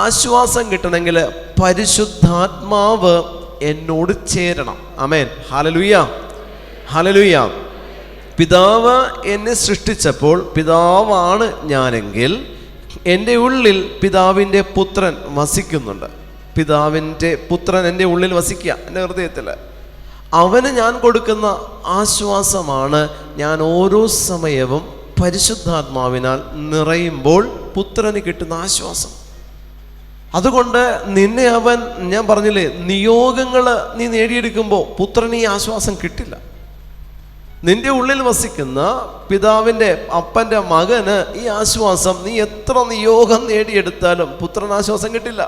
ആശ്വാസം കിട്ടണമെങ്കിൽ പരിശുദ്ധാത്മാവ് എന്നോട് ചേരണം. ആമേൻ, ഹല്ലേലൂയ. പിതാവ് എന്നെ സൃഷ്ടിച്ചപ്പോൾ പിതാവാണ് ഞാനെങ്കിൽ എൻ്റെ ഉള്ളിൽ പിതാവിൻ്റെ പുത്രൻ വസിക്കുന്നുണ്ട്. പിതാവിൻ്റെ പുത്രൻ എൻ്റെ ഉള്ളിൽ വസിക്കുക, എൻ്റെ ഹൃദയത്തിൽ. അവന് ഞാൻ കൊടുക്കുന്ന ആശ്വാസമാണ് ഞാൻ ഓരോ സമയവും പരിശുദ്ധാത്മാവിനാൽ നിറയുമ്പോൾ പുത്രന് കിട്ടുന്ന ആശ്വാസം. അതുകൊണ്ട് നിന്നെ അവൻ, ഞാൻ പറഞ്ഞില്ലേ, നിയോഗങ്ങൾ നീ നേടിയെടുക്കുമ്പോൾ പുത്രന് ഈ ആശ്വാസം കിട്ടില്ല. നിന്റെ ഉള്ളിൽ വസിക്കുന്ന പിതാവിൻ്റെ അപ്പൻ്റെ മകന് ഈ ആശ്വാസം, നീ എത്ര നിയോഗം നേടിയെടുത്താലും പുത്രന് ആശ്വാസം കിട്ടില്ല.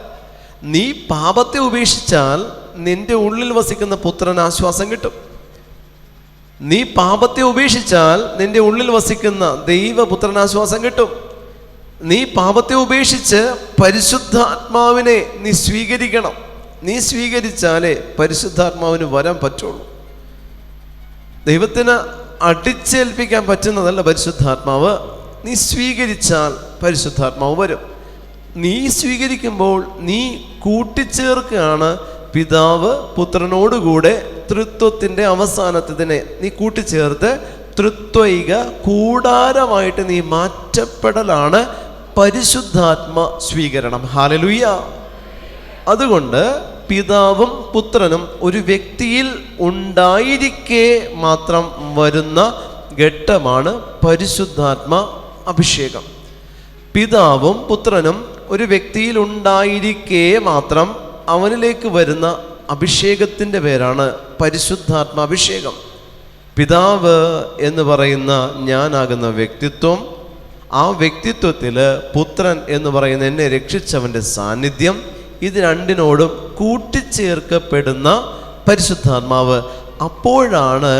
നീ പാപത്തെ ഉപേക്ഷിച്ചാൽ നിന്റെ ഉള്ളിൽ വസിക്കുന്ന പുത്രന് ആശ്വാസം കിട്ടും. നീ പാപത്തെ ഉപേക്ഷിച്ചാൽ നിന്റെ ഉള്ളിൽ വസിക്കുന്ന ദൈവപുത്രന് ആശ്വാസം കിട്ടും. നീ പാപത്തെ ഉപേക്ഷിച്ച് പരിശുദ്ധാത്മാവിനെ നീ സ്വീകരിക്കണം. നീ സ്വീകരിച്ചാലേ പരിശുദ്ധാത്മാവിന് വരാൻ പറ്റുള്ളൂ. ദൈവത്തിന് അടിച്ചേൽപ്പിക്കാൻ പറ്റുന്നതല്ല പരിശുദ്ധാത്മാവ്. നീ സ്വീകരിച്ചാൽ പരിശുദ്ധാത്മാവ് വരും. നീ സ്വീകരിക്കുമ്പോൾ നീ കൂട്ടിച്ചേർക്കുകയാണ് പിതാവ് പുത്രനോടുകൂടെ തൃത്വത്തിൻ്റെ അവസാനത്തിനെ നീ കൂട്ടിച്ചേർത്ത് തൃത്വൈക കൂടാരമായിട്ട് നീ മാറ്റപ്പെടലാണ് പരിശുദ്ധാത്മ സ്വീകരണം. ഹല്ലേലൂയ. അതുകൊണ്ട് പിതാവും പുത്രനും ഒരു വ്യക്തിയിൽ ഉണ്ടായിരിക്കെ മാത്രം വരുന്ന ഘട്ടമാണ് പരിശുദ്ധാത്മ അഭിഷേകം. പിതാവും പുത്രനും ഒരു വ്യക്തിയിൽ ഉണ്ടായിരിക്കെ മാത്രം അവനിലേക്ക് വരുന്ന അഭിഷേകത്തിൻ്റെ പേരാണ് പരിശുദ്ധാത്മ അഭിഷേകം. പിതാവ് എന്ന് പറയുന്ന ഞാനാകുന്ന വ്യക്തിത്വം, ആ വ്യക്തിത്വത്തിൽ പുത്രൻ എന്ന് പറയുന്ന എന്നെ രക്ഷിച്ചവൻ്റെ സാന്നിധ്യം, ഇത് രണ്ടിനോടും കൂട്ടിച്ചേർക്കപ്പെടുന്ന പരിശുദ്ധാത്മാവ്. അപ്പോഴാണ്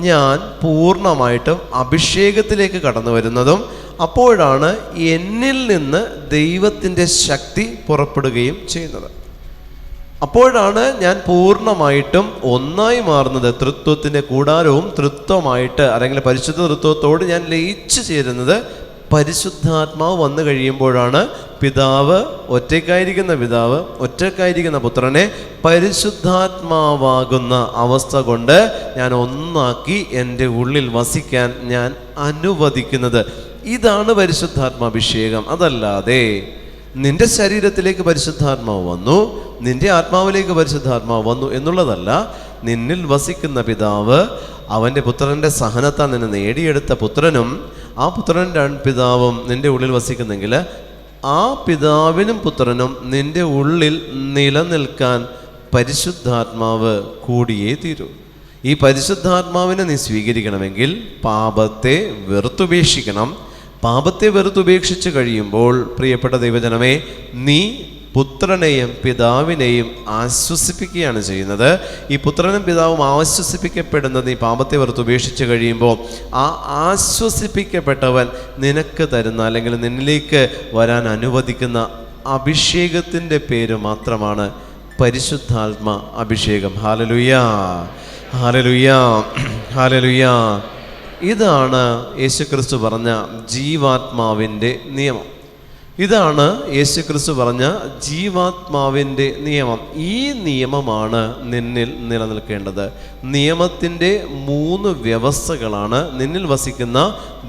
ഞാൻ പൂർണ്ണമായിട്ടും അഭിഷേകത്തിലേക്ക് കടന്നു വരുന്നതും അപ്പോഴാണ് എന്നിൽ നിന്ന് ദൈവത്തിൻ്റെ ശക്തി പുറപ്പെടുകയും ചെയ്യുന്നത്. അപ്പോഴാണ് ഞാൻ പൂർണ്ണമായിട്ടും ഒന്നായി മാറുന്നത്. തൃത്വത്തിൻ്റെ കൂടാരവും തൃത്വമായിട്ട് അല്ലെങ്കിൽ പരിശുദ്ധ തൃത്വത്തോട് ഞാൻ ലയിച്ചു ചേരുന്നത് പരിശുദ്ധാത്മാവ് വന്നു കഴിയുമ്പോഴാണ്. പിതാവ് ഒറ്റയ്ക്കായിരിക്കുന്ന പുത്രനെ പരിശുദ്ധാത്മാവാകുന്ന അവസ്ഥ കൊണ്ട് ഞാൻ ഒന്നാക്കി എൻ്റെ ഉള്ളിൽ വസിക്കാൻ ഞാൻ അനുവദിക്കുന്നത്. ഇതാണ് പരിശുദ്ധാത്മാഭിഷേകം. അതല്ലാതെ നിന്റെ ശരീരത്തിലേക്ക് പരിശുദ്ധാത്മാവ് വന്നു, നിന്റെ ആത്മാവിലേക്ക് പരിശുദ്ധാത്മാവ് വന്നു എന്നുള്ളതല്ല. നിന്നിൽ വസിക്കുന്ന പിതാവ്, അവൻ്റെ പുത്രൻ്റെ സഹനത്താൽ നിന്നെ നേടിയെടുത്ത പുത്രനും ആ പുത്രൻ്റെ പിതാവും നിന്റെ ഉള്ളിൽ വസിക്കുന്നെങ്കിൽ ആ പിതാവിനും പുത്രനും നിന്റെ ഉള്ളിൽ നിലനിൽക്കാൻ പരിശുദ്ധാത്മാവ് കൂടിയേ തീരൂ. ഈ പരിശുദ്ധാത്മാവിനെ നീ സ്വീകരിക്കണമെങ്കിൽ പാപത്തെ വെറുത്തുപേക്ഷിക്കണം. പാപത്തെ വെറുത്തുപേക്ഷിച്ച് കഴിയുമ്പോൾ പ്രിയപ്പെട്ട ദൈവജനമേ, നീ പുത്രനെയും പിതാവിനെയും ആശ്വസിപ്പിക്കുകയാണ് ചെയ്യുന്നത്. ഈ പുത്രനും പിതാവും ആശ്വസിപ്പിക്കപ്പെടുന്നത് ഈ പാപത്തെ വെറുത്തുപേക്ഷിച്ച് കഴിയുമ്പോൾ ആ ആശ്വസിപ്പിക്കപ്പെട്ടവൻ നിനക്ക് തരുന്ന അല്ലെങ്കിൽ നിന്നിലേക്ക് വരാൻ അനുവദിക്കുന്ന അഭിഷേകത്തിൻ്റെ പേര് മാത്രമാണ് പരിശുദ്ധാത്മ അഭിഷേകം. ഹല്ലേലൂയ, ഹല്ലേലൂയ, ഹല്ലേലൂയ. ഇതാണ് യേശുക്രിസ്തു പറഞ്ഞ ജീവാത്മാവിൻ്റെ നിയമം. ഇതാണ് യേശുക്രിസ്തു പറഞ്ഞ ജീവാത്മാവിൻ്റെ നിയമം. ഈ നിയമമാണ് നിന്നിൽ നിലനിൽക്കേണ്ടത്. നിയമത്തിൻ്റെ 3 വ്യവസ്ഥകളാണ് നിന്നിൽ വസിക്കുന്ന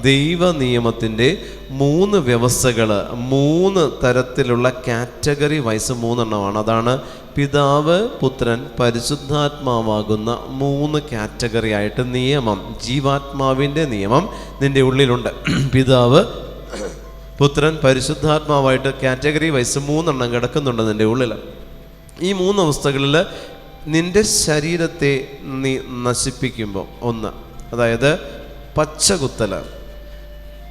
ദൈവ നിയമത്തിൻ്റെ 3 വ്യവസ്ഥകൾ. 3 തരത്തിലുള്ള കാറ്റഗറി വൈസ് 3 എണ്ണമാണ്. അതാണ് പിതാവ്, പുത്രൻ, പരിശുദ്ധാത്മാവാകുന്ന 3 കാറ്റഗറി ആയിട്ട് നിയമം, ജീവാത്മാവിൻ്റെ നിയമം നിൻ്റെ ഉള്ളിലുണ്ട്. പിതാവ്, പുത്രൻ, പരിശുദ്ധാത്മാവായിട്ട് കാറ്റഗറി വൈസ് 3 എണ്ണം കിടക്കുന്നുണ്ട് നിൻ്റെ ഉള്ളിൽ. ഈ 3 അവസ്ഥകളിൽ നിൻ്റെ ശരീരത്തെ നീ നശിപ്പിക്കുമ്പോൾ, ഒന്ന്, അതായത് പച്ചകുത്തൽ,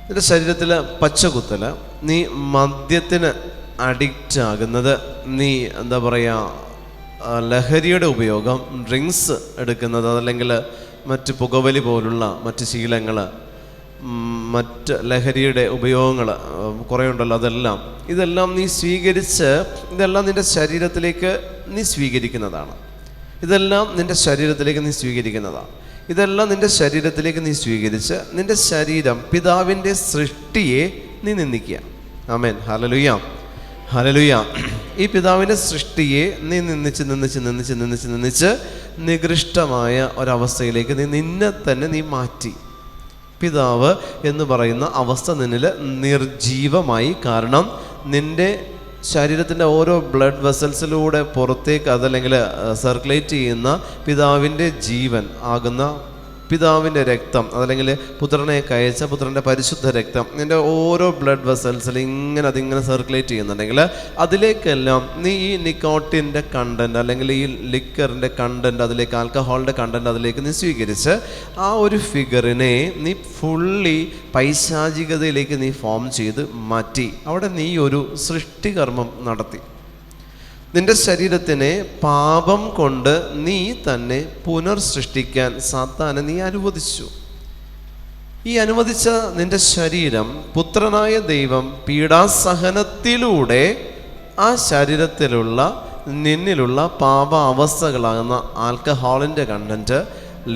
നിൻ്റെ ശരീരത്തിൽ പച്ചകുത്തൽ, നീ മദ്യത്തിന് അഡിക്റ്റ് ആകുന്നത്, നീ എന്താ പറയുക, ലഹരിയുടെ ഉപയോഗം, ഡ്രിങ്ക്സ് എടുക്കുന്നത്, അതല്ലെങ്കിൽ മറ്റ് പുകവലി പോലുള്ള മറ്റ് ശീലങ്ങൾ, മറ്റ് ലഹരിയുടെ ഉപയോഗങ്ങൾ കുറേ ഉണ്ടല്ലോ, ഇതെല്ലാം നീ സ്വീകരിച്ച്, ഇതെല്ലാം നിൻ്റെ ശരീരത്തിലേക്ക് നീ സ്വീകരിക്കുന്നതാണ്. ഇതെല്ലാം നിൻ്റെ ശരീരത്തിലേക്ക് നീ സ്വീകരിക്കുന്നതാണ്. ഇതെല്ലാം നിൻ്റെ ശരീരത്തിലേക്ക് നീ സ്വീകരിച്ച് നിൻ്റെ ശരീരം, പിതാവിൻ്റെ സൃഷ്ടിയെ നീ നിന്ദിക്കുക. ആമേൻ, ഹല്ലേലൂയ, ഹല്ലേലൂയ. ഈ പിതാവിൻ്റെ സൃഷ്ടിയെ നീ നിന്നിച്ച് നികൃഷ്ടമായ ഒരവസ്ഥയിലേക്ക് നിന്നെ തന്നെ നീ മാറ്റി. പിതാവ് എന്ന് പറയുന്ന അവസ്ഥ നിന്നിൽ നിർജീവമായി. കാരണം നിൻ്റെ ശരീരത്തിൻ്റെ ഓരോ ബ്ലഡ് വെസൽസിലൂടെ പുറത്തേക്ക്, അതല്ലെങ്കിൽ സർക്കുലേറ്റ് ചെയ്യുന്ന പിതാവിൻ്റെ ജീവൻ ആകുന്ന പിതാവിൻ്റെ രക്തം, അതല്ലെങ്കിൽ പുത്രനെ കയച്ച പുത്രൻ്റെ പരിശുദ്ധ രക്തം നിൻ്റെ ഓരോ ബ്ലഡ് വെസൽസിൽ അതിങ്ങനെ സർക്കുലേറ്റ് ചെയ്യുന്നുണ്ടെങ്കിൽ അതിലേക്കെല്ലാം നീ ഈ നിക്കോട്ടിൻ്റെ കണ്ടൻറ്റ്, അല്ലെങ്കിൽ ഈ ലിക്കറിൻ്റെ കണ്ടൻറ്റ്, അതിലേക്ക് ആൽക്കഹോളിൻ്റെ കണ്ടൻറ്റ് അതിലേക്ക് നീ സ്വീകരിച്ച് ആ ഒരു ഫിഗറിനെ നീ ഫുള്ളി പൈശാചികതയിലേക്ക് നീ ഫോം ചെയ്ത് മാറ്റി. അവിടെ നീ ഒരു സൃഷ്ടികർമ്മം നടത്തി. നിന്റെ ശരീരത്തിനെ പാപം കൊണ്ട് നീ തന്നെ പുനർസൃഷ്ടിക്കാൻ സാത്താനെ നീ അനുവദിച്ചു. ഈ അനുവദിച്ച നിന്റെ ശരീരം പുത്രനായ ദൈവം പീഡാസഹനത്തിലൂടെ ആ ശരീരത്തിലുള്ള നിന്നിലുള്ള പാപ അവസ്ഥകളാകുന്ന ആൽക്കഹോളിൻ്റെ കണ്ടൻറ്റ്,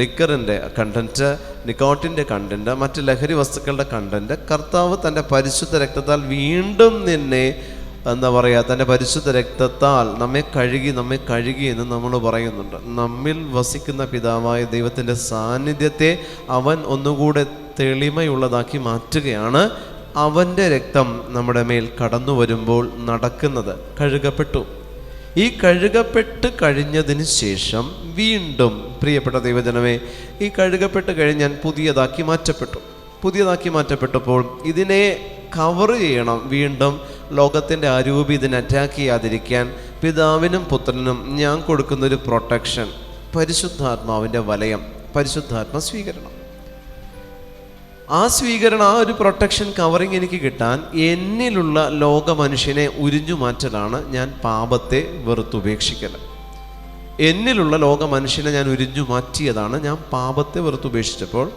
ലിക്കറിൻ്റെ കണ്ടൻറ്റ്, നിക്കോട്ടിൻ്റെ കണ്ടൻറ്റ്, മറ്റ് ലഹരി വസ്തുക്കളുടെ കണ്ടൻറ്റ് കർത്താവ് തൻ്റെ പരിശുദ്ധ രക്തത്താൽ വീണ്ടും നിന്നെ എന്താ പറയുക, തൻ്റെ പരിശുദ്ധ രക്തത്താൽ നമ്മെ കഴുകി എന്ന് നമ്മൾ പറയുന്നുണ്ട്. നമ്മിൽ വസിക്കുന്ന പിതാവായ ദൈവത്തിൻ്റെ സാന്നിധ്യത്തെ അവൻ ഒന്നുകൂടെ തെളിമയുള്ളതാക്കി മാറ്റുകയാണ്. അവൻ്റെ രക്തം നമ്മുടെ മേൽ കടന്നു വരുമ്പോൾ നടക്കുന്നത്. കഴുകപ്പെട്ടു. ഈ കഴുകപ്പെട്ട് കഴിഞ്ഞതിന് ശേഷം വീണ്ടും, പ്രിയപ്പെട്ട ദൈവജനമേ, ഈ കഴുകപ്പെട്ട് കഴിഞ്ഞ് ഞാൻ പുതിയതാക്കി മാറ്റപ്പെട്ടപ്പോൾ ഇതിനെ കവർ ചെയ്യണം. വീണ്ടും ലോകത്തിൻ്റെ അരൂപി ഇതിനെ അറ്റാക്ക് ചെയ്യാതിരിക്കാൻ പിതാവിനും പുത്രനും ഞാൻ കൊടുക്കുന്നൊരു പ്രൊട്ടക്ഷൻ, പരിശുദ്ധാത്മാവിൻ്റെ വലയം, പരിശുദ്ധാത്മ സ്വീകരണം. ആ ഒരു പ്രൊട്ടക്ഷൻ കവറിങ് എനിക്ക് കിട്ടാൻ എന്നിലുള്ള ലോക മനുഷ്യനെ ഉരിഞ്ഞു മാറ്റലാണ് ഞാൻ പാപത്തെ വെറുത്തുപേക്ഷിക്കൽ. എന്നിലുള്ള ലോക മനുഷ്യനെ ഞാൻ ഉരിഞ്ഞു മാറ്റിയതാണ് ഞാൻ പാപത്തെ വെറുത്തുപേക്ഷിച്ചപ്പോൾ.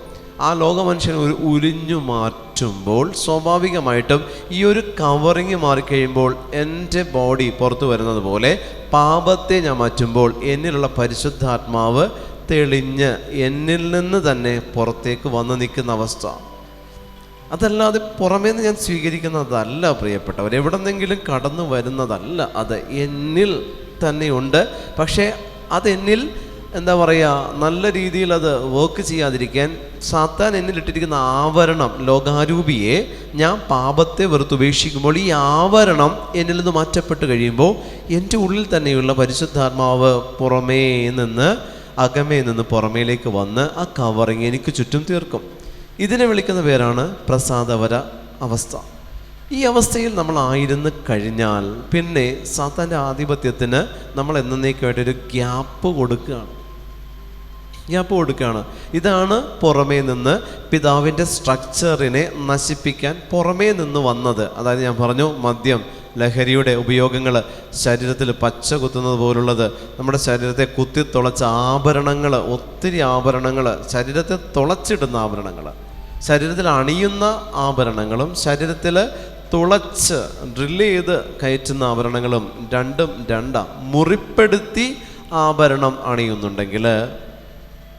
ആ ലോക മനുഷ്യനെ ഉരിഞ്ഞു മാറ്റുമ്പോൾ സ്വാഭാവികമായിട്ടും ഈ ഒരു കവറിങ് മാറിക്കഴിയുമ്പോൾ എൻ്റെ ബോഡി പുറത്തു വരുന്നത് പോലെ പാപത്തെ ഞാൻ മാറ്റുമ്പോൾ എന്നിലുള്ള പരിശുദ്ധാത്മാവ് തെളിഞ്ഞ് എന്നിൽ നിന്ന് തന്നെ പുറത്തേക്ക് വന്ന് നിൽക്കുന്ന അവസ്ഥ. അതല്ലാതെ പുറമേന്ന് ഞാൻ സ്വീകരിക്കുന്നതല്ല പ്രിയപ്പെട്ടവർ, എവിടെന്നെങ്കിലും കടന്നു വരുന്നതല്ല. അത് എന്നിൽ തന്നെയുണ്ട്. പക്ഷേ അതെന്നിൽ എന്താ പറയുക, നല്ല രീതിയിൽ അത് വർക്ക് ചെയ്യാതിരിക്കാൻ സാത്താൻ എന്നിലിട്ടിരിക്കുന്ന ആവരണം, ലോകാരൂപിയെ ഞാൻ പാപത്തെ വെറുത്തുപേക്ഷിക്കുമ്പോൾ ഈ ആവരണം എന്നിൽ നിന്ന് മാറ്റപ്പെട്ട് കഴിയുമ്പോൾ എൻ്റെ ഉള്ളിൽ തന്നെയുള്ള പരിശുദ്ധാത്മാവ് അകമേ നിന്ന് പുറമേലേക്ക് വന്ന് ആ കവറിങ് എനിക്ക് ചുറ്റും തീർക്കും. ഇതിനെ വിളിക്കുന്ന പേരാണ് പ്രസാദവര അവസ്ഥ. ഈ അവസ്ഥയിൽ നമ്മൾ ആയിരുന്നു കഴിഞ്ഞാൽ പിന്നെ സാത്താൻ്റെ ആധിപത്യത്തിന് നമ്മൾ എന്നേക്കുമായിട്ടൊരു ഗ്യാപ്പ് കൊടുക്കുകയാണ്. ഇതാണ് പുറമേ നിന്ന് പിതാവിൻ്റെ സ്ട്രക്ചറിനെ നശിപ്പിക്കാൻ പുറമേ നിന്ന് വന്നത്. അതായത് ഞാൻ പറഞ്ഞു, മദ്യം, ലഹരിയുടെ ഉപയോഗങ്ങൾ, ശരീരത്തിൽ പച്ച കുത്തുന്നത് പോലുള്ളത്, നമ്മുടെ ശരീരത്തെ കുത്തിത്തുളച്ച ആഭരണങ്ങൾ, ഒത്തിരി ആഭരണങ്ങൾ, ശരീരത്തെ തുളച്ചിടുന്ന ആഭരണങ്ങൾ, ശരീരത്തിൽ അണിയുന്ന ആഭരണങ്ങളും ശരീരത്തിൽ തുളച്ച് ഡ്രില്ല് ചെയ്ത് കയറ്റുന്ന ആഭരണങ്ങളും രണ്ടാ. മുറിപ്പെടുത്തി ആഭരണം അണിയുന്നുണ്ടെങ്കിൽ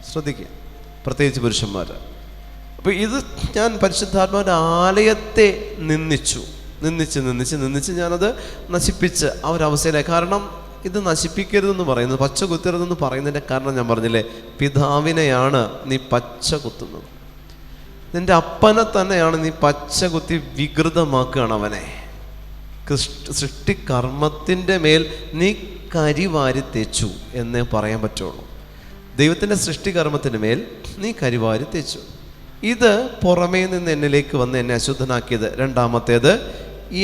ശ്രദ്ധിക്കുക, പ്രത്യേകിച്ച് പുരുഷന്മാർ. അപ്പോൾ ഇത് ഞാൻ പരിശുദ്ധാത്മാവിൻ്റെ ആലയത്തെ നിന്ദിച്ചു. നിന്ദിച്ച് ഞാനത് നശിപ്പിച്ച് ആ ഒരു അവസ്ഥയിലായി. കാരണം ഇത് നശിപ്പിക്കരുതെന്ന് പറയുന്നത്, പച്ച കുത്തരുതെന്ന് പറയുന്നതിൻ്റെ കാരണം ഞാൻ പറഞ്ഞില്ലേ, പിതാവിനെയാണ് നീ പച്ച കുത്തുന്നത്. നിൻ്റെ അപ്പനെ തന്നെയാണ് നീ പച്ച കുത്തി വികൃതമാക്കുകയാണ് അവനെ. സൃഷ്ടികർമ്മത്തിൻ്റെ മേൽ നീ കരിവാരി തേച്ചു എന്നേ പറയാൻ പറ്റുള്ളൂ. ദൈവത്തിൻ്റെ സൃഷ്ടികർമ്മത്തിന് മേൽ നീ കരിവാരി തേച്ചു. ഇത് പുറമേ നിന്ന് എന്നിലേക്ക് വന്ന് എന്നെ അശുദ്ധനാക്കിയത്. രണ്ടാമത്തേത്,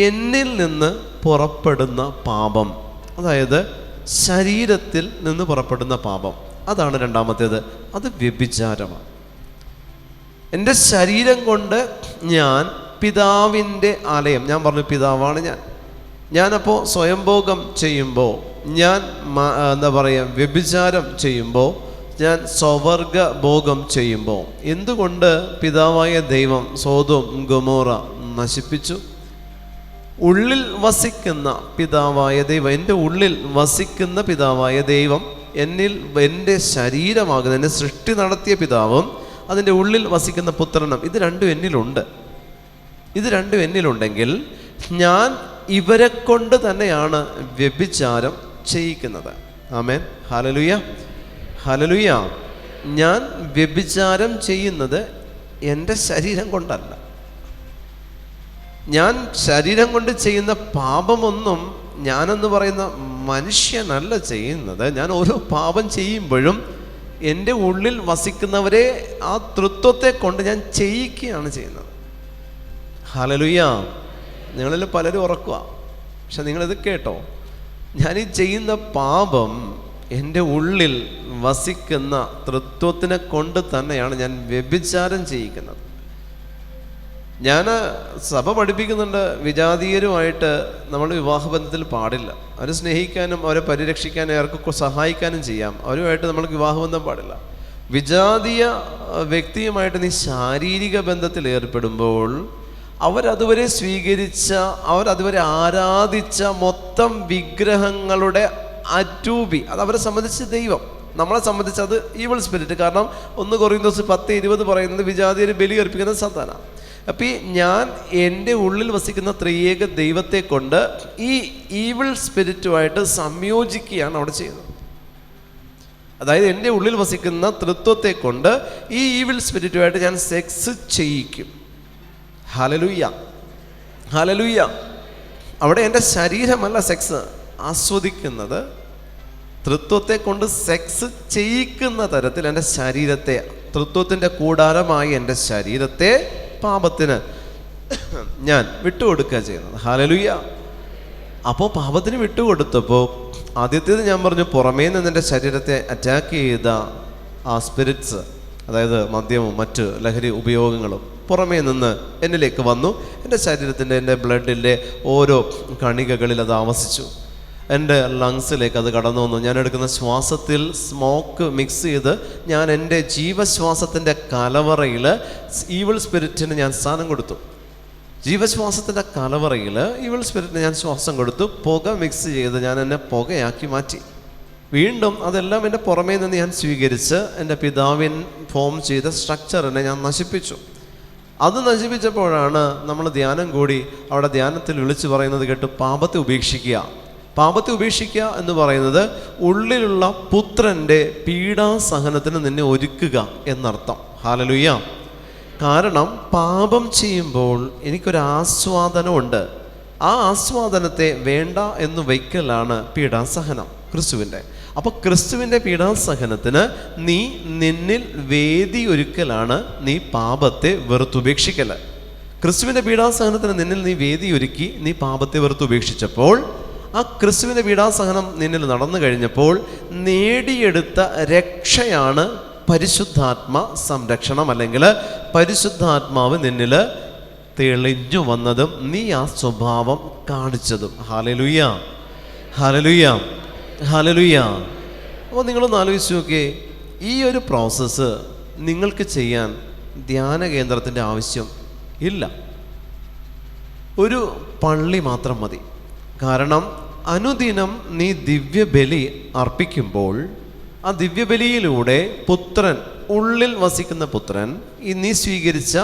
എന്നിൽ നിന്ന് പുറപ്പെടുന്ന പാപം, അതായത് ശരീരത്തിൽ നിന്ന് പുറപ്പെടുന്ന പാപം, അതാണ് രണ്ടാമത്തേത്. അത് വ്യഭിചാരമാണ്. എൻ്റെ ശരീരം കൊണ്ട് ഞാൻ പിതാവിൻ്റെ ആലയം, ഞാൻ പറഞ്ഞു പിതാവാണ് ഞാനപ്പോൾ സ്വയംഭോഗം ചെയ്യുമ്പോൾ, ഞാൻ എന്താ പറയുക, വ്യഭിചാരം ചെയ്യുമ്പോൾ, ഞാൻ സ്വവർഗ ഭോഗം ചെയ്യുമ്പോൾ, എന്തുകൊണ്ട് പിതാവായ ദൈവം സോദോം ഗൊമോറ നശിപ്പിച്ചു? ഉള്ളിൽ വസിക്കുന്ന പിതാവായ ദൈവം, എൻ്റെ ഉള്ളിൽ വസിക്കുന്ന പിതാവായ ദൈവം എന്നിൽ, എൻ്റെ ശരീരമാകുന്ന, എന്നെ സൃഷ്ടി നടത്തിയ പിതാവും അതിൻ്റെ ഉള്ളിൽ വസിക്കുന്ന പുത്രനും, ഇത് രണ്ടും എന്നിലുണ്ട്. ഇത് രണ്ടും എന്നിലുണ്ടെങ്കിൽ ഞാൻ ഇവരെ കൊണ്ട് തന്നെയാണ് വ്യഭിചാരം ചെയ്യിക്കുന്നത്. ആമേൻ, ഹല്ലേലൂയ, ഹല്ലേലൂയ. ഞാൻ വ്യഭിചാരം ചെയ്യുന്നത് എൻ്റെ ശരീരം കൊണ്ടല്ല. ഞാൻ ശരീരം കൊണ്ട് ചെയ്യുന്ന പാപമൊന്നും ഞാനെന്ന് പറയുന്ന മനുഷ്യനല്ല ചെയ്യുന്നത്. ഞാൻ ഓരോ പാപം ചെയ്യുമ്പോഴും എൻ്റെ ഉള്ളിൽ വസിക്കുന്നവരെ ആ തൃത്വത്തെ കൊണ്ട് ഞാൻ ചെയ്യിക്കുകയാണ് ചെയ്യുന്നത്. ഹല്ലേലൂയ. നിങ്ങളിൽ പലരും ഉറക്കുക, പക്ഷെ നിങ്ങളിത് കേട്ടോ, ഞാനീ ചെയ്യുന്ന പാപം എൻ്റെ ഉള്ളിൽ വസിക്കുന്ന തൃത്വത്തിനെ കൊണ്ട് തന്നെയാണ് ഞാൻ വ്യഭിചാരം ചെയ്യിക്കുന്നത്. ഞാൻ സഭ പഠിപ്പിക്കുന്നുണ്ട്, വിജാതീയരുമായിട്ട് നമ്മൾ വിവാഹബന്ധത്തിൽ പാടില്ല. അവരെ സ്നേഹിക്കാനും അവരെ പരിരക്ഷിക്കാനും അവർക്ക് സഹായിക്കാനും ചെയ്യാം, അവരുമായിട്ട് നമ്മൾക്ക് വിവാഹബന്ധം പാടില്ല. വിജാതീയ വ്യക്തിയുമായിട്ട് നീ ശാരീരിക ബന്ധത്തിൽ ഏർപ്പെടുമ്പോൾ അവരതുവരെ സ്വീകരിച്ച, അവരതുവരെ ആരാധിച്ച മൊത്തം വിഗ്രഹങ്ങളുടെ അരൂപി, അത് അവരെ സംബന്ധിച്ച് ദൈവം, നമ്മളെ സംബന്ധിച്ച് അത് ഈവിൾ സ്പിരിറ്റ്. കാരണം 1 കൊറിന്തോസ് 10:20 പറയുന്നത് വിജാതിയർ ബലി അർപ്പിക്കുന്നത് സാത്താനാണ്. അപ്പം ഞാൻ എൻ്റെ ഉള്ളിൽ വസിക്കുന്ന ത്രിയേക ദൈവത്തെ കൊണ്ട് ഈ ഈവിൾ സ്പിരിറ്റുമായിട്ട് സംയോജിക്കുകയാണ് അവിടെ ചെയ്യുന്നത്. അതായത് എൻ്റെ ഉള്ളിൽ വസിക്കുന്ന തൃത്വത്തെ കൊണ്ട് ഈ ഈവിൾ സ്പിരിറ്റുമായിട്ട് ഞാൻ സെക്സ് ചെയ്യിക്കും. Hallelujah, hallelujah. അവിടെ എൻ്റെ ശരീരമല്ല സെക്സ് ആസ്വദിക്കുന്നത്, തൃത്വത്തെ കൊണ്ട് സെക്സ് ചെയ്യിക്കുന്ന തരത്തിൽ എൻ്റെ ശരീരത്തെ, തൃത്വത്തിൻ്റെ കൂടാരമായി എൻ്റെ ശരീരത്തെ പാപത്തിന് ഞാൻ വിട്ടുകൊടുക്കുക ചെയ്യുന്നത്. ഹല്ലേലൂയ. അപ്പോൾ പാപത്തിന് വിട്ടുകൊടുത്തപ്പോൾ ആദ്യത്തേത് ഞാൻ പറഞ്ഞു, പുറമേ നിന്ന് എൻ്റെ ശരീരത്തെ അറ്റാക്ക് ചെയ്ത ആ സ്പിരിറ്റ്സ്, അതായത് മദ്യവും മറ്റ് ലഹരി ഉപയോഗങ്ങളും പുറമേ നിന്ന് എന്നിലേക്ക് വന്നു. എൻ്റെ ശരീരത്തിൻ്റെ, എൻ്റെ ബ്ലഡിൻ്റെ ഓരോ കണികകളിൽ അത് ആവസിച്ചു. എൻ്റെ ലങ്സിലേക്ക് അത് കടന്നു വന്നു. ഞാൻ എടുക്കുന്ന ശ്വാസത്തിൽ സ്മോക്ക് മിക്സ് ചെയ്ത് ഞാൻ എൻ്റെ ജീവശ്വാസത്തിൻ്റെ കലവറയിൽ ഈവിൾ സ്പിരിറ്റിന് ഞാൻ സ്ഥാനം കൊടുത്തു. ജീവശ്വാസത്തിൻ്റെ കലവറയിൽ ഈവിൾ സ്പിരിറ്റിന് ഞാൻ ശ്വാസം കൊടുത്തു. പുക മിക്സ് ചെയ്ത് ഞാൻ എന്നെ പുകയാക്കി മാറ്റി. വീണ്ടും അതെല്ലാം എൻ്റെ പുറമേ നിന്ന് ഞാൻ സ്വീകരിച്ച് എൻ്റെ പിതാവിൻ ഫോം ചെയ്ത സ്ട്രക്ചറിനെ ഞാൻ നശിപ്പിച്ചു. അത് നശിപ്പിച്ചപ്പോഴാണ് നമ്മൾ ധ്യാനം കൂടി അവിടെ ധ്യാനത്തിൽ വിളിച്ചു പറയുന്നത് കേട്ട് പാപത്തെ ഉപേക്ഷിക്കുക. പാപത്തെ ഉപേക്ഷിക്കുക എന്ന് പറയുന്നത് ഉള്ളിലുള്ള പുത്രൻ്റെ പീഡാസഹനത്തിന് നിന്നെ ഒരുക്കുക എന്നർത്ഥം. ഹല്ലേലൂയ. കാരണം പാപം ചെയ്യുമ്പോൾ എനിക്കൊരാസ്വാദനമുണ്ട്. ആ ആസ്വാദനത്തെ വേണ്ട എന്ന് വയ്ക്കലാണ് പീഡാസഹനം ക്രിസ്തുവിൻ്റെ. അപ്പോൾ ക്രിസ്തുവിൻ്റെ പീഡാസഹനത്തിന് നീ നിന്നിൽ വേദി ഒരുക്കലാണ് നീ പാപത്തെ വെറുത്തുപേക്ഷിക്കൽ. ക്രിസ്തുവിൻ്റെ പീഡാസഹനത്തിന് നിന്നിൽ നീ വേദി ഒരുക്കി നീ പാപത്തെ വെറുത്തുപേക്ഷിച്ചപ്പോൾ, ആ ക്രിസ്തുവിൻ്റെ പീഡാസഹനം നിന്നിൽ നടന്നു കഴിഞ്ഞപ്പോൾ നേടിയെടുത്ത രക്ഷയാണ് പരിശുദ്ധാത്മ സംരക്ഷണം, അല്ലെങ്കിൽ പരിശുദ്ധാത്മാവ് നിന്നിൽ തെളിഞ്ഞു വന്നതും നീ ആ സ്വഭാവം കാണിച്ചതും. ഹല്ലേലൂയ, ഹല്ലേലൂയ, ഹല്ലേലൂയ. അപ്പോൾ നിങ്ങളൊന്ന് ആലോചിച്ച് നോക്കിയേ, ഈ ഒരു പ്രോസസ്സ് നിങ്ങൾക്ക് ചെയ്യാൻ ധ്യാന കേന്ദ്രത്തിൻ്റെ ആവശ്യം ഇല്ല, ഒരു പള്ളി മാത്രം മതി. കാരണം അനുദിനം നീ ദിവ്യബലി അർപ്പിക്കുമ്പോൾ ആ ദിവ്യബലിയിലൂടെ പുത്രൻ, ഉള്ളിൽ വസിക്കുന്ന പുത്രൻ, ഈ നീ സ്വീകരിച്ച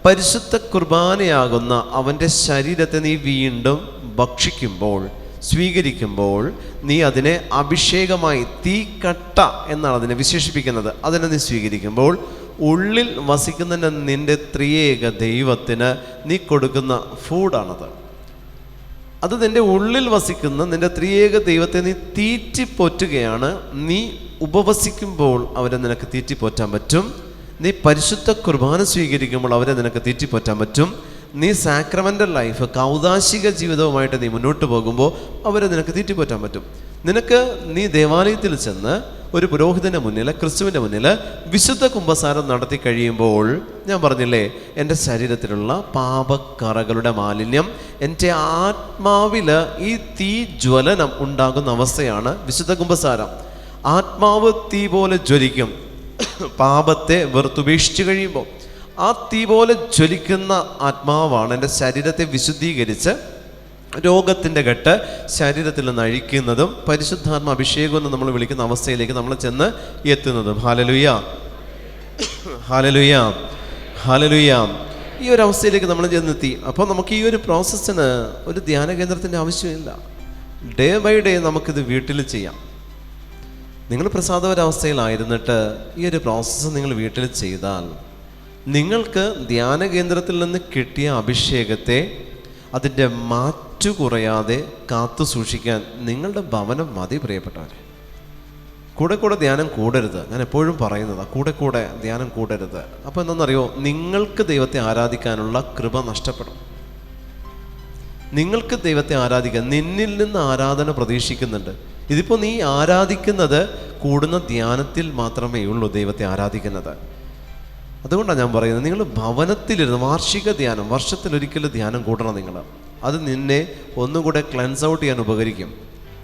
പരിശുദ്ധ കുർബാനയാകുന്ന അവൻ്റെ ശരീരത്തെ നീ വീണ്ടും ഭക്ഷിക്കുമ്പോൾ, സ്വീകരിക്കുമ്പോൾ, നീ അതിനെ അഭിഷേകമായി, തീക്കട്ട എന്നാണ് അതിനെ വിശേഷിപ്പിക്കുന്നത്, അതിനെ നീ സ്വീകരിക്കുമ്പോൾ ഉള്ളിൽ വസിക്കുന്ന നിൻ്റെ ത്രിയേക ദൈവത്തിന് നീ കൊടുക്കുന്ന ഫുഡാണത്. അത് നിൻ്റെ ഉള്ളിൽ വസിക്കുന്ന നിൻ്റെ ത്രിയേക ദൈവത്തെ നീ തീറ്റിപ്പോറ്റുകയാണ്. നീ ഉപവസിക്കുമ്പോൾ അവരെ നിനക്ക് തീറ്റിപ്പോറ്റാൻ പറ്റും. നീ പരിശുദ്ധ കുർബാന സ്വീകരിക്കുമ്പോൾ അവരെ നിനക്ക് തീറ്റിപ്പോറ്റാൻ പറ്റും. നീ സാക്രമെൻ്റൽ ലൈഫ്, കൗദാശിക ജീവിതവുമായിട്ട് നീ മുന്നോട്ട് പോകുമ്പോൾ അവരെ നിനക്ക് തീറ്റിപ്പോറ്റാൻ പറ്റും. നീ ദേവാലയത്തിൽ ചെന്ന് ഒരു പുരോഹിതൻ്റെ മുന്നിൽ, ക്രിസ്തുവിൻ്റെ മുന്നിൽ വിശുദ്ധ കുമ്പസാരം നടത്തി കഴിയുമ്പോൾ, ഞാൻ പറഞ്ഞില്ലേ, എൻ്റെ ശരീരത്തിലുള്ള പാപക്കറകളുടെ മാലിന്യം, എൻ്റെ ആത്മാവിൽ ഈ തീ ജ്വലനം ഉണ്ടാകുന്ന അവസ്ഥയാണ് വിശുദ്ധ കുമ്പസാരം. ആത്മാവ് തീ പോലെ ജ്വലിക്കും. പാപത്തെ വെറുത്തുപേക്ഷിച്ച് കഴിയുമ്പോൾ ആ തീ പോലെ ജ്വലിക്കുന്ന ആത്മാവാണ് എൻ്റെ ശരീരത്തെ വിശുദ്ധീകരിച്ച് രോഗത്തിൻ്റെ കെട്ട് ശരീരത്തിൽ നിന്ന് അഴിക്കുന്നതും പരിശുദ്ധാത്മ അഭിഷേകം എന്ന് നമ്മൾ വിളിക്കുന്ന അവസ്ഥയിലേക്ക് നമ്മൾ ചെന്ന് എത്തുന്നതും. ഹല്ലേലൂയ, ഹല്ലേലൂയ, ഹല്ലേലൂയ. ഈ ഒരു അവസ്ഥയിലേക്ക് നമ്മൾ ചെന്നെത്തി. അപ്പോൾ നമുക്ക് ഈ ഒരു പ്രോസസ്സിന് ഒരു ധ്യാന കേന്ദ്രത്തിൻ്റെ ആവശ്യമില്ല. ഡേ ബൈ ഡേ നമുക്കിത് വീട്ടിൽ ചെയ്യാം. നിങ്ങൾ പ്രസാദപരാവസ്ഥയിലായിരുന്നിട്ട് ഈ ഒരു പ്രോസസ്സ് നിങ്ങൾ വീട്ടിൽ ചെയ്താൽ നിങ്ങൾക്ക് ധ്യാന കേന്ദ്രത്തിൽ നിന്ന് കിട്ടിയ അഭിഷേകത്തെ അതിൻ്റെ മാറ്റു കുറയാതെ കാത്തു സൂക്ഷിക്കാൻ നിങ്ങളുടെ ഭവനം മതി പ്രിയപ്പെട്ടവരെ. കൂടെ ധ്യാനം കൂടരുത്. ഞാൻ എപ്പോഴും പറയുന്നതാണ്, കൂടെ ധ്യാനം കൂടരുത്. അപ്പോൾ എന്താണെന്നറിയോ, നിങ്ങൾക്ക് ദൈവത്തെ ആരാധിക്കാനുള്ള കൃപ നഷ്ടപ്പെടും. നിങ്ങൾക്ക് ദൈവത്തെ ആരാധിക്കാൻ, നിന്നിൽ നിന്ന് ആരാധന പ്രതീക്ഷിക്കുന്നുണ്ട്. ഇതിപ്പോൾ നീ ആരാധിക്കുന്നത് കൂടുന്ന ധ്യാനത്തിൽ മാത്രമേ ഉള്ളൂ ദൈവത്തെ ആരാധിക്കുന്നത്. അതുകൊണ്ടാണ് ഞാൻ പറയുന്നത്, നിങ്ങൾ ഭവനത്തിലിരുന്ന് വാർഷിക ധ്യാനം, വർഷത്തിലൊരിക്കലും ധ്യാനം കൂടണം നിങ്ങൾ. അത് നിന്നെ ഒന്നുകൂടെ ക്ലെൻസ് ഔട്ട് ചെയ്യാൻ ഉപകരിക്കും.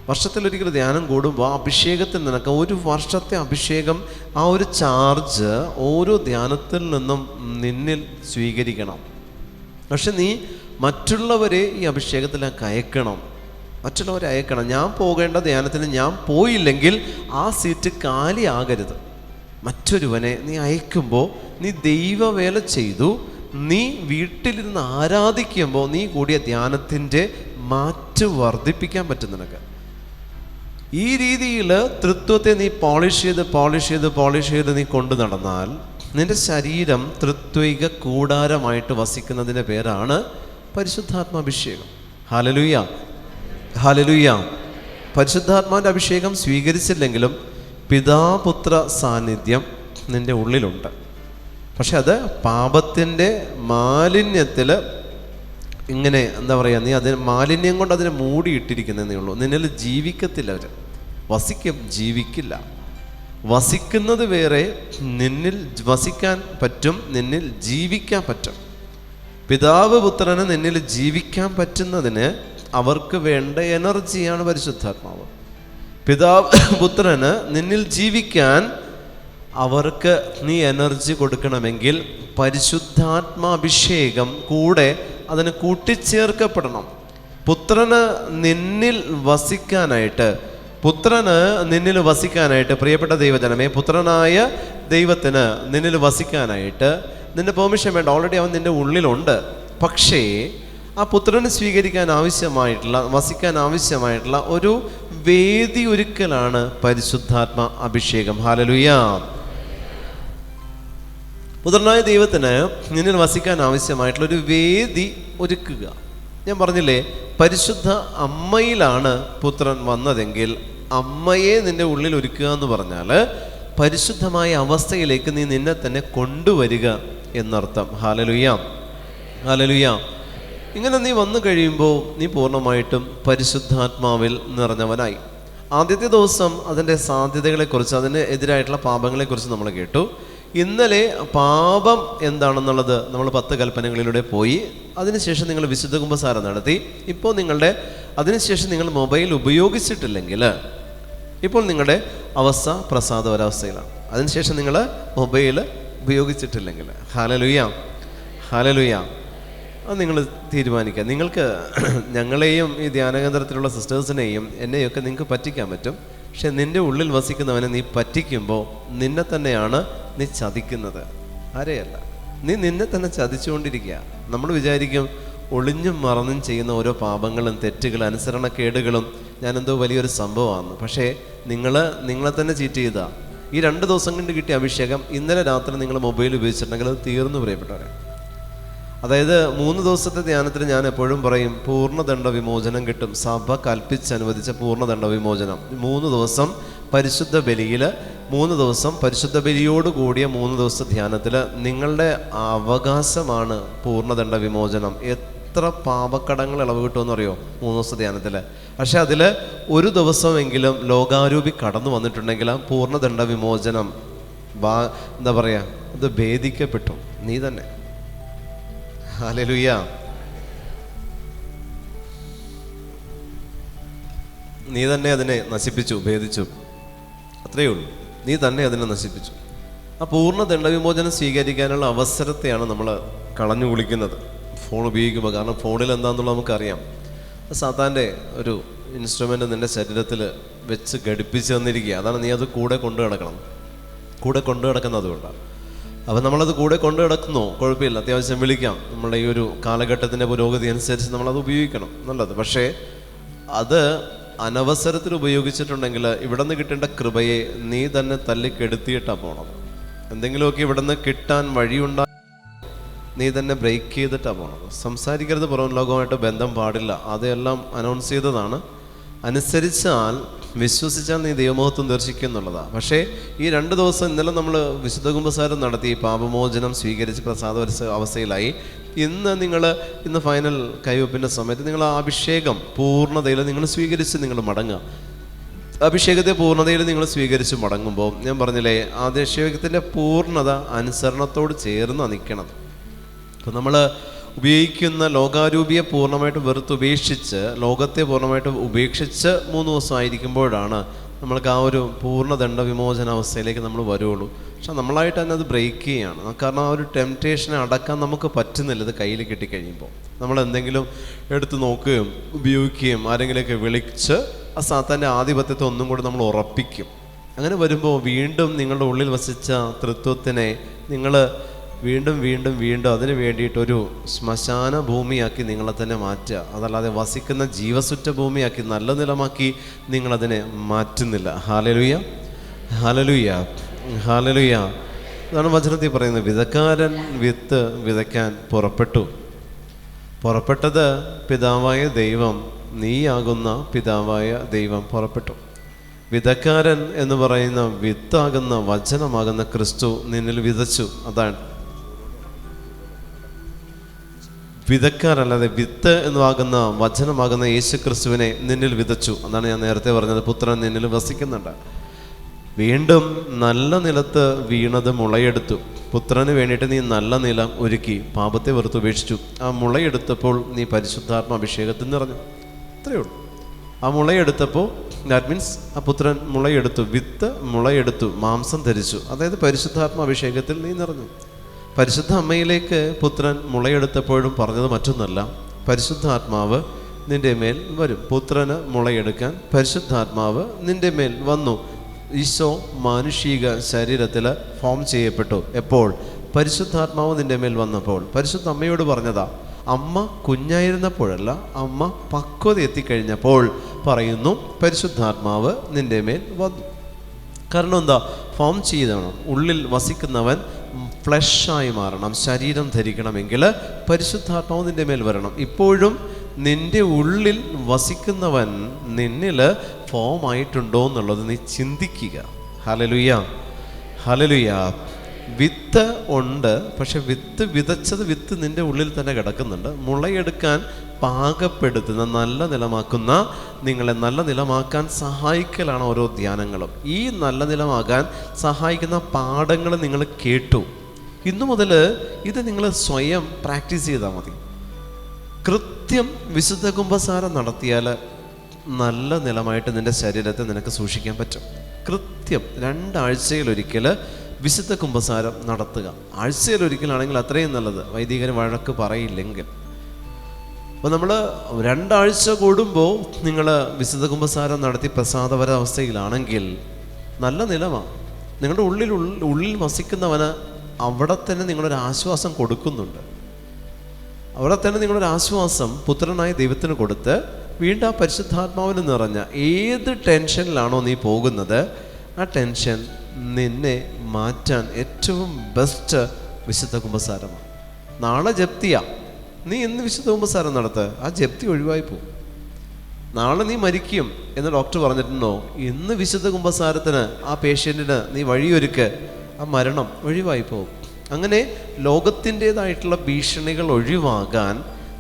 വർഷത്തിലൊരിക്കൽ ധ്യാനം കൂടുമ്പോൾ അഭിഷേകത്തിൽ നിനക്ക് ഒരു വർഷത്തെ അഭിഷേകം, ആ ഒരു ചാർജ് ഓരോ ധ്യാനത്തിൽ നിന്നും നിന്നിൽ സ്വീകരിക്കണം. പക്ഷെ നീ മറ്റുള്ളവരെ ഈ അഭിഷേകത്തിലേക്ക് അയക്കണം, മറ്റുള്ളവരെ അയക്കണം. ഞാൻ പോകേണ്ട ധ്യാനത്തിന് ഞാൻ പോയില്ലെങ്കിൽ ആ സീറ്റ് കാലിയാകരുത്. മറ്റൊരുവനെ നീ അയക്കുമ്പോൾ നീ ദൈവവേല ചെയ്തു. നീ വീട്ടിലിരുന്ന് ആരാധിക്കുമ്പോൾ നീ കൂടിയ ധ്യാനത്തിൻ്റെ മാറ്റ് വർദ്ധിപ്പിക്കാൻ പറ്റും നിനക്ക്. ഈ രീതിയിൽ തൃത്വത്തെ നീ പോളിഷ് ചെയ്ത് നീ കൊണ്ടു നടന്നാൽ നിന്റെ ശരീരം തൃത്വിക കൂടാരമായിട്ട് വസിക്കുന്നതിൻ്റെ പേരാണ് പരിശുദ്ധാത്മാഭിഷേകം. Hallelujah, hallelujah. പരിശുദ്ധാത്മാവിൻ്റെ അഭിഷേകം സ്വീകരിച്ചില്ലെങ്കിലും പിതാപുത്ര സാന്നിധ്യം നിൻ്റെ ഉള്ളിലുണ്ട്. പക്ഷെ അത് പാപത്തിൻ്റെ മാലിന്യത്തിൽ ഇങ്ങനെ എന്താ പറയുക, നീ അതിന് മാലിന്യം കൊണ്ട് അതിനെ മൂടിയിട്ടിരിക്കുന്നതേ ഉള്ളൂ. നിന്നിൽ ജീവിക്കത്തില്ല, അവർ ജീവിക്കില്ല. വസിക്കുന്നത് വേറെ, നിന്നിൽ വസിക്കാൻ പറ്റും, നിന്നിൽ ജീവിക്കാൻ പറ്റും. പിതാവ് പുത്രന് നിന്നിൽ ജീവിക്കാൻ പറ്റുന്നതിന് അവർക്ക് വേണ്ട എനർജിയാണ് പരിശുദ്ധാത്മാവ്. പിതാവ് പുത്രന് നിന്നിൽ ജീവിക്കാൻ അവർക്ക് നീ എനർജി കൊടുക്കണമെങ്കിൽ പരിശുദ്ധാത്മാഭിഷേകം കൂടെ അതിന് കൂട്ടിച്ചേർക്കപ്പെടണം. പുത്രന് നിന്നിൽ വസിക്കാനായിട്ട് പ്രിയപ്പെട്ട ദൈവജനമേ, പുത്രനായ ദൈവത്തിന് നിന്നിൽ വസിക്കാനായിട്ട് നിന്റെ പെർമിഷൻ വേണ്ട. ഓൾറെഡി അവൻ നിന്റെ ഉള്ളിലുണ്ട്. പക്ഷേ ആ പുത്രനെ വസിക്കാൻ ആവശ്യമായിട്ടുള്ള ഒരു വേദി ഒരുക്കലാണ് പരിശുദ്ധാത്മ അഭിഷേകം. ഹല്ലേലൂയ. പുത്രനായ ദൈവത്തിന് നിന്നിൽ വസിക്കാൻ ആവശ്യമായിട്ടുള്ള ഒരു വേദി ഒരുക്കുക. ഞാൻ പറഞ്ഞില്ലേ, പരിശുദ്ധ അമ്മയിലാണ് പുത്രൻ വന്നതെങ്കിൽ അമ്മയെ നിന്റെ ഉള്ളിൽ ഒരുക്കുക എന്ന് പറഞ്ഞാൽ പരിശുദ്ധമായ അവസ്ഥയിലേക്ക് നീ നിന്നെ തന്നെ കൊണ്ടുവരിക എന്നർത്ഥം. Hallelujah, hallelujah. ഇങ്ങനെ നീ വന്നു കഴിയുമ്പോൾ നീ പൂർണ്ണമായിട്ടും പരിശുദ്ധാത്മാവിൽ നിറഞ്ഞവനായി. ആദ്യത്തെ ദിവസം അതിൻ്റെ സാധ്യതകളെക്കുറിച്ച്, അതിന് എതിരായിട്ടുള്ള പാപങ്ങളെക്കുറിച്ച് നമ്മൾ കേട്ടു. ഇന്നലെ പാപം എന്താണെന്നുള്ളത് നമ്മൾ 10 കൽപ്പനകളിലൂടെ പോയി. അതിനുശേഷം നിങ്ങൾ വിശുദ്ധ കുമ്പസാരം നടത്തി. ഇപ്പോൾ അതിനുശേഷം നിങ്ങൾ മൊബൈൽ ഉപയോഗിച്ചിട്ടില്ലെങ്കിൽ ഇപ്പോൾ നിങ്ങളുടെ അവസ്ഥ പ്രസാദപരാവസ്ഥയിലാണ്. അതിനുശേഷം നിങ്ങൾ മൊബൈൽ ഉപയോഗിച്ചിട്ടില്ലെങ്കിൽ, ഹല്ലേലൂയ, ഹല്ലേലൂയ, അത് നിങ്ങൾ തീരുമാനിക്കുക. നിങ്ങൾക്ക് ഞങ്ങളെയും ഈ ധ്യാനകേന്ദ്രത്തിലുള്ള സിസ്റ്റേഴ്സിനെയും എന്നെയൊക്കെ നിങ്ങൾക്ക് പറ്റിക്കാൻ പറ്റും. പക്ഷെ നിൻ്റെ ഉള്ളിൽ വസിക്കുന്നവനെ നീ പറ്റിക്കുമ്പോൾ നിന്നെ തന്നെയാണ് നീ ചതിക്കുന്നത്, ആരെയല്ല. നീ നിന്നെ തന്നെ ചതിച്ചുകൊണ്ടിരിക്കുക. നമ്മൾ വിചാരിക്കും ഒളിഞ്ഞും മറന്നും ചെയ്യുന്ന ഓരോ പാപങ്ങളും തെറ്റുകളും അനുസരണക്കേടുകളും ഞാനെന്തോ വലിയൊരു സംഭവമാണ്. പക്ഷേ നിങ്ങളെ തന്നെ ചീറ്റ് ചെയ്താ. ഈ 2 ദിവസം കൊണ്ട് കിട്ടിയ അഭിഷേകം ഇന്നലെ രാത്രി നിങ്ങൾ മൊബൈൽ ഉപയോഗിച്ചിട്ടുണ്ടെങ്കിൽ അത് തീർന്നു പ്രിയപ്പെട്ടവരെ. അതായത് 3 ദിവസത്തെ ധ്യാനത്തിന് ഞാൻ എപ്പോഴും പറയും പൂർണ്ണദണ്ഡ വിമോചനം കിട്ടും. സഭ കൽപ്പിച്ചനുവദിച്ച പൂർണ്ണദണ്ഡ വിമോചനം 3 ദിവസം പരിശുദ്ധ ബലിയിൽ, 3 ദിവസം പരിശുദ്ധ ബലിയോട് കൂടിയ 3 ദിവസത്തെ ധ്യാനത്തിൽ നിങ്ങളുടെ അവകാശമാണ് പൂർണ്ണദണ്ഡ വിമോചനം. എത്ര പാപക്കടങ്ങൾ ഇളവ് കിട്ടുമെന്ന് അറിയോ 3 ദിവസത്തെ ധ്യാനത്തിൽ? പക്ഷെ അതിൽ ഒരു ദിവസമെങ്കിലും ലോകാരൂപി കടന്നു വന്നിട്ടുണ്ടെങ്കിൽ ആ പൂർണ്ണദണ്ഡ വിമോചനം എന്താ പറയുക, അത് ഭേദിക്കപ്പെട്ടു. നീ തന്നെ. ഹല്ലേലൂയ. നീ തന്നെ അതിനെ നശിപ്പിച്ചു, ഭേദിച്ചു. അത്രയേ ഉള്ളൂ. നീ തന്നെ അതിനെ നശിപ്പിച്ചു. ആ പൂർണ്ണ ദണ്ഡവിമോചനം സ്വീകരിക്കാനുള്ള അവസരത്തെയാണ് നമ്മൾ കളഞ്ഞു കുളിക്കുന്നത് ഫോൺ ഉപയോഗിക്കുമ്പോൾ. കാരണം ഫോണിൽ എന്താണെന്നുള്ളത് നമുക്കറിയാം. സാത്താൻ്റെ ഒരു ഇൻസ്ട്രുമെൻ്റ് നിൻ്റെ ശരീരത്തിൽ വെച്ച് ഘടിപ്പിച്ച് തന്നിരിക്കുക. അതാണ് നീ അത് കൂടെ കൊണ്ടു കിടക്കണം. കൂടെ കൊണ്ടു കിടക്കുന്നത് അതുകൊണ്ടാണ്. അപ്പം നമ്മളത് കൂടെ കൊണ്ടു കിടക്കുന്നു, കുഴപ്പമില്ല, അത്യാവശ്യം വിളിക്കാം. നമ്മളുടെ ഈ ഒരു കാലഘട്ടത്തിൻ്റെ പുരോഗതി അനുസരിച്ച് നമ്മളത് ഉപയോഗിക്കണം, നല്ലത്. പക്ഷേ അത് അനവസരത്തിൽ ഉപയോഗിച്ചിട്ടുണ്ടെങ്കിൽ ഇവിടെ നിന്ന് കിട്ടേണ്ട കൃപയെ നീ തന്നെ തല്ലിക്കെടുത്തിയിട്ടാണ് പോണത്. എന്തെങ്കിലുമൊക്കെ ഇവിടെ നിന്ന് കിട്ടാൻ വഴിയുണ്ടാ നീ തന്നെ ബ്രേക്ക് ചെയ്തിട്ടാണ് പോണത്. സംസാരിക്കരുത്, പുറം ലോകവുമായിട്ട് ബന്ധം പാടില്ല, അതെല്ലാം അനൗൺസ് ചെയ്തതാണ്. അനുസരിച്ചാൽ, വിശ്വസിച്ചാൽ നീ ദൈവമഹത്വം ദർശിക്കും എന്നുള്ളതാണ്. പക്ഷേ ഈ 2 ദിവസം ഇന്നലെ നമ്മൾ വിശുദ്ധ കുമ്പസാരം നടത്തി, പാപമോചനം സ്വീകരിച്ച് പ്രസാദ അവസ്ഥയിലായി. ഇന്ന് ഫൈനൽ കൈവപ്പിൻ്റെ സമയത്ത് നിങ്ങൾ ആ അഭിഷേകം പൂർണ്ണതയിൽ നിങ്ങൾ സ്വീകരിച്ച് നിങ്ങൾ മടങ്ങുക. അഭിഷേകത്തെ പൂർണ്ണതയിൽ നിങ്ങൾ സ്വീകരിച്ച് മടങ്ങുമ്പോൾ ഞാൻ പറഞ്ഞില്ലേ, ആ അഭിഷേകത്തിൻ്റെ പൂർണ്ണത അനുസരണത്തോട് ചേർന്ന് നിൽക്കണം. അപ്പം നമ്മൾ ഉപയോഗിക്കുന്ന ലോകാരൂപിയെ പൂർണ്ണമായിട്ട് വെറുത്തുപേക്ഷിച്ച്, ലോകത്തെ പൂർണ്ണമായിട്ട് ഉപേക്ഷിച്ച് 3 ദിവസം ആയിരിക്കുമ്പോഴാണ് നമ്മൾക്ക് ആ ഒരു പൂർണ്ണദണ്ഡ വിമോചന അവസ്ഥയിലേക്ക് നമ്മൾ വരുള്ളൂ. പക്ഷെ നമ്മളായിട്ട് തന്നെ അത് ബ്രേക്ക് ചെയ്യുകയാണ്. കാരണം ആ ഒരു ടെംപ്റ്റേഷനെ അടക്കാൻ നമുക്ക് പറ്റുന്നില്ല. ഇത് കയ്യിൽ കിട്ടിക്കഴിയുമ്പോൾ നമ്മൾ എന്തെങ്കിലും എടുത്ത് നോക്കുകയും ഉപയോഗിക്കുകയും ആരെങ്കിലുമൊക്കെ വിളിച്ച് ആ സാത്താൻ്റെ ആധിപത്യത്തെ ഒന്നും കൂടി നമ്മൾ ഉറപ്പിക്കും. അങ്ങനെ വരുമ്പോൾ വീണ്ടും നിങ്ങളുടെ ഉള്ളിൽ വസിച്ച തൃത്വത്തിനെ നിങ്ങൾ വീണ്ടും വീണ്ടും വീണ്ടും അതിന് വേണ്ടിയിട്ടൊരു ശ്മശാന ഭൂമിയാക്കി നിങ്ങളെ തന്നെ മാറ്റുക. അതല്ലാതെ വസിക്കുന്ന ജീവസുറ്റ ഭൂമിയാക്കി നല്ല നിലമാക്കി നിങ്ങളതിനെ മാറ്റുന്നില്ല. ഹല്ലേലൂയ, ഹല്ലേലൂയ, ഹല്ലേലൂയ. അതാണ് വചനത്തിൽ പറയുന്നത്. വിതക്കാരൻ വിത്ത് വിതയ്ക്കാൻ പുറപ്പെട്ടത് പിതാവായ ദൈവം, നീയാകുന്ന പിതാവായ ദൈവം പുറപ്പെട്ടു. വിതക്കാരൻ എന്ന് പറയുന്ന വിത്താകുന്ന വചനമാകുന്ന ക്രിസ്തു നിന്നിൽ വിതച്ചു. അതാണ് വിതക്കാരല്ലാതെ വിത്ത് എന്നാകുന്ന വചനമാകുന്ന യേശു ക്രിസ്തുവിനെ നിന്നിൽ വിതച്ചു. അതാണ് ഞാൻ നേരത്തെ പറഞ്ഞത്. പുത്രൻ നിന്നിൽ വസിക്കുന്നുണ്ട്. വീണ്ടും നല്ല നിലത്ത് വീണത് മുളയെടുത്തു. പുത്രന് വേണ്ടിയിട്ട് നീ നല്ല നിലം ഒരുക്കി പാപത്തെ വെറുത്ത് ഉപേക്ഷിച്ചു. ആ മുളയെടുത്തപ്പോൾ നീ പരിശുദ്ധാത്മ അഭിഷേകത്തിൽ നിറഞ്ഞു. അത്രയേ ഉള്ളൂ. ആ മുളയെടുത്തപ്പോൾ ദാറ്റ് മീൻസ് ആ പുത്രൻ മുളയെടുത്തു, വിത്ത് മുളയെടുത്തു, മാംസം ധരിച്ചു. അതായത് പരിശുദ്ധാത്മ അഭിഷേകത്തിൽ നീ നിറഞ്ഞു. പരിശുദ്ധ അമ്മയിലേക്ക് പുത്രൻ മുളയെടുത്തപ്പോഴും പറഞ്ഞത് മറ്റൊന്നല്ല, പരിശുദ്ധാത്മാവ് നിന്റെ മേൽ വരും. പുത്രന് മുളയെടുക്കാൻ പരിശുദ്ധാത്മാവ് നിന്റെ മേൽ വന്നു. ഈശോ മാനുഷിക ശരീരത്തിൽ ഫോം ചെയ്യപ്പെട്ടു. എപ്പോൾ? പരിശുദ്ധാത്മാവ് നിന്റെ മേൽ വന്നപ്പോൾ. പരിശുദ്ധ അമ്മയോട് പറഞ്ഞതാ. അമ്മ കുഞ്ഞായിരുന്നപ്പോഴല്ല, അമ്മ പക്വത എത്തിക്കഴിഞ്ഞപ്പോൾ പറയുന്നു പരിശുദ്ധാത്മാവ് നിന്റെ മേൽ വന്നു. കാരണം എന്താ? ഫോം ചെയ്തണം. ഉള്ളിൽ വസിക്കുന്നവൻ ഫ്ലഷായി മാറണം, ശരീരം ധരിക്കണമെങ്കിൽ പരിശുദ്ധാത്മാവ് നിന്റെ മേൽ വരണം. ഇപ്പോഴും നിന്റെ ഉള്ളിൽ വസിക്കുന്നവൻ നിന്നിൽ ഫോം ആയിട്ടുണ്ടോ എന്നുള്ളത് നീ ചിന്തിക്കുക. Hallelujah, hallelujah. വിത്ത് ഉണ്ട്, പക്ഷെ വിത്ത് നിന്റെ ഉള്ളിൽ തന്നെ കിടക്കുന്നുണ്ട്. മുളയെടുക്കാൻ പാകപ്പെടുത്തുന്ന, നല്ല നിലമാക്കുന്ന, നിങ്ങളെ നല്ല നിലമാക്കാൻ സഹായിക്കലാണ് ഓരോ ധ്യാനങ്ങളും. ഈ നല്ല നിലമാകാൻ സഹായിക്കുന്ന പാഠങ്ങൾ നിങ്ങൾ കേട്ടു. ഇന്നു മുതൽ ഇത് നിങ്ങൾ സ്വയം പ്രാക്ടീസ് ചെയ്താൽ മതി. കൃത്യം വിശുദ്ധ കുമ്പസാരം നടത്തിയാൽ നല്ല നിലമായിട്ട് നിൻ്റെ ശരീരത്തെ നിനക്ക് സൂക്ഷിക്കാൻ പറ്റും. കൃത്യം 2 ആഴ്ചയിലൊരിക്കൽ വിശുദ്ധ കുമ്പസാരം നടത്തുക. ആഴ്ചയിലൊരിക്കലാണെങ്കിൽ അത്രയും നല്ലത്, വൈദികർ വഴക്ക് പറയില്ലെങ്കിൽ. അപ്പോൾ നമ്മൾ 2 ആഴ്ച കൂടുമ്പോൾ നിങ്ങൾ വിശുദ്ധ കുമ്പസാരം നടത്തി പ്രസാദപര അവസ്ഥയിലാണെങ്കിൽ നല്ല നിലമാണ്. നിങ്ങളുടെ ഉള്ളിൽ വസിക്കുന്നവന് അവിടെ തന്നെ നിങ്ങളൊരു ആശ്വാസം കൊടുക്കുന്നുണ്ട്. അവിടെ തന്നെ നിങ്ങളൊരു ആശ്വാസം പുത്രനായ ദൈവത്തിന് കൊടുത്ത് വീണ്ടും ആ പരിശുദ്ധാത്മാവിന് നിറഞ്ഞ ഏത് ടെൻഷനിലാണോ നീ പോകുന്നത്, ആ ടെൻഷൻ നിന്നെ മാറ്റാൻ ഏറ്റവും ബെസ്റ്റ് വിശുദ്ധ കുമ്പസാരമാണ്. നാളെ ജപ്തിയാ, നീ ഇന്ന് വിശുദ്ധ കുമ്പസാരം നടത്ത്, ആ ജപ്തി ഒഴിവായി പോകും. നാളെ നീ മരിക്കും എന്ന് ഡോക്ടർ പറഞ്ഞിട്ടുണ്ടോ, ഇന്ന് വിശുദ്ധ കുമ്പസാരത്തിന് ആ പേഷ്യൻറ്റിന് നീ വഴിയൊരുക്ക്, ആ മരണം ഒഴിവായി പോകും. അങ്ങനെ ലോകത്തിൻ്റേതായിട്ടുള്ള ഭീഷണികൾ ഒഴിവാകാൻ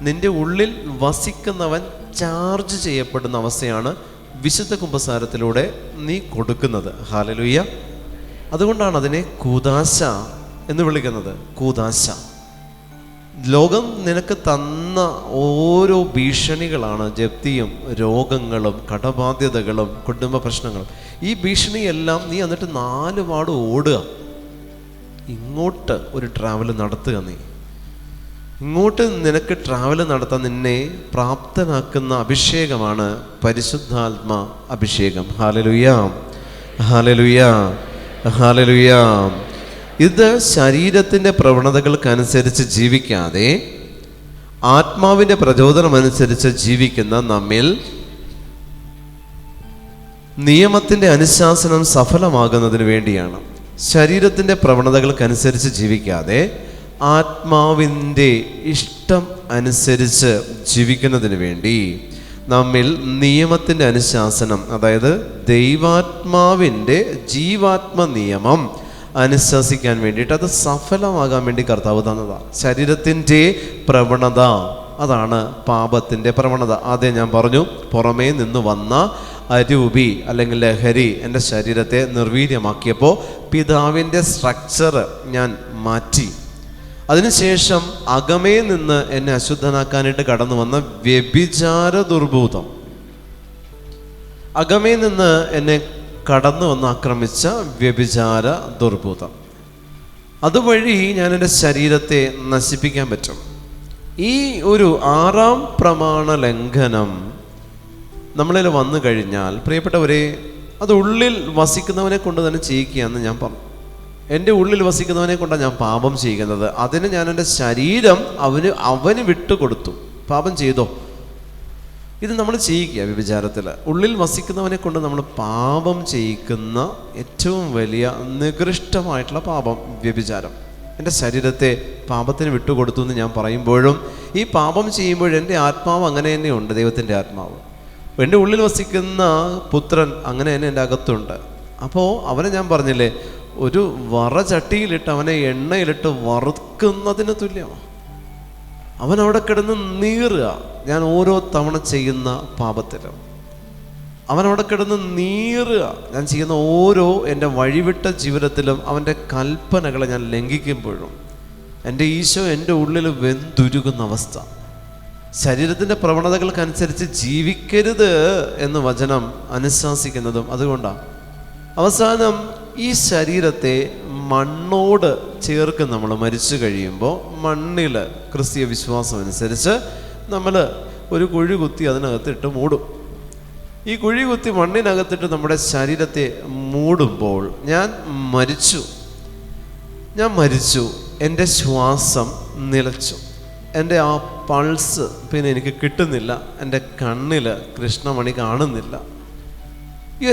നിൻ്റെ ഉള്ളിൽ വസിക്കുന്നവൻ ചാർജ് ചെയ്യപ്പെടുന്ന അവസ്ഥയാണ് വിശുദ്ധ കുമ്പസാരത്തിലൂടെ നീ കൊടുക്കുന്നത്. ഹല്ലേലൂയ. അതുകൊണ്ടാണ് അതിനെ കൂദാശ എന്ന് വിളിക്കുന്നത്. കൂദാശ. ലോകം നിനക്ക് തന്ന ഓരോ ഭീഷണികളാണ് ജപ്തിയും രോഗങ്ങളും കടബാധ്യതകളും കുടുംബ പ്രശ്നങ്ങളും. ഈ ഭീഷണിയെല്ലാം നീ എന്നിട്ട് 4 പാട് ഓടുക. ഇങ്ങോട്ട് ഒരു ട്രാവൽ നടത്തുക. നീ ഇങ്ങോട്ട് നിനക്ക് ട്രാവൽ നടത്താൻ നിന്നെ പ്രാപ്തനാക്കുന്ന അഭിഷേകമാണ് പരിശുദ്ധാത്മ അഭിഷേകം. ഹല്ലേലൂയ, ഹല്ലേലൂയ, ഹല്ലേലൂയ. ഇത് ശരീരത്തിൻ്റെ പ്രവണതകൾക്കനുസരിച്ച് ജീവിക്കാതെ ആത്മാവിൻ്റെ പ്രചോദനമനുസരിച്ച് ജീവിക്കുന്ന നമ്മിൽ നിയമത്തിൻ്റെ അനുശാസനം സഫലമാകുന്നതിന് വേണ്ടിയാണ്. ശരീരത്തിൻ്റെ പ്രവണതകൾക്കനുസരിച്ച് ജീവിക്കാതെ ആത്മാവിൻ്റെ ഇഷ്ടം അനുസരിച്ച് ജീവിക്കുന്നതിന് വേണ്ടി നമ്മിൽ നിയമത്തിൻ്റെ അനുശാസനം, അതായത് ദൈവാത്മാവിൻ്റെ ജീവാത്മ നിയമം അനുശാസിക്കാൻ വേണ്ടിയിട്ട്, അത് സഫലമാകാൻ വേണ്ടി കർത്താവ് തന്നതാണ്. ശരീരത്തിൻ്റെ പ്രവണത അതാണ് പാപത്തിൻ്റെ പ്രവണത. ആദ്യം ഞാൻ പറഞ്ഞു, പുറമേ നിന്ന് വന്ന അരൂപി അല്ലെങ്കിൽ ലഹരി എൻ്റെ ശരീരത്തെ നിർവീര്യമാക്കിയപ്പോൾ പിതാവിൻ്റെ സ്ട്രക്ചർ ഞാൻ മാറ്റി. അതിനുശേഷം അകമേ നിന്ന് എന്നെ അശുദ്ധനാക്കാനായിട്ട് കടന്നു വന്ന വ്യഭിചാര ദുർഭൂതം, അകമേ നിന്ന് എന്നെ കടന്നു വന്ന് ആക്രമിച്ച വ്യഭിചാര ദുർഭൂതം, അതുവഴി ഞാൻ എൻ്റെ ശരീരത്തെ നശിപ്പിക്കാൻ പറ്റും. ഈ ഒരു 6ാം പ്രമാണ ലംഘനം നമ്മളിൽ വന്നു കഴിഞ്ഞാൽ പ്രിയപ്പെട്ടവരെ, അത് ഉള്ളിൽ വസിക്കുന്നവനെ കൊണ്ട് തന്നെ ചെയ്യിക്കുകയെന്ന് ഞാൻ പറഞ്ഞു. എൻ്റെ ഉള്ളിൽ വസിക്കുന്നവനെ കൊണ്ടാണ് ഞാൻ പാപം ചെയ്യുന്നത്. അതിന് ഞാൻ എൻ്റെ ശരീരം അവന് വിട്ടുകൊടുത്തു. പാപം ചെയ്തോ, ഇത് നമ്മൾ ചെയ്യിക്കുക. വ്യഭിചാരത്തിൽ ഉള്ളിൽ വസിക്കുന്നവനെ കൊണ്ട് നമ്മൾ പാപം ചെയ്യിക്കുന്ന ഏറ്റവും വലിയ നികൃഷ്ടമായിട്ടുള്ള പാപം വ്യഭിചാരം. എൻ്റെ ശരീരത്തെ പാപത്തിന് വിട്ടുകൊടുത്തു എന്ന് ഞാൻ പറയുമ്പോഴും ഈ പാപം ചെയ്യുമ്പോഴും എൻ്റെ ആത്മാവ് അങ്ങനെ തന്നെയുണ്ട്. ദൈവത്തിൻ്റെ ആത്മാവ് എൻ്റെ ഉള്ളിൽ വസിക്കുന്ന പുത്രൻ അങ്ങനെ തന്നെ എൻ്റെ അകത്തുണ്ട്. അപ്പോൾ അവനെ ഞാൻ പറഞ്ഞില്ലേ, ഒരു വറചട്ടിയിലിട്ട് അവനെ എണ്ണയിലിട്ട് വറുക്കുന്നതിന് തുല്യമാണ്. അവൻ അവിടെ കിടന്ന് നീറുക. ഞാൻ ഓരോ തവണ ചെയ്യുന്ന പാപത്തിലും അവനവിടെ കിടന്ന് നീറുക. ഞാൻ ചെയ്യുന്ന ഓരോ എൻ്റെ വഴിവിട്ട ജീവിതത്തിലും അവൻ്റെ കൽപ്പനകളെ ഞാൻ ലംഘിക്കുമ്പോഴും എൻ്റെ ഈശോ എൻ്റെ ഉള്ളിൽ വെന്തുരുകുന്ന അവസ്ഥ. ശരീരത്തിൻ്റെ പ്രവണതകൾക്കനുസരിച്ച് ജീവിക്കരുത് എന്ന് വചനം അനുശാസിക്കുന്നതും അതുകൊണ്ടാണ്. അവസാനം ഈ ശരീരത്തെ മണ്ണോട് ചേർക്കും. നമ്മൾ മരിച്ചു കഴിയുമ്പോൾ മണ്ണിൽ ക്രിസ്തീയ വിശ്വാസം അനുസരിച്ച് നമ്മൾ ഒരു കുഴി കുത്തി അതിനകത്തിട്ട് മൂടും. ഈ കുഴി കുത്തി മണ്ണിനകത്തിട്ട് നമ്മുടെ ശരീരത്തെ മൂടുമ്പോൾ ഞാൻ മരിച്ചു, എൻ്റെ ശ്വാസം നിലച്ചു, എൻ്റെ ആ പൾസ് പിന്നെ എനിക്ക് കിട്ടുന്നില്ല, എൻ്റെ കണ്ണിൽ കൃഷ്ണമണി കാണുന്നില്ല. ഈ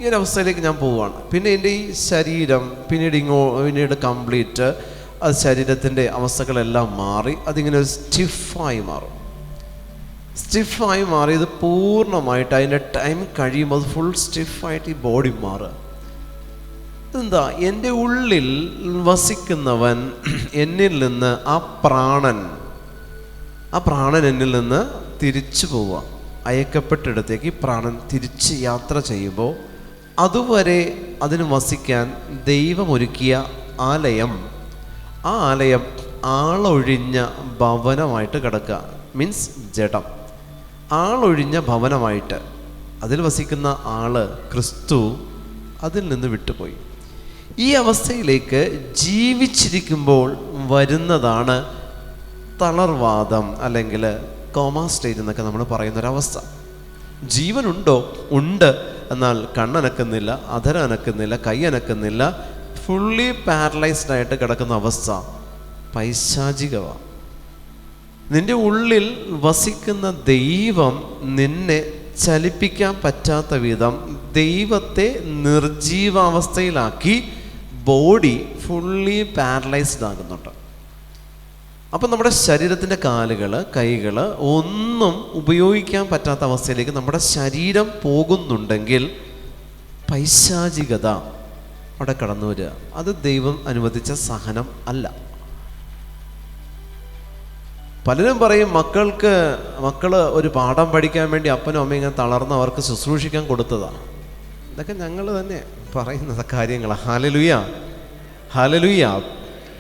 ഒരവസ്ഥയിലേക്ക് ഞാൻ പോവുകയാണ്. പിന്നെ എൻ്റെ ഈ ശരീരം പിന്നീട് കംപ്ലീറ്റ് അത് ശരീരത്തിൻ്റെ അവസ്ഥകളെല്ലാം മാറി അതിങ്ങനെ ഒരു സ്റ്റിഫായി മാറി ഇത് പൂർണ്ണമായിട്ട് അതിൻ്റെ ടൈം കഴിയുമ്പോൾ അത് ഫുൾ സ്റ്റിഫായിട്ട് ഈ ബോഡി മാറുക. എന്താ, എൻ്റെ ഉള്ളിൽ വസിക്കുന്നവൻ എന്നിൽ നിന്ന് ആ പ്രാണൻ എന്നിൽ നിന്ന് തിരിച്ചു പോവുക. അയക്കപ്പെട്ടിടത്തേക്ക് ഈ പ്രാണൻ തിരിച്ച് യാത്ര ചെയ്യുമ്പോൾ അതുവരെ അതിന് വസിക്കാൻ ദൈവമൊരുക്കിയ ആലയം, ആ ആലയം ആളൊഴിഞ്ഞ ഭവനമായിട്ട് കിടക്കുക. മീൻസ് ജഡം ആളൊഴിഞ്ഞ ഭവനമായിട്ട് അതിൽ വസിക്കുന്ന ആള് ക്രിസ്തു അതിൽ നിന്ന് വിട്ടുപോയി. ഈ അവസ്ഥയിലേക്ക് ജീവിച്ചിരിക്കുമ്പോൾ വരുന്നതാണ് തളർവാദം അല്ലെങ്കിൽ കോമ സ്റ്റേജ് എന്നൊക്കെ നമ്മൾ പറയുന്നൊരവസ്ഥ. ജീവനുണ്ടോ? ഉണ്ട്. എന്നാൽ കണ്ണനക്കുന്നില്ല, അധരം അനക്കുന്നില്ല, കൈ അനക്കുന്നില്ല, ഫുള്ളി പാരലൈസ്ഡ് ആയിട്ട് കിടക്കുന്ന അവസ്ഥ പൈശാചികമാണ്. നിന്റെ ഉള്ളിൽ വസിക്കുന്ന ദൈവം നിന്നെ ചലിപ്പിക്കാൻ പറ്റാത്ത വിധം ദൈവത്തെ നിർജീവാവസ്ഥയിലാക്കി ബോഡി ഫുള്ളി പാരലൈസ്ഡ് ആകുന്നുണ്ട്. അപ്പം നമ്മുടെ ശരീരത്തിൻ്റെ കാലുകൾ, കൈകൾ ഒന്നും ഉപയോഗിക്കാൻ പറ്റാത്ത അവസ്ഥയിലേക്ക് നമ്മുടെ ശരീരം പോകുന്നുണ്ടെങ്കിൽ പൈശാചികത അവിടെ കടന്നു വരിക. അത് ദൈവം അനുവദിച്ച സഹനം അല്ല. പലരും പറയും മക്കൾ ഒരു പാഠം പഠിക്കാൻ വേണ്ടി അപ്പനും അമ്മയും ഇങ്ങനെ തളർന്ന് അവർക്ക് ശുശ്രൂഷിക്കാൻ കൊടുത്തതാണ്. ഇതൊക്കെ ഞങ്ങൾ തന്നെ പറയുന്ന കാര്യങ്ങളാണ്. Hallelujah, hallelujah.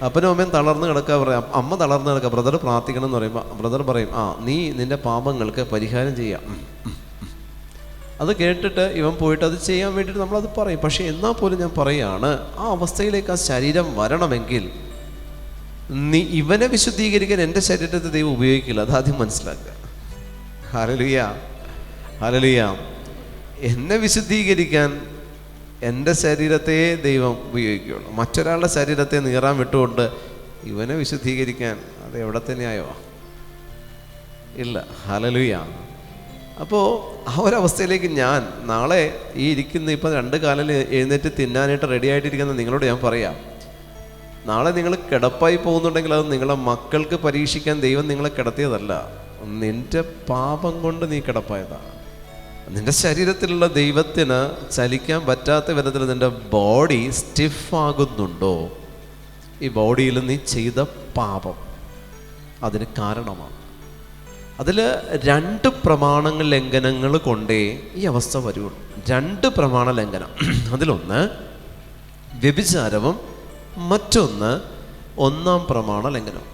അപ്പനും അമ്മയും തളർന്ന് കിടക്കുക, പറയാം, അമ്മ തളർന്ന് കിടക്കുക, ബ്രദർ പ്രാർത്ഥിക്കണം എന്ന് പറയുമ്പോൾ ബ്രദർ പറയും, നീ നിൻ്റെ പാപങ്ങൾക്ക് പരിഹാരം ചെയ്യാം. അത് കേട്ടിട്ട് ഇവൻ പോയിട്ട് അത് ചെയ്യാൻ വേണ്ടിയിട്ട് നമ്മളത് പറയും. പക്ഷേ എന്നാൽ പോലും ഞാൻ പറയുകയാണ്, ആ അവസ്ഥയിലേക്ക് ആ ശരീരം വരണമെങ്കിൽ ഇവനെ വിശുദ്ധീകരിക്കാൻ എൻ്റെ ശരീരത്തെ ദൈവം ഉപയോഗിക്കില്ല. അതാദ്യം മനസ്സിലാക്കുക. Hallelujah, hallelujah. എന്നെ വിശുദ്ധീകരിക്കാൻ എൻ്റെ ശരീരത്തെ ദൈവം ഉപയോഗിക്കുകയുള്ളൂ. മറ്റൊരാളുടെ ശരീരത്തെ നീറാൻ വിട്ടുകൊണ്ട് ഇവനെ വിശുദ്ധീകരിക്കാൻ അത് എവിടെ തന്നെയായോ? ഇല്ല. ഹല്ലേലൂയ. അപ്പോൾ ആ ഒരവസ്ഥയിലേക്ക് ഞാൻ നാളെ ഈ ഇരിക്കുന്ന ഇപ്പം 2 കാലിൽ എഴുന്നേറ്റ് തിന്നാനായിട്ട് റെഡി ആയിട്ടിരിക്കുന്ന നിങ്ങളോട് ഞാൻ പറയാം, നാളെ നിങ്ങൾ കിടപ്പായി പോകുന്നുണ്ടെങ്കിൽ അത് നിങ്ങളെ മക്കൾക്ക് പരീക്ഷിക്കാൻ ദൈവം നിങ്ങളെ കിടത്തിയതല്ല. നിൻ്റെ പാപം കൊണ്ട് നീ കിടപ്പായതാണ്. നിൻ്റെ ശരീരത്തിലുള്ള ദൈവത്തിന് ചലിക്കാൻ പറ്റാത്ത വിധത്തിൽ നിൻ്റെ ബോഡി സ്റ്റിഫാകുന്നുണ്ടോ? ഈ ബോഡിയിൽ നീ ചെയ്ത പാപം അതിന് കാരണമാണ്. അതിൽ 2 പ്രമാണ ലംഘനങ്ങൾ കൊണ്ടേ ഈ അവസ്ഥ വരുള്ളൂ. 2 പ്രമാണ ലംഘനം. അതിലൊന്ന് വ്യഭിചാരവും മറ്റൊന്ന് 1-ാം പ്രമാണ ലംഘനവും.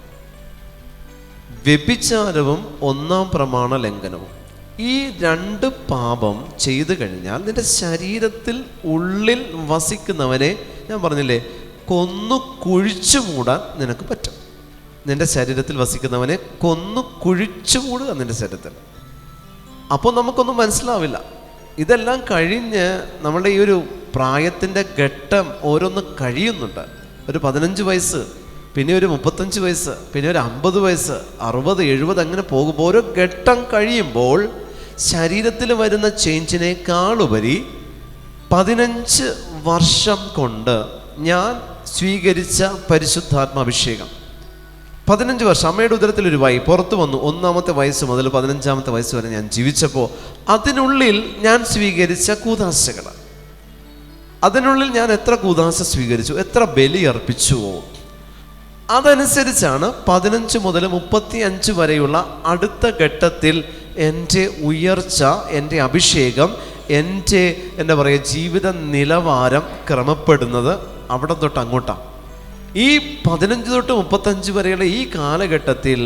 വ്യഭിചാരവും 1-ാം പ്രമാണ ലംഘനവും. ഈ 2 പാപം ചെയ്തു കഴിഞ്ഞാൽ നിന്റെ ശരീരത്തിൽ ഉള്ളിൽ വസിക്കുന്നവനെ, ഞാൻ പറഞ്ഞില്ലേ, കൊന്നു കുഴിച്ചു മൂടാൻ നിനക്ക് പറ്റും. നിന്റെ ശരീരത്തിൽ വസിക്കുന്നവനെ കൊന്നു കുഴിച്ചു മൂടുക നിന്റെ ശരീരത്തിൽ. അപ്പോൾ നമുക്കൊന്നും മനസ്സിലാവില്ല. ഇതെല്ലാം കഴിഞ്ഞ് നമ്മളുടെ ഈ ഒരു പ്രായത്തിൻ്റെ ഘട്ടം ഓരോന്ന് കഴിയുന്നുണ്ട്. ഒരു 15 വയസ്സ്, പിന്നെ ഒരു 35 വയസ്സ്, പിന്നെ ഒരു 50 വയസ്സ്, 60, 70 അങ്ങനെ പോകുമ്പോൾ ഓരോ ഘട്ടം കഴിയുമ്പോൾ ശരീരത്തിൽ വരുന്ന ചേഞ്ചിനേക്കാളുപരി 15 വർഷം കൊണ്ട് ഞാൻ സ്വീകരിച്ച പരിശുദ്ധാത്മാഭിഷേകം, 15 വർഷം അമ്മയുടെ ഉദരത്തിലൊരു പുറത്തു വന്നു. 1-ാമത്തെ വയസ്സ് മുതൽ 15-ാമത്തെ വയസ്സ് വരെ ഞാൻ ജീവിച്ചപ്പോൾ അതിനുള്ളിൽ ഞാൻ സ്വീകരിച്ച കൂദാശകൾ, അതിനുള്ളിൽ ഞാൻ എത്ര കൂദാശ സ്വീകരിച്ചു, എത്ര ബലി അർപ്പിച്ചുവോ, അതനുസരിച്ചാണ് 15 മുതൽ 35 വരെയുള്ള അടുത്ത ഘട്ടത്തിൽ എൻ്റെ ഉയർച്ച, എൻ്റെ അഭിഷേകം, എൻ്റെ എന്താ പറയുക ജീവിത നിലവാരം ക്രമപ്പെടുന്നത് അവിടെ തൊട്ട് അങ്ങോട്ടാണ്. ഈ 15 തൊട്ട് 35 വരെയുള്ള ഈ കാലഘട്ടത്തിൽ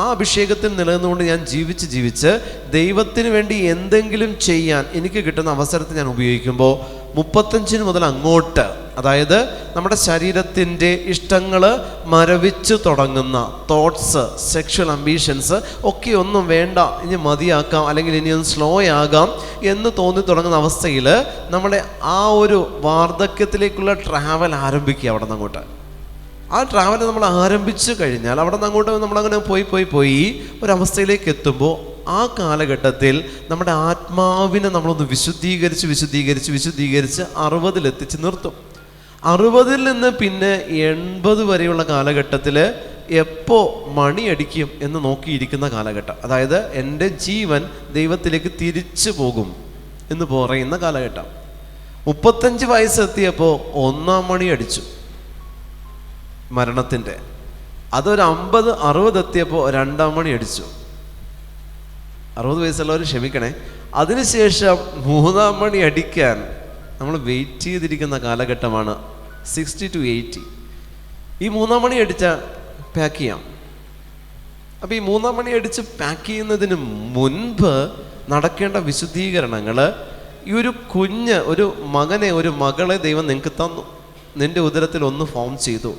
ആ അഭിഷേകത്തിൽ നിലനിന്നുകൊണ്ട് ഞാൻ ജീവിച്ച് ദൈവത്തിന് വേണ്ടി എന്തെങ്കിലും ചെയ്യാൻ എനിക്ക് കിട്ടുന്ന അവസരത്തെ ഞാൻ ഉപയോഗിക്കുമ്പോൾ 35 മുതൽ അങ്ങോട്ട്, അതായത് നമ്മുടെ ശരീരത്തിൻ്റെ ഇഷ്ടങ്ങൾ മരവിച്ച് തുടങ്ങുന്ന തോട്ട്സ്, സെക്ഷൽ അംബീഷൻസ് ഒക്കെ ഒന്നും വേണ്ട, ഇനി മതിയാക്കാം, അല്ലെങ്കിൽ ഇനി ഒന്ന് സ്ലോ ആകാം എന്ന് തോന്നി തുടങ്ങുന്ന അവസ്ഥയിൽ നമ്മുടെ ആ ഒരു വാർദ്ധക്യത്തിലേക്കുള്ള ട്രാവൽ ആരംഭിക്കുക. അവിടെ നിന്ന് അങ്ങോട്ട് ആ ട്രാവൽ നമ്മൾ ആരംഭിച്ചു കഴിഞ്ഞാൽ അവിടെ നിന്ന് അങ്ങോട്ട് നമ്മളങ്ങനെ പോയി ഒരവസ്ഥയിലേക്ക് എത്തുമ്പോൾ ആ കാലഘട്ടത്തിൽ നമ്മുടെ ആത്മാവിനെ നമ്മളൊന്ന് വിശുദ്ധീകരിച്ച് 60-ലെത്തിച്ച് നിർത്തും. 60-ൽ നിന്ന് പിന്നെ 80 വരെയുള്ള കാലഘട്ടത്തിൽ എപ്പോൾ മണിയടിക്കും എന്ന് നോക്കിയിരിക്കുന്ന കാലഘട്ടം, അതായത് എൻ്റെ ജീവൻ ദൈവത്തിലേക്ക് തിരിച്ചു പോകും എന്ന് പറയുന്ന കാലഘട്ടം. 35 വയസ്സെത്തിയപ്പോൾ 1-ാം മണി അടിച്ചു മരണത്തിൻ്റെ. അതൊരു 50-60 എത്തിയപ്പോൾ 2-ാം മണി അടിച്ചു. 60 വയസ്സുള്ളവർ ക്ഷമിക്കണേ. അതിനുശേഷം 3-ാം മണി അടിക്കാൻ നമ്മൾ വെയിറ്റ് ചെയ്തിരിക്കുന്ന കാലഘട്ടമാണ് 60 to 80. ഈ 3-ാം മണി അടിച്ചാൽ പാക്ക് ചെയ്യാം. അപ്പോൾ ഈ 3-ാം മണി അടിച്ച് പാക്ക് ചെയ്യുന്നതിന് മുൻപ് നടക്കേണ്ട വിശുദ്ധീകരണങ്ങൾ, ഈ ഒരു കുഞ്ഞ്, ഒരു മകനെ, ഒരു മകളെ ദൈവം നിങ്ങൾക്ക് തന്നു, നിൻ്റെ ഉദരത്തിൽ ഒന്ന് ഫോം ചെയ്തു,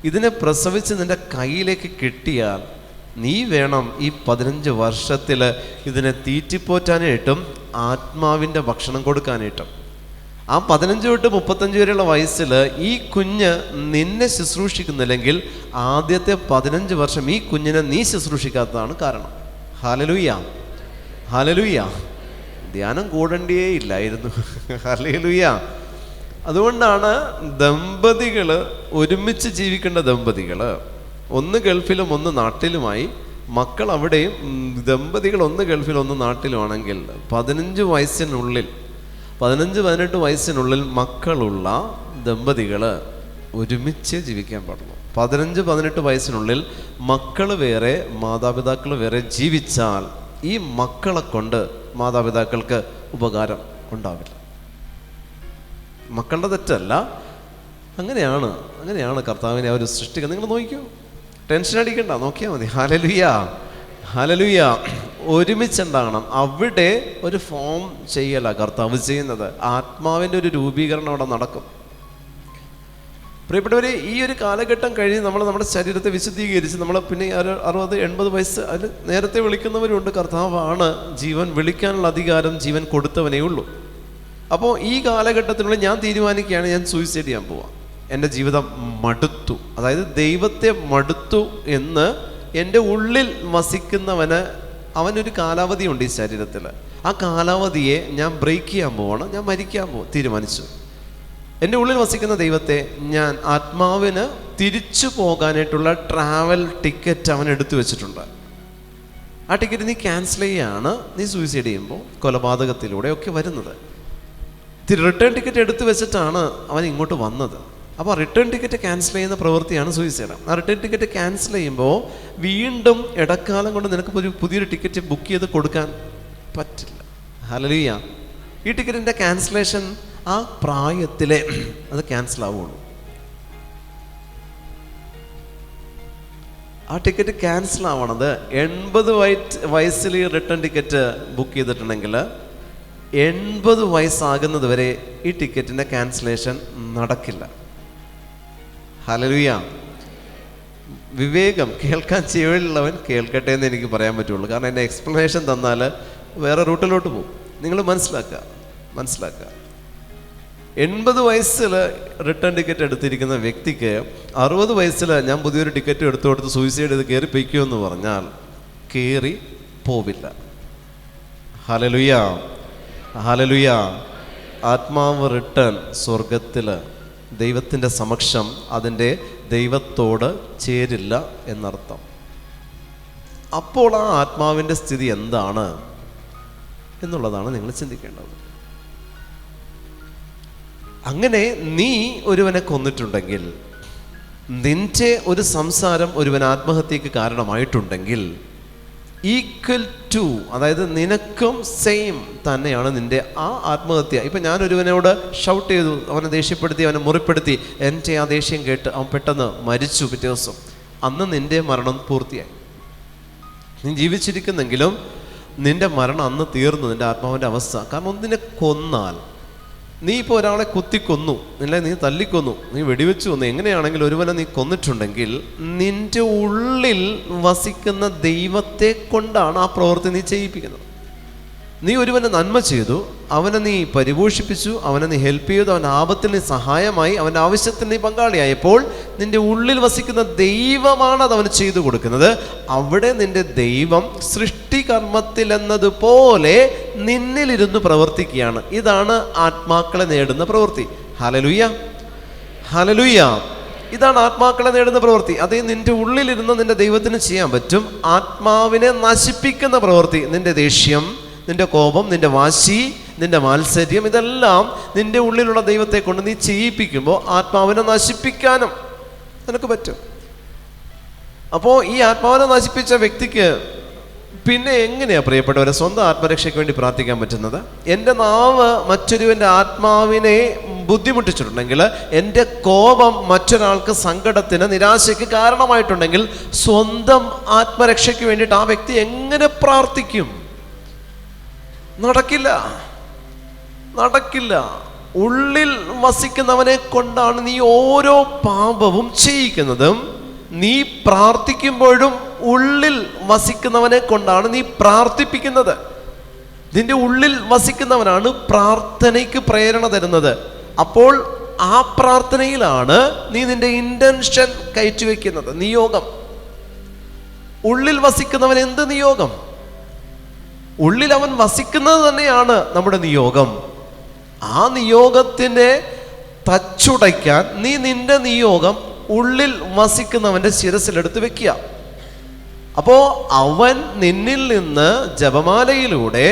ഇതിനെ പ്രസവിച്ച് നിൻ്റെ കയ്യിലേക്ക് കിട്ടിയാൽ നീ വേണം ഈ 15 വർഷത്തിൽ ഇതിനെ തീറ്റിപ്പോറ്റാനായിട്ടും ആത്മാവിൻ്റെ ഭക്ഷണം കൊടുക്കാനായിട്ടും. ആ 15 തൊട്ട് 35 വരെയുള്ള വയസ്സിൽ ഈ കുഞ്ഞ് നിന്നെ ശുശ്രൂഷിക്കുന്നില്ലെങ്കിൽ ആദ്യത്തെ 15 വർഷം ഈ കുഞ്ഞിനെ നീ ശുശ്രൂഷിക്കാത്തതാണ് കാരണം. Hallelujah, hallelujah. ധ്യാനം കൂടേണ്ടിയേ ഇല്ലായിരുന്നു. ഹല്ലേലൂയ. അതുകൊണ്ടാണ് ദമ്പതികൾ, ഒരുമിച്ച് ജീവിക്കേണ്ട ദമ്പതികൾ, ഒന്ന് ഗൾഫിലും ഒന്ന് നാട്ടിലുമായി, മക്കൾ അവിടെയും, ദമ്പതികൾ ഒന്ന് ഗൾഫിലും ഒന്ന് നാട്ടിലുമാണെങ്കിൽ 15 വയസ്സിനുള്ളിൽ 15-18 വയസ്സിനുള്ളിൽ മക്കളുള്ള ദമ്പതികൾ ഒരുമിച്ച് ജീവിക്കാൻ പാടുള്ളൂ. 15-18 വയസ്സിനുള്ളിൽ മക്കൾ വേറെ മാതാപിതാക്കൾ വേറെ ജീവിച്ചാൽ ഈ മക്കളെ കൊണ്ട് മാതാപിതാക്കൾക്ക് ഉപകാരം ഉണ്ടാവില്ല. മക്കളുടെ തെറ്റല്ല, അങ്ങനെയാണ് കർത്താവിനെ അവർ സൃഷ്ടിക്കുക. നിങ്ങൾ നോക്കിക്കോ, ടെൻഷൻ അടിക്കണ്ട, നോക്കിയാൽ മതി. ഹല്ലേലൂയ, ഹല്ലേലൂയ. ഒരുമിച്ചുണ്ടാകണം. അവിടെ ഒരു ഫോം ചെയ്യല കർത്താവ് ചെയ്യുന്നത്, ആത്മാവിൻ്റെ ഒരു രൂപീകരണം അവിടെ നടക്കും. പ്രിയപ്പെട്ടവരെ, ഈ ഒരു കാലഘട്ടം കഴിഞ്ഞ് നമ്മൾ നമ്മുടെ ശരീരത്തെ വിശുദ്ധീകരിച്ച് നമ്മൾ പിന്നെ 60-80 വയസ്സ് അതിൽ നേരത്തെ വിളിക്കുന്നവരുണ്ട്. കർത്താവാണ് ജീവൻ വിളിക്കാനുള്ള അധികാരം ജീവൻ കൊടുത്തവനേ ഉള്ളൂ. അപ്പോൾ ഈ കാലഘട്ടത്തിനുള്ളിൽ ഞാൻ തീരുമാനിക്കുകയാണ്, ഞാൻ സൂയിസൈഡ് ചെയ്യാൻ പോവാം. എൻ്റെ ജീവിതം മടുത്തു, അതായത് ദൈവത്തെ മടുത്തു എന്ന് എൻ്റെ ഉള്ളിൽ വസിക്കുന്നവന് അവനൊരു കാലാവധിയുണ്ട് ഈ ശരീരത്തിൽ. ആ കാലാവധിയെ ഞാൻ ബ്രേക്ക് ചെയ്യാൻ പോവാണ്, ഞാൻ മരിക്കാൻ തീരുമാനിച്ചു. എൻ്റെ ഉള്ളിൽ വസിക്കുന്ന ദൈവത്തെ ഞാൻ ആത്മാവിന് തിരിച്ചു പോകാനായിട്ടുള്ള ട്രാവൽ ടിക്കറ്റ് അവൻ എടുത്തു വെച്ചിട്ടുണ്ട്. ആ ടിക്കറ്റ് നീ ക്യാൻസൽ ചെയ്യാണ് നീ സൂയിസൈഡ് ചെയ്യുമ്പോൾ കൊലപാതകത്തിലൂടെ ഒക്കെ വരുന്നത്. റിട്ടേൺ ടിക്കറ്റ് എടുത്തു വെച്ചിട്ടാണ് അവൻ ഇങ്ങോട്ട് വന്നത്. അപ്പോൾ റിട്ടേൺ ടിക്കറ്റ് ക്യാൻസൽ ചെയ്യുന്ന പ്രവൃത്തിയാണ് സൂയിസൈഡ്. ആ റിട്ടേൺ ടിക്കറ്റ് ക്യാൻസൽ ചെയ്യുമ്പോൾ വീണ്ടും ഇടക്കാലം കൊണ്ട് നിനക്ക് പുതിയൊരു ടിക്കറ്റ് ബുക്ക് ചെയ്ത് കൊടുക്കാൻ പറ്റില്ല. ഹല്ലേലൂയ. ഈ ടിക്കറ്റിൻ്റെ ക്യാൻസലേഷൻ ആ പ്രായത്തിലെ അത് ക്യാൻസൽ ആവുള്ളൂ. ആ ടിക്കറ്റ് ക്യാൻസൽ ആവണത് 80 വയസ്സിൽ ഈ റിട്ടേൺ ടിക്കറ്റ് ബുക്ക് ചെയ്തിട്ടുണ്ടെങ്കിൽ 80 വയസ്സാകുന്നത് വരെ ഈ ടിക്കറ്റിൻ്റെ ക്യാൻസലേഷൻ നടക്കില്ല. ഹല്ലേലൂയ. വിവേകം, കേൾക്കാൻ ചെവിയുള്ളവൻ കേൾക്കട്ടെ എന്ന് എനിക്ക് പറയാൻ പറ്റുള്ളൂ. കാരണം എൻ്റെ എക്സ്പ്ലനേഷൻ തന്നാൽ വേറെ റൂട്ടിലോട്ട് പോകും. നിങ്ങൾ മനസ്സിലാക്കുക. 80 വയസ്സിൽ റിട്ടേൺ ടിക്കറ്റ് എടുത്തിരിക്കുന്ന വ്യക്തിക്ക് 60 വയസ്സിൽ ഞാൻ പുതിയൊരു ടിക്കറ്റ് എടുത്തു കൊടുത്ത് സൂയിസൈഡ് ചെയ്ത് കയറി പൊയ്ക്കുമെന്ന് പറഞ്ഞാൽ കയറി പോവില്ല. Hallelujah, hallelujah. ആത്മാവ് റിട്ടേൺ സ്വർഗത്തിൽ ദൈവത്തിൻ്റെ സമക്ഷം അതിൻ്റെ ദൈവത്തോട് ചേരില്ല എന്നർത്ഥം. അപ്പോൾ ആ ആത്മാവിൻ്റെ സ്ഥിതി എന്താണ് എന്നുള്ളതാണ് നിങ്ങൾ ചിന്തിക്കേണ്ടത്. അങ്ങനെ നീ ഒരുവനെ കൊന്നിട്ടുണ്ടെങ്കിൽ, നിന്റെ ഒരു സംസാരം ഒരുവൻ ആത്മഹത്യക്ക് കാരണമായിട്ടുണ്ടെങ്കിൽ, ഈക്വൽ ടു, അതായത് നിനക്കും സെയിം തന്നെയാണ് നിന്റെ ആ ആത്മഹത്യ. ഇപ്പം ഞാൻ ഒരുവനോട് ഷൗട്ട് ചെയ്തു, അവനെ ദേഷ്യപ്പെടുത്തി, അവനെ മുറിപ്പെടുത്തി, എൻ്റെ ആ ദേഷ്യം കേട്ട് അവൻ പെട്ടെന്ന് മരിച്ചു പിറ്റേ ദിവസം. അന്ന് നിന്റെ മരണം പൂർത്തിയായി. നീ ജീവിച്ചിരിക്കുന്നെങ്കിലും നിന്റെ മരണം അന്ന് തീർന്നു, നിന്റെ ആത്മാവിൻ്റെ അവസ്ഥ. കാരണം ഒന്നിനെ കൊന്നാൽ, നീ ഇപ്പോൾ ഒരാളെ കുത്തിക്കൊന്നു, അല്ലെ നീ തല്ലിക്കൊന്നു, നീ വെടിവെച്ചു കൊന്നു, എങ്ങനെയാണെങ്കിലും ഒരുവനെ നീ കൊന്നിട്ടുണ്ടെങ്കിൽ നിന്റെ ഉള്ളിൽ വസിക്കുന്ന ദൈവത്തെ കൊണ്ടാണ് ആ പ്രവൃത്തി നീ ചെയ്യിപ്പിക്കുന്നത്. നീ ഒരുവനെ നന്മ ചെയ്തു, അവനെ നീ പരിപോഷിപ്പിച്ചു, അവനെ നീ ഹെൽപ്പ് ചെയ്തു, അവൻ ആപത്തിൽ നീ സഹായമായി, അവൻ്റെ ആവശ്യത്തിന് നീ പങ്കാളിയായപ്പോൾ നിന്റെ ഉള്ളിൽ വസിക്കുന്ന ദൈവമാണ് അത് അവന് ചെയ്തു കൊടുക്കുന്നത്. അവിടെ നിന്റെ ദൈവം സൃഷ്ടികർമ്മത്തിൽ എന്നതുപോലെ നിന്നിലിരുന്ന് പ്രവർത്തിക്കുകയാണ്. ഇതാണ് ആത്മാക്കളെ നേടുന്ന പ്രവൃത്തി. Hallelujah, hallelujah. ഇതാണ് ആത്മാക്കളെ നേടുന്ന പ്രവൃത്തി. അതേ നിന്റെ ഉള്ളിലിരുന്ന് നിന്റെ ദൈവത്തിന് ചെയ്യാൻ പറ്റും. ആത്മാവിനെ നശിപ്പിക്കുന്ന പ്രവൃത്തി, നിന്റെ ദേഷ്യം, നിന്റെ കോപം, നിന്റെ വാശി, നിന്റെ മാത്സര്യം, ഇതെല്ലാം നിന്റെ ഉള്ളിലുള്ള ദൈവത്തെ കൊണ്ട് നീ ചെയ്യിപ്പിക്കുമ്പോൾ ആത്മാവിനെ നശിപ്പിക്കാനും നിനക്ക് പറ്റും. അപ്പോൾ ഈ ആത്മാവിനെ നശിപ്പിച്ച വ്യക്തിക്ക് പിന്നെ എങ്ങനെയാ പ്രിയപ്പെട്ടവരെ സ്വന്തം ആത്മരക്ഷയ്ക്ക് വേണ്ടി പ്രാർത്ഥിക്കാൻ പറ്റുന്നത്? എൻ്റെ നാവ് മറ്റൊരുവൻ്റെ ആത്മാവിനെ ബുദ്ധിമുട്ടിച്ചിട്ടുണ്ടെങ്കിൽ, എൻ്റെ കോപം മറ്റൊരാൾക്ക് സങ്കടത്തിന്, നിരാശയ്ക്ക് കാരണമായിട്ടുണ്ടെങ്കിൽ, സ്വന്തം ആത്മരക്ഷയ്ക്ക് വേണ്ടിയിട്ട് ആ വ്യക്തി എങ്ങനെ പ്രാർത്ഥിക്കും? നടക്കില്ല. ഉള്ളിൽ വസിക്കുന്നവനെ കൊണ്ടാണ് നീ ഓരോ പാപവും ചെയ്യിക്കുന്നതും. നീ പ്രാർത്ഥിക്കുമ്പോഴും ഉള്ളിൽ വസിക്കുന്നവനെ കൊണ്ടാണ് നീ പ്രാർത്ഥിപ്പിക്കുന്നത്. നിന്റെ ഉള്ളിൽ വസിക്കുന്നവനാണ് പ്രാർത്ഥനയ്ക്ക് പ്രേരണ തരുന്നത്. അപ്പോൾ ആ പ്രാർത്ഥനയിലാണ് നീ നിന്റെ ഇന്റൻഷൻ കയറ്റിവെക്കുന്നത്, നിയോഗം. ഉള്ളിൽ വസിക്കുന്നവൻ എന്ത് നിയോഗം? ഉള്ളിൽ അവൻ വസിക്കുന്നത് തന്നെയാണ് നമ്മുടെ നിയോഗം. ആ നിയോഗത്തിനെ തച്ചുടയ്ക്കാൻ നീ നിന്റെ നിയോഗം ഉള്ളിൽ വസിക്കുന്നവന്റെ ശിരസിലെടുത്ത് വെക്കുക. അപ്പോ അവൻ നിന്നിൽ നിന്ന് ജപമാലയിലൂടെ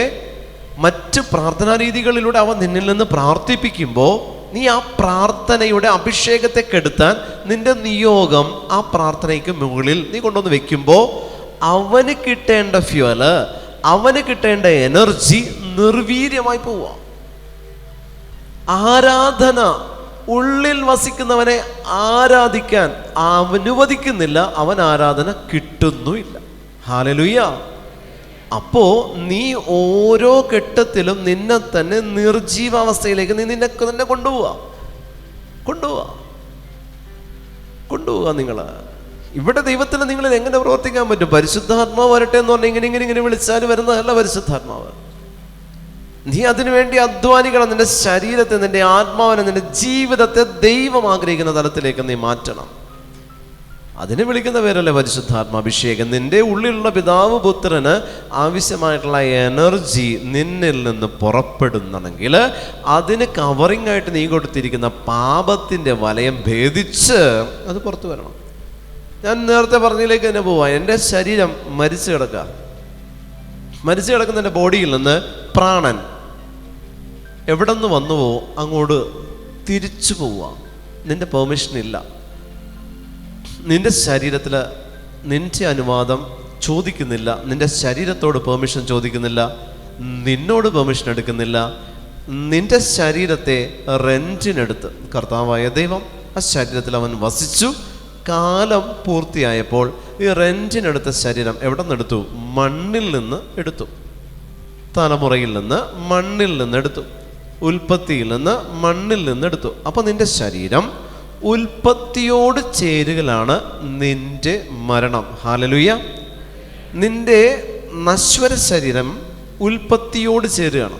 മറ്റ് പ്രാർത്ഥനാ രീതികളിലൂടെ അവൻ നിന്നിൽ നിന്ന് പ്രാർത്ഥിപ്പിക്കുമ്പോൾ നീ ആ പ്രാർത്ഥനയുടെ അഭിഷേകത്തെ കെടുത്താൻ നിന്റെ നിയോഗം ആ പ്രാർത്ഥനയ്ക്ക് മുകളിൽ നീ കൊണ്ടുവന്ന് വെക്കുമ്പോൾ അവന് കിട്ടേണ്ട ഫ്യൂവല്, അവന് കിട്ടേണ്ട എനർജി നിർവീര്യമായി പോവുക. ആരാധന ഉള്ളിൽ വസിക്കുന്നവനെ ആരാധിക്കാൻ അനുവദിക്കുന്നില്ല, അവൻ ആരാധന കിട്ടുന്നുമില്ല. ഹല്ലേലൂയ. അപ്പോ നീ ഓരോ ഘട്ടത്തിലും നിന്നെ തന്നെ നിർജീവാവസ്ഥയിലേക്ക് നീ നിന്നെ കൊണ്ടുപോവുക. നിങ്ങള് ഇവിടെ ദൈവത്തിന് നിങ്ങളിൽ എങ്ങനെ പ്രവർത്തിക്കാൻ പറ്റും? പരിശുദ്ധാത്മാവ് വരട്ടെ എന്ന് പറഞ്ഞാൽ ഇങ്ങനെ വിളിച്ചാൽ വരുന്നതല്ല പരിശുദ്ധാത്മാവ്. നീ അതിനുവേണ്ടി അധ്വാനിക്കണം. നിന്റെ ശരീരത്തെ, നിന്റെ ആത്മാവിനെ, നിന്റെ ജീവിതത്തെ ദൈവം ആഗ്രഹിക്കുന്ന തലത്തിലേക്ക് നീ മാറ്റണം. അതിനെ വിളിക്കുന്ന പേരല്ലേ പരിശുദ്ധാത്മാഭിഷേകം. നിന്റെ ഉള്ളിലുള്ള പിതാവ് പുത്രന് ആവശ്യമായിട്ടുള്ള എനർജി നിന്നിൽ നിന്ന് പുറപ്പെടുന്നെങ്കിൽ അതിന് കവറിംഗ് ആയിട്ട് നീ കൊടുത്തിരിക്കുന്ന പാപത്തിൻ്റെ വലയം ഭേദിച്ച് അത് പുറത്തു വരണം. ഞാൻ നേരത്തെ പറഞ്ഞതിലേക്ക് തന്നെ പോവാം. എൻ്റെ ശരീരം മരിച്ചു കിടക്കുന്ന എൻ്റെ ബോഡിയിൽ നിന്ന് പ്രാണൻ എവിടെ നിന്ന് വന്നുവോ അങ്ങോട്ട് തിരിച്ചു പോവുക. നിന്റെ പെർമിഷൻ ഇല്ല. നിന്റെ ശരീരത്തിൽ നിന്റെ അനുവാദം ചോദിക്കുന്നില്ല. നിന്റെ ശരീരത്തോട് പെർമിഷൻ ചോദിക്കുന്നില്ല. നിന്നോട് പെർമിഷൻ എടുക്കുന്നില്ല. നിന്റെ ശരീരത്തെ റെന്റിനെടുത്ത് കർത്താവായ ദൈവം ആ ശരീരത്തിൽ അവൻ വസിച്ചു. കാലം പൂർത്തിയായപ്പോൾ ഈ റെന്റിനെടുത്ത ശരീരം എവിടെ നിന്നെടുത്തു? മണ്ണിൽ നിന്ന് എടുത്തു. തലമുറയിൽ നിന്ന് മണ്ണിൽ നിന്ന് എടുത്തു. ഉൽപ്പത്തിയിൽ നിന്ന് മണ്ണിൽ നിന്ന് എടുത്തു. അപ്പൊ നിന്റെ ശരീരം ഉൽപ്പത്തിയോട് ചേരുകയാണ് നിന്റെ മരണം. ഹല്ലേലൂയ. നിന്റെ നശ്വര ശരീരം ഉൽപ്പത്തിയോട് ചേരുകയാണ്.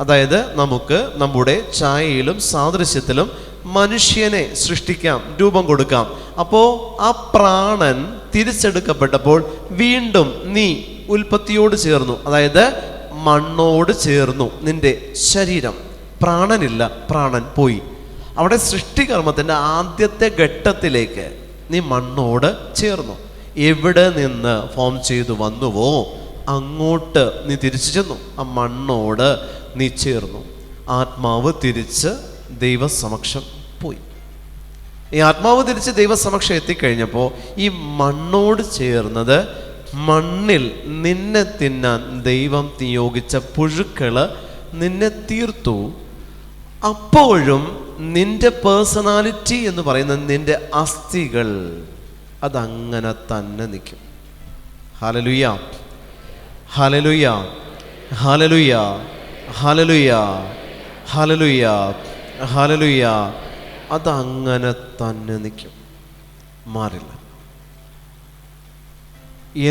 അതായത് നമുക്ക് നമ്മുടെ ഛായയിലും സാദൃശ്യത്തിലും മനുഷ്യനെ സൃഷ്ടിക്കാം, രൂപം കൊടുക്കാം. അപ്പോൾ ആ പ്രാണൻ തിരിച്ചെടുക്കപ്പെട്ടപ്പോൾ വീണ്ടും നീ ഉൽപ്പത്തിയോട് ചേർന്നു. അതായത് മണ്ണോട് ചേർന്നു നിന്റെ ശരീരം. പ്രാണനില്ല, പ്രാണൻ പോയി. അവിടെ സൃഷ്ടികർമ്മത്തിൻ്റെ ആദ്യത്തെ ഘട്ടത്തിലേക്ക് നീ മണ്ണോട് ചേർന്നു. എവിടെ നിന്ന് ഫോം ചെയ്തു വന്നുവോ അങ്ങോട്ട് നീ തിരിച്ചു ചെന്നു. ആ മണ്ണോട് നീ ചേർന്നു. ആത്മാവ് തിരിച്ച് ദൈവസമക്ഷം പോയി. ഈ ആത്മാവ് തിരിച്ച് ദൈവസമക്ഷം എത്തിക്കഴിഞ്ഞപ്പോൾ ഈ മണ്ണോട് ചേർന്നത് മണ്ണിൽ നിന്നെ തിന്നാൻ ദൈവം നിയോഗിച്ച പുഴുക്കള് നിന്നെ തീർത്തു. അപ്പോഴും നിന്റെ പേഴ്സണാലിറ്റി എന്ന് പറയുന്ന നിന്റെ അസ്ഥികൾ അതങ്ങനെ തന്നെ നിൽക്കും. ഹല്ലേലൂയ, ഹല്ലേലൂയ, ഹല്ലേലൂയ, ഹല്ലേലൂയ, ഹല്ലേലൂയ, ഹല്ലേലൂയ. അതങ്ങനെ തന്നെ നിൽക്കും, മാറില്ല.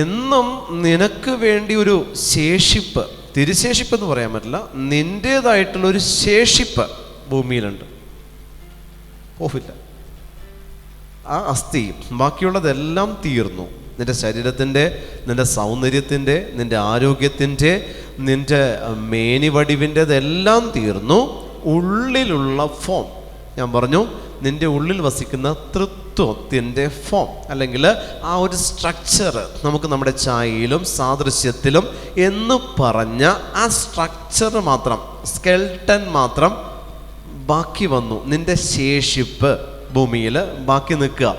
എന്നും നിനക്ക് വേണ്ടി ഒരു ശേഷിപ്പ്, തിരുശേഷിപ്പ് എന്ന് പറയാൻ പറ്റില്ല, നിൻ്റേതായിട്ടുള്ളൊരു ശേഷിപ്പ് ഭൂമിയിലുണ്ട്. പോവില്ല. ആ അസ്ഥി ബാക്കിയുള്ളതെല്ലാം തീർന്നു. നിന്റെ ശരീരത്തിൻ്റെ, നിന്റെ സൗന്ദര്യത്തിൻ്റെ, നിന്റെ ആരോഗ്യത്തിൻ്റെ, നിന്റെ മേനിവടിവിൻ്റെതെല്ലാം തീർന്നു. ഉള്ളിലുള്ള ഫോം, ഞാൻ പറഞ്ഞു, നിന്റെ ഉള്ളിൽ വസിക്കുന്ന തൃത്വത്തിൻ്റെ ഫോം അല്ലെങ്കിൽ ആ ഒരു സ്ട്രക്ചർ, നമുക്ക് നമ്മുടെ ഛായയിലും സാദൃശ്യത്തിലും എന്ന് പറഞ്ഞ ആ സ്ട്രക്ചർ മാത്രം, സ്കെൽട്ടൻ മാത്രം ബാക്കി വന്നു. നിന്റെ ശേഷിപ്പ് ഭൂമിയിൽ ബാക്കി നിൽക്കുക.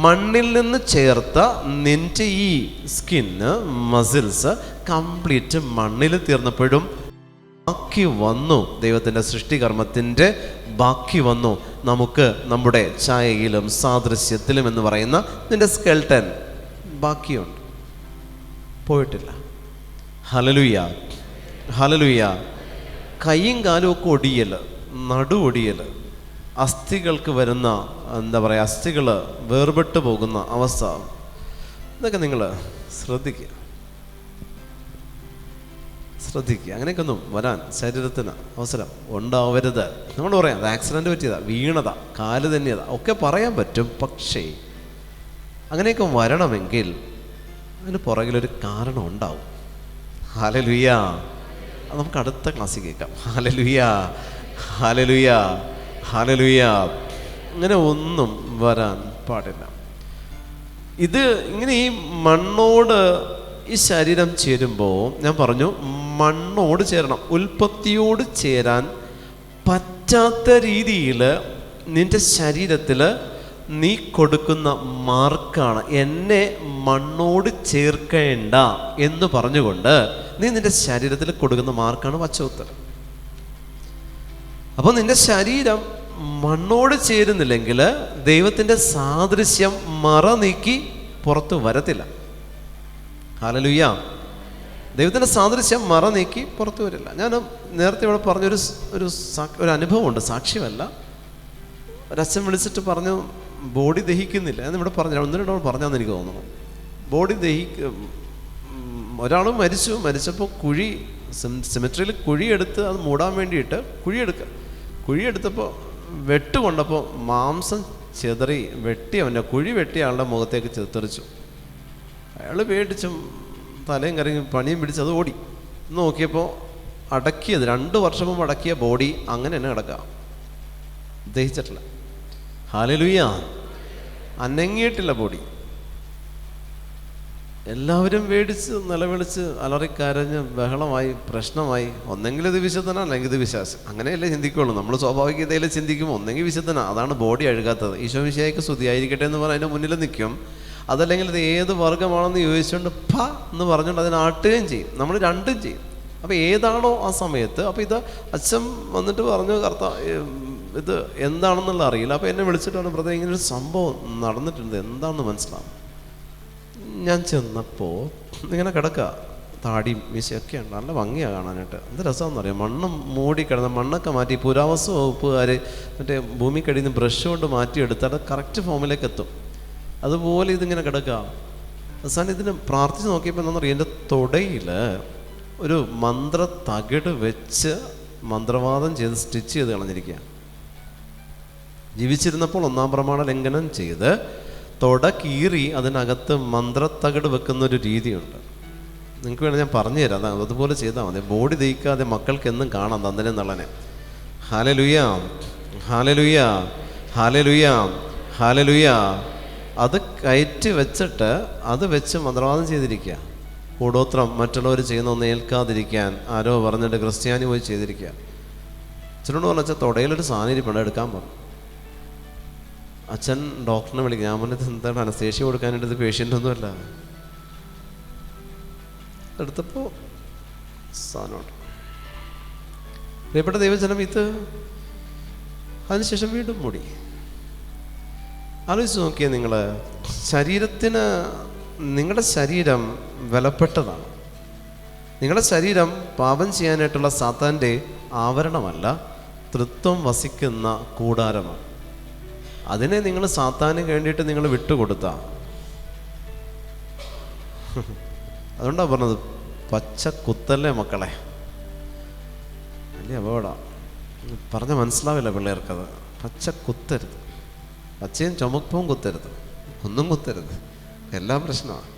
മണ്ണിൽ നിന്ന് ചേർത്ത നിന്റെ ഈ സ്കിന്ന്, മസിൽസ് കംപ്ലീറ്റ് മണ്ണിൽ തീർന്നപ്പോഴും ബാക്കി വന്നു. ദൈവത്തിൻ്റെ സൃഷ്ടികർമ്മത്തിൻ്റെ ബാക്കി വന്നു. നമുക്ക് നമ്മുടെ ഛായയിലും സാദൃശ്യത്തിലും എന്ന് പറയുന്ന നിന്റെ സ്കെൽട്ടൻ ബാക്കിയുണ്ട്, പോയിട്ടില്ല. Hallelujah, hallelujah. കൈയും കാലും ഒക്കെ ഒടിയല്, നടു ഒടിയല്, അസ്ഥികൾക്ക് വരുന്ന എന്താ പറയുക, അസ്ഥികൾ വേർപെട്ട് പോകുന്ന അവസ്ഥ, ഇതൊക്കെ നിങ്ങൾ ശ്രദ്ധിക്കുക. അങ്ങനെയൊക്കെ ഒന്നും വരാൻ ശരീരത്തിന് അവസരം ഉണ്ടാവരുത്. നമ്മൾ പറയാം അത് ആക്സിഡൻറ്റ് പറ്റിയതാ, വീണതാ, കാല് തന്നെയതാ ഒക്കെ പറയാൻ പറ്റും. പക്ഷേ അങ്ങനെയൊക്കെ വരണമെങ്കിൽ അതിന് പുറകിലൊരു കാരണം ഉണ്ടാവും. ഹല്ലേലൂയ. അത് നമുക്ക് അടുത്ത ക്ലാസ്സിൽ കേൾക്കാം. ഹല്ലേലൂയ, ഹല്ലേലൂയ, ഹല്ലേലൂയ. അങ്ങനെ ഒന്നും വരാൻ പാടില്ല. ഇത് ഇങ്ങനെ ഈ മണ്ണോട് ഈ ശരീരം ചേരുമ്പോൾ ഞാൻ പറഞ്ഞു, മണ്ണോട് ചേരണം. ഉൽപ്പത്തിയോട് ചേരാൻ പറ്റാത്ത രീതിയിൽ നിന്റെ ശരീരത്തിൽ നീ കൊടുക്കുന്ന മാർക്കാണ്. എന്നെ മണ്ണോട് ചേർക്കേണ്ട എന്ന് പറഞ്ഞുകൊണ്ട് നീ നിന്റെ ശരീരത്തിൽ കൊടുക്കുന്ന മാർക്കാണ് വച്ചോത്തരം. അപ്പോൾ നിന്റെ ശരീരം മണ്ണോട് ചേരുന്നില്ലെങ്കിൽ ദൈവത്തിൻ്റെ സാദൃശ്യം മറ നീക്കി പുറത്ത് വരത്തില്ല. ഹല്ലേലൂയ. ദൈവത്തിൻ്റെ സാദൃശ്യം മറ നീക്കി പുറത്തു വരില്ല. ഞാൻ നേരത്തെ ഇവിടെ പറഞ്ഞൊരു ഒരു അനുഭവമുണ്ട്, സാക്ഷ്യമല്ല. ഒരച്ഛൻ വിളിച്ചിട്ട് പറഞ്ഞു ബോഡി ദഹിക്കുന്നില്ല എന്നിവിടെ പറഞ്ഞു. 1-2 പറഞ്ഞാന്ന് എനിക്ക് തോന്നുന്നു. ബോഡി ഒരാൾ മരിച്ചപ്പോൾ സിമെട്രിയിൽ കുഴിയെടുത്ത് അത് മൂടാൻ വേണ്ടിയിട്ട് കുഴിയെടുത്തപ്പോൾ വെട്ടുകൊണ്ടപ്പോൾ മാംസം ചെതറി അവൻ്റെ കുഴി വെട്ടിയ ആളുടെ മുഖത്തേക്ക് ചെതറിച്ചു. അയാൾ പേടിച്ചും തലയും കറങ്ങി പണിയും പിടിച്ച് അത് ഓടി. നോക്കിയപ്പോൾ അടക്കിയത് 2 വർഷം മുമ്പ് അടക്കിയ ബോഡി അങ്ങനെ തന്നെ കിടക്കുക, ദഹിച്ചിട്ടില്ല. ഹല്ലേലൂയ. അനങ്ങിയിട്ടില്ല ബോഡി. എല്ലാവരും പേടിച്ച് നിലവിളിച്ച് അലറിക്കരഞ്ഞ് ബഹളമായി, പ്രശ്നമായി. ഒന്നെങ്കിൽ ഇത് വിശുദ്ധനാ, അല്ലെങ്കിൽ ഇത് വിശ്വാസം. അങ്ങനെയല്ലേ ചിന്തിക്കുള്ളൂ. നമ്മൾ സ്വാഭാവികതയിൽ ചിന്തിക്കുമ്പോൾ ഒന്നെങ്കിൽ വിശുദ്ധനാ, അതാണ് ബോഡി അഴുകാത്തത്. ഈശോ മിശിഹായ്ക്ക് സ്തുതിയായിരിക്കട്ടെ എന്ന് പറഞ്ഞ് അതിൻ്റെ മുന്നിൽ നിൽക്കും. അതല്ലെങ്കിൽ ഇത് ഏത് വർഗ്ഗമാണെന്ന് ചോദിച്ചുകൊണ്ട് എന്ന് പറഞ്ഞുകൊണ്ട് അതിനെ ആട്ടുകയും ചെയ്യും. നമ്മൾ രണ്ടും ചെയ്യും. അപ്പോൾ ഏതാണോ ആ സമയത്ത്, അപ്പോൾ ഇത് അച്ഛൻ വന്നിട്ട് പറഞ്ഞു ഇത് എന്താണെന്നുള്ള അറിയില്ല. അപ്പോൾ എന്നെ വിളിച്ചിട്ട് പറഞ്ഞു, ബ്രദർ ഇങ്ങനൊരു സംഭവം നടന്നിട്ടുണ്ട്, എന്താണെന്ന് മനസ്സിലാവും. ഞാൻ ചെന്നപ്പോൾ ഇങ്ങനെ കിടക്കുക, താടിയും മീശയൊക്കെ ഉണ്ട്, നല്ല ഭംഗിയാണ് കാണാനായിട്ട്. എന്ത് രസമാണെന്ന് അറിയാം. മണ്ണ് മൂടിക്കിടന്ന് മണ്ണൊക്കെ മാറ്റി പുരാവസ്തു വകുപ്പുകാർ മറ്റേ ഭൂമിക്കടിയിൽ നിന്ന് ബ്രഷ് കൊണ്ട് മാറ്റിയെടുത്താൽ കറക്റ്റ് ഫോമിലേക്ക് എത്തും. അതുപോലെ ഇതിങ്ങനെ കിടക്കുക. അവസാനം ഇതിന് പ്രാർത്ഥിച്ച് നോക്കിയപ്പോൾ എന്താണെന്ന് അറിയാം, എൻ്റെ തുടയിൽ ഒരു മന്ത്ര തകിട് വെച്ച് മന്ത്രവാദം ചെയ്ത് സ്റ്റിച്ച് ചെയ്ത് കളഞ്ഞിരിക്കുക. ജീവിച്ചിരുന്നപ്പോൾ 1-ാം പ്രമാണ ലംഘനം ചെയ്ത് തുട കീറി അതിനകത്ത് മന്ത്രത്തകിട് വെക്കുന്നൊരു രീതിയുണ്ട്. നിങ്ങൾക്ക് വേണമെങ്കിൽ ഞാൻ പറഞ്ഞു തരാം, അതുപോലെ ചെയ്താൽ മതി. ബോഡി ദഹിക്കാതെ മക്കൾക്ക് എന്നും കാണാം തന്നനെ നള്ളനെ. ഹല്ലേലൂയ, ഹല്ലേലൂയ, ഹല്ലേലൂയ, ഹല്ലേലൂയ. അത് കയറ്റി വെച്ചിട്ട് അത് വെച്ച് മന്ത്രവാദം ചെയ്തിരിക്കുക. കൂടോത്രം മറ്റുള്ളവർ ചെയ്യുന്ന ഒന്ന് ഏൽക്കാതിരിക്കാൻ ആരോ പറഞ്ഞിട്ട് ക്രിസ്ത്യാനി പോയി ചെയ്തിരിക്കുക. അച്ഛനോട് പറഞ്ഞു, അച്ഛൻ തുടയിലൊരു സാധനം ഇരിപ്പുണ്ട്, എടുക്കാൻ പറഞ്ഞു. അച്ഛൻ ഡോക്ടറിനെ വിളിക്കും. ഞാൻ പറഞ്ഞത് എന്താണ്, അനസ്തേഷ്യ കൊടുക്കാനായിട്ട് ഇത് പേഷ്യൻ്റൊന്നുമല്ല. എടുത്തപ്പോൾ സാധനമുണ്ട്. പ്രിയപ്പെട്ട ദൈവജനം, ഇത് അതിനുശേഷം വീണ്ടും മൂടി. ആലോചിച്ച് നോക്കിയേ നിങ്ങൾ, നിങ്ങളുടെ ശരീരം വിലപ്പെട്ടതാണ്. നിങ്ങളുടെ ശരീരം പാപം ചെയ്യാനായിട്ടുള്ള സാത്താൻ്റെ ആവരണമല്ല, തൃത്വം വസിക്കുന്ന കൂടാരമാണ്. അതിനെ നിങ്ങൾ സാത്താന് വേണ്ടിയിട്ട് നിങ്ങൾ വിട്ടുകൊടുത്താ. അതുകൊണ്ടാണ് പറഞ്ഞത് പച്ച കുത്തല്ലേ മക്കളെ. വലിയ അപകട. പറഞ്ഞ മനസ്സിലാവില്ല പിള്ളേർക്കത്. പച്ച കുത്തരുത്, പച്ചയും ചുമപ്പവും കുത്തരുത്, ഒന്നും കുത്തരുത്. എല്ലാം പ്രശ്നമാണ്.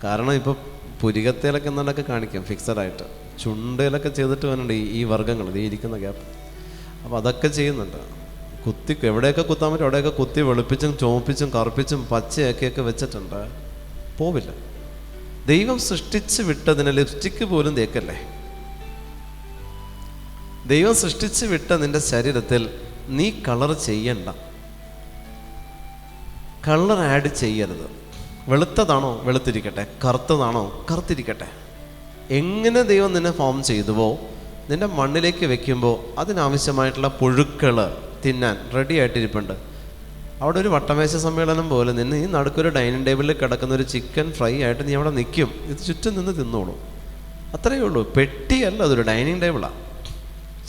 കാരണം ഇപ്പോൾ പുരികത്തേലൊക്കെ എന്നാലൊക്കെ കാണിക്കാം ഫിക്സഡായിട്ട്. ചുണ്ടയിലൊക്കെ ചെയ്തിട്ട് വന്നിട്ടുണ്ട് ഈ വർഗ്ഗങ്ങൾ, ഈ ഇരിക്കുന്ന ഗ്യാപ്പ്. അപ്പോൾ അതൊക്കെ ചെയ്യുന്നുണ്ട്. എവിടെയൊക്കെ കുത്താൻ പറ്റും അവിടെയൊക്കെ കുത്തി വെളുപ്പിച്ചും ചുവപ്പിച്ചും കറുപ്പിച്ചും പച്ചയൊക്കെയൊക്കെ വെച്ചിട്ടുണ്ട്. പോവില്ല. ദൈവം സൃഷ്ടിച്ച് വിട്ടതിന് ലിപ്സ്റ്റിക്ക് പോലും തേക്കല്ലേ. ദൈവം സൃഷ്ടിച്ച് വിട്ട നിന്റെ ശരീരത്തിൽ നീ കളർ ചെയ്യണ്ട, കളർ ആഡ് ചെയ്യരുത്. വെളുത്തതാണോ വെളുത്തിരിക്കട്ടെ, കറുത്തതാണോ കറുത്തിരിക്കട്ടെ. എങ്ങനെ ദൈവം നിന്നെ ഫോം ചെയ്തുവോ നിന്റെ മണ്ണിലേക്ക് വെക്കുമ്പോൾ അതിനാവശ്യമായിട്ടുള്ള പുഴുക്കൾ തിന്നാൻ റെഡി ആയിട്ടിരിപ്പുണ്ട്. അവിടെ ഒരു വട്ടമേശ സമ്മേളനം പോലെ നിന്ന് ഈ നടുക്കൊരു ഡൈനിങ് ടേബിളിൽ കിടക്കുന്ന ഒരു ചിക്കൻ ഫ്രൈ ആയിട്ട് നീ അവിടെ നിൽക്കും. ഇത് ചുറ്റും നിന്ന് തിന്നോളൂ. അത്രയേ ഉള്ളൂ. പെട്ടിയല്ല, അതൊരു ഡൈനിങ് ടേബിളാണ്.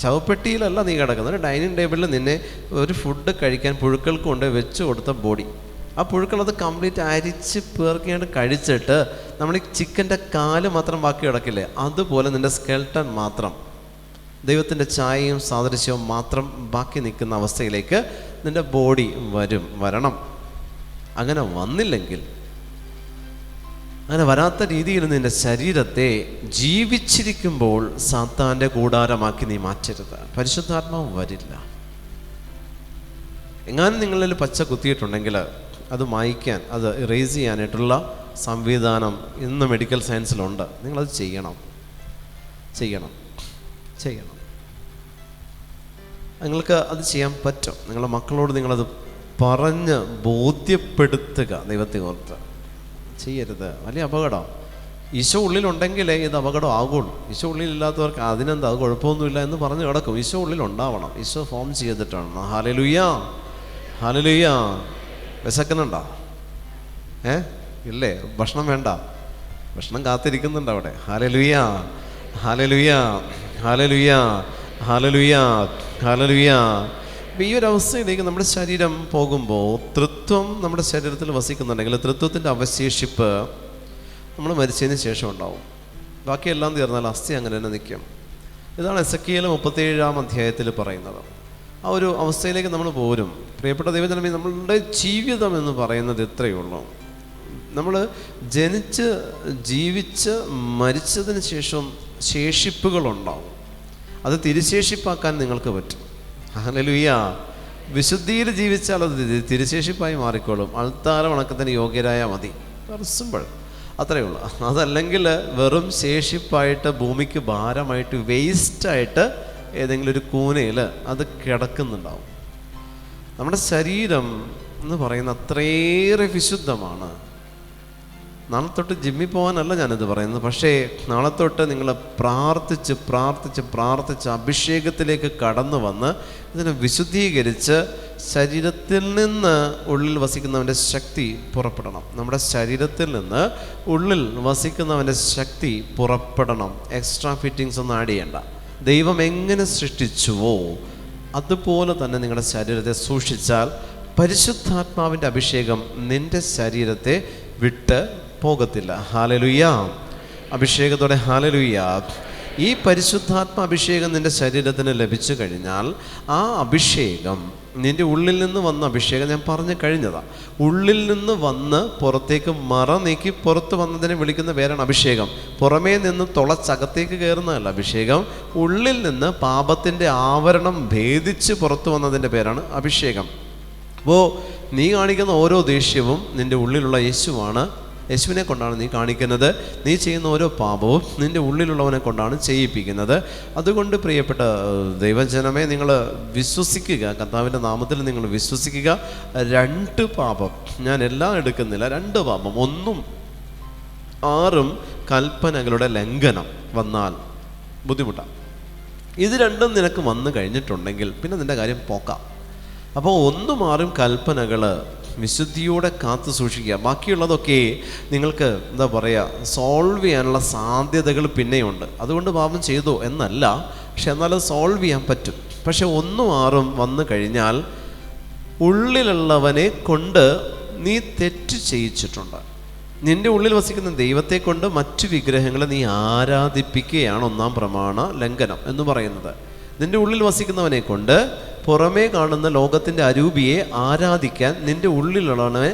ശവപ്പെട്ടിയിലല്ല നീ കിടക്കുന്നത്. ഒരു ഡൈനിങ് ടേബിളിൽ നിന്നെ ഒരു ഫുഡ് കഴിക്കാൻ പുഴുക്കൾക്ക് കൊണ്ട് വെച്ച് കൊടുത്ത ബോഡി. ആ പുഴുക്കളത് കംപ്ലീറ്റ് അരിച്ച് പേർക്കിയായിട്ട് കഴിച്ചിട്ട് നമ്മൾ ഈ ചിക്കൻ്റെ കാല് മാത്രം ബാക്കി കിടക്കില്ലേ, അതുപോലെ നിൻ്റെ സ്കെൽട്ടൺ മാത്രം ദൈവത്തിൻ്റെ ഛായയും സാദൃശ്യവും മാത്രം ബാക്കി നിൽക്കുന്ന അവസ്ഥയിലേക്ക് നിൻ്റെ ബോഡി വരണം. അങ്ങനെ വന്നില്ലെങ്കിൽ, അങ്ങനെ വരാത്ത രീതിയിൽ നിൻ്റെ ശരീരത്തെ ജീവിച്ചിരിക്കുമ്പോൾ സാത്താൻ്റെ കൂടാരമാക്കി നീ മാറ്റരുത്. പരിശുദ്ധാത്മാവ് വരില്ല. എങ്ങാനും നിങ്ങളിൽ പച്ച കുത്തിയിട്ടുണ്ടെങ്കിൽ അത് മായ്ക്കാൻ, അത് ഇറേസ് ചെയ്യാനായിട്ടുള്ള സംവിധാനം ഇന്ന് മെഡിക്കൽ സയൻസിലുണ്ട്. നിങ്ങളത് ചെയ്യണം. നിങ്ങൾക്ക് അത് ചെയ്യാൻ പറ്റും. നിങ്ങളുടെ മക്കളോട് നിങ്ങളത് പറഞ്ഞ് ബോധ്യപ്പെടുത്തുക. ദൈവത്തെ ഓർത്ത് ചെയ്യരുത്. വലിയ അപകടം. ഈശോ ഉള്ളിലുണ്ടെങ്കിലേ ഇത് അപകടം ആകുള്ളൂ. ഈശോ ഉള്ളിലില്ലാത്തവർക്ക് അതിനെന്താ, അത് കുഴപ്പമൊന്നുമില്ല എന്ന് പറഞ്ഞ് കിടക്കും. ഈശോ ഉള്ളിലുണ്ടാവണം. ഈശോ ഫോം ചെയ്തിട്ടാണ്. ഹല്ലേലൂയ, ഹല്ലേലൂയ. വിശക്കുന്നുണ്ടോ? ഇല്ലേ? ഭക്ഷണം വേണ്ട? ഭക്ഷണം കാത്തിരിക്കുന്നുണ്ട് അവിടെ. ഹല്ലേലൂയ, ഹല്ലേലൂയ, ഹല്ലേലൂയ, ഹല്ലേലൂയ, ഹല്ലേലൂയ. അപ്പോൾ ഈ ഒരു അവസ്ഥയിലേക്ക് നമ്മുടെ ശരീരം പോകുമ്പോൾ, തൃത്വം നമ്മുടെ ശരീരത്തിൽ വസിക്കുന്നുണ്ടെങ്കിൽ തൃത്വത്തിൻ്റെ അവശേഷിപ്പ് നമ്മൾ മരിച്ചതിന് ശേഷം ഉണ്ടാവും. ബാക്കിയെല്ലാം തീർന്നാൽ അസ്ഥി അങ്ങനെ തന്നെ നിൽക്കും. ഇതാണ് എസെക്കിയേൽ 37-ാം അധ്യായത്തിൽ പറയുന്നത്. ആ ഒരു അവസ്ഥയിലേക്ക് നമ്മൾ പോരും. പ്രിയപ്പെട്ട ദൈവജനമേ, നമ്മളുടെ ജീവിതം എന്ന് പറയുന്നത് ഇത്രയേ ഉള്ളൂ. നമ്മൾ ജനിച്ച് ജീവിച്ച് മരിച്ചതിന് ശേഷം ശേഷിപ്പുകളുണ്ടാവും. അത് തിരുശേഷിപ്പാക്കാൻ നിങ്ങൾക്ക് പറ്റും. ഹല്ലേലൂയ. വിശുദ്ധിയിൽ ജീവിച്ചാൽ അത് തിരുശേഷിപ്പായി മാറിക്കോളും. അൾത്താര വണക്കത്തിന് യോഗ്യരായാൽ മതി. സിമ്പിൾ, അത്രയേ ഉള്ളൂ. അതല്ലെങ്കിൽ വെറും ശേഷിപ്പായിട്ട് ഭൂമിക്ക് ഭാരമായിട്ട് വേസ്റ്റായിട്ട് ഏതെങ്കിലും ഒരു കൂനയിൽ അത് കിടക്കുന്നുണ്ടാവും. നമ്മുടെ ശരീരം എന്ന് പറയുന്ന അത്രയേറെ വിശുദ്ധമാണ്. നാളെ തൊട്ട് ജിമ്മിൽ പോകാനല്ല ഞാനിത് പറയുന്നത്. പക്ഷേ നാളെ തൊട്ട് നിങ്ങൾ പ്രാർത്ഥിച്ച് പ്രാർത്ഥിച്ച് പ്രാർത്ഥിച്ച് അഭിഷേകത്തിലേക്ക് കടന്നു വന്ന് ഇതിനെ വിശുദ്ധീകരിച്ച് ശരീരത്തിൽ നിന്ന് ഉള്ളിൽ വസിക്കുന്നവൻ്റെ ശക്തി പുറപ്പെടണം. നമ്മുടെ ശരീരത്തിൽ നിന്ന് ഉള്ളിൽ വസിക്കുന്നവൻ്റെ ശക്തി പുറപ്പെടണം. എക്സ്ട്രാ ഫിറ്റിങ്സ് ഒന്നും ആഡ് ചെയ്യണ്ട. ദൈവം എങ്ങനെ സൃഷ്ടിച്ചുവോ അതുപോലെ തന്നെ നിങ്ങളുടെ ശരീരത്തെ സൂക്ഷിച്ചാൽ പരിശുദ്ധാത്മാവിൻ്റെ അഭിഷേകം നിൻ്റെ ശരീരത്തെ വിട്ട് പോകത്തില്ല. ഹല്ലേലൂയ. അഭിഷേകത്തോടെ ഹല്ലേലൂയ. ഈ പരിശുദ്ധാത്മ അഭിഷേകം നിൻ്റെ ശരീരത്തിന് ലഭിച്ചു കഴിഞ്ഞാൽ ആ അഭിഷേകം നിൻ്റെ ഉള്ളിൽ നിന്ന് വന്ന അഭിഷേകം ഞാൻ പറഞ്ഞു കഴിഞ്ഞതാണ്. ഉള്ളിൽ നിന്ന് വന്ന് പുറത്തേക്ക് മറ നീക്കി പുറത്ത് വന്നതിനെ വിളിക്കുന്ന പേരാണ് അഭിഷേകം. പുറമേ നിന്ന് തുളച്ചകത്തേക്ക് കയറുന്നതല്ല അഭിഷേകം. ഉള്ളിൽ നിന്ന് പാപത്തിൻ്റെ ആവരണം ഭേദിച്ച് പുറത്തു വന്നതിൻ്റെ പേരാണ് അഭിഷേകം. അപ്പോൾ നീ കാണിക്കുന്ന ഓരോ ദേഷ്യവും നിൻ്റെ ഉള്ളിലുള്ള യേശുവാണ്. യേശുവിനെ കൊണ്ടാണ് നീ കാണിക്കുന്നത്. നീ ചെയ്യുന്ന ഓരോ പാപവും നിൻ്റെ ഉള്ളിലുള്ളവനെ കൊണ്ടാണ് ചെയ്യിപ്പിക്കുന്നത്. അതുകൊണ്ട് പ്രിയപ്പെട്ട ദൈവജനമേ, നിങ്ങൾ വിശ്വസിക്കുക. കർത്താവിൻ്റെ നാമത്തിൽ നിങ്ങൾ വിശ്വസിക്കുക. 2 പാപം, ഞാൻ എല്ലാം എടുക്കുന്നില്ല, 2 പാപം, 1ഉം 6ഉം കൽപ്പനകളുടെ ലംഘനം വന്നാൽ ബുദ്ധിമുട്ടാണ്. ഇത് 2ഉം നിനക്ക് വന്നു കഴിഞ്ഞിട്ടുണ്ടെങ്കിൽ പിന്നെ നിൻ്റെ കാര്യം പോക്കാം. അപ്പോൾ 1ഉം 6ഉം കൽപ്പനകൾ വിശുദ്ധിയോടെ കാത്തു സൂക്ഷിക്കുക. ബാക്കിയുള്ളതൊക്കെ നിങ്ങൾക്ക് എന്താ പറയുക, സോൾവ് ചെയ്യാനുള്ള സാധ്യതകൾ പിന്നെയുണ്ട്. അതുകൊണ്ട് പാപം ചെയ്തു എന്നല്ല, പക്ഷെ എന്നാലും സോൾവ് ചെയ്യാൻ പറ്റും. പക്ഷെ 1ഉം 6ഉം വന്നു കഴിഞ്ഞാൽ ഉള്ളിലുള്ളവനെ കൊണ്ട് നീ തെറ്റ് ചെയ്യിച്ചിട്ടുണ്ട്. നിൻ്റെ ഉള്ളിൽ വസിക്കുന്ന ദൈവത്തെ കൊണ്ട് മറ്റു വിഗ്രഹങ്ങളെ നീ ആരാധിപ്പിക്കുകയാണ് 1-ാം പ്രമാണ ലംഘനം എന്ന് പറയുന്നത്. നിൻ്റെ ഉള്ളിൽ വസിക്കുന്നവനെ കൊണ്ട് പുറമേ കാണുന്ന ലോകത്തിൻ്റെ അരൂപിയെ ആരാധിക്കാൻ നിൻ്റെ ഉള്ളിലുള്ളവനെ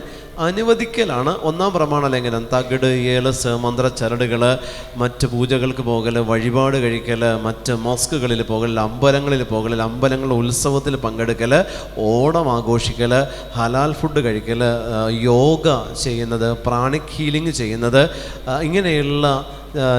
അനുവദിക്കലാണ് 1-ാം പ്രമാണ ലംഘനം. തകിട്, ഏലസ്, മന്ത്രച്ചരടുകൾ, മറ്റ് പൂജകൾക്ക് പോകൽ, വഴിപാട് കഴിക്കൽ, മറ്റ് മോസ്കുകളിൽ പോകൽ, അമ്പലങ്ങളിൽ പോകൽ, അമ്പലങ്ങളുടെ ഉത്സവത്തിൽ പങ്കെടുക്കൽ, ഓണം ആഘോഷിക്കൽ, ഹലാൽ ഫുഡ് കഴിക്കൽ, യോഗ ചെയ്യുന്നത്, പ്രാണിക് ഹീലിംഗ് ചെയ്യുന്നത്, ഇങ്ങനെയുള്ള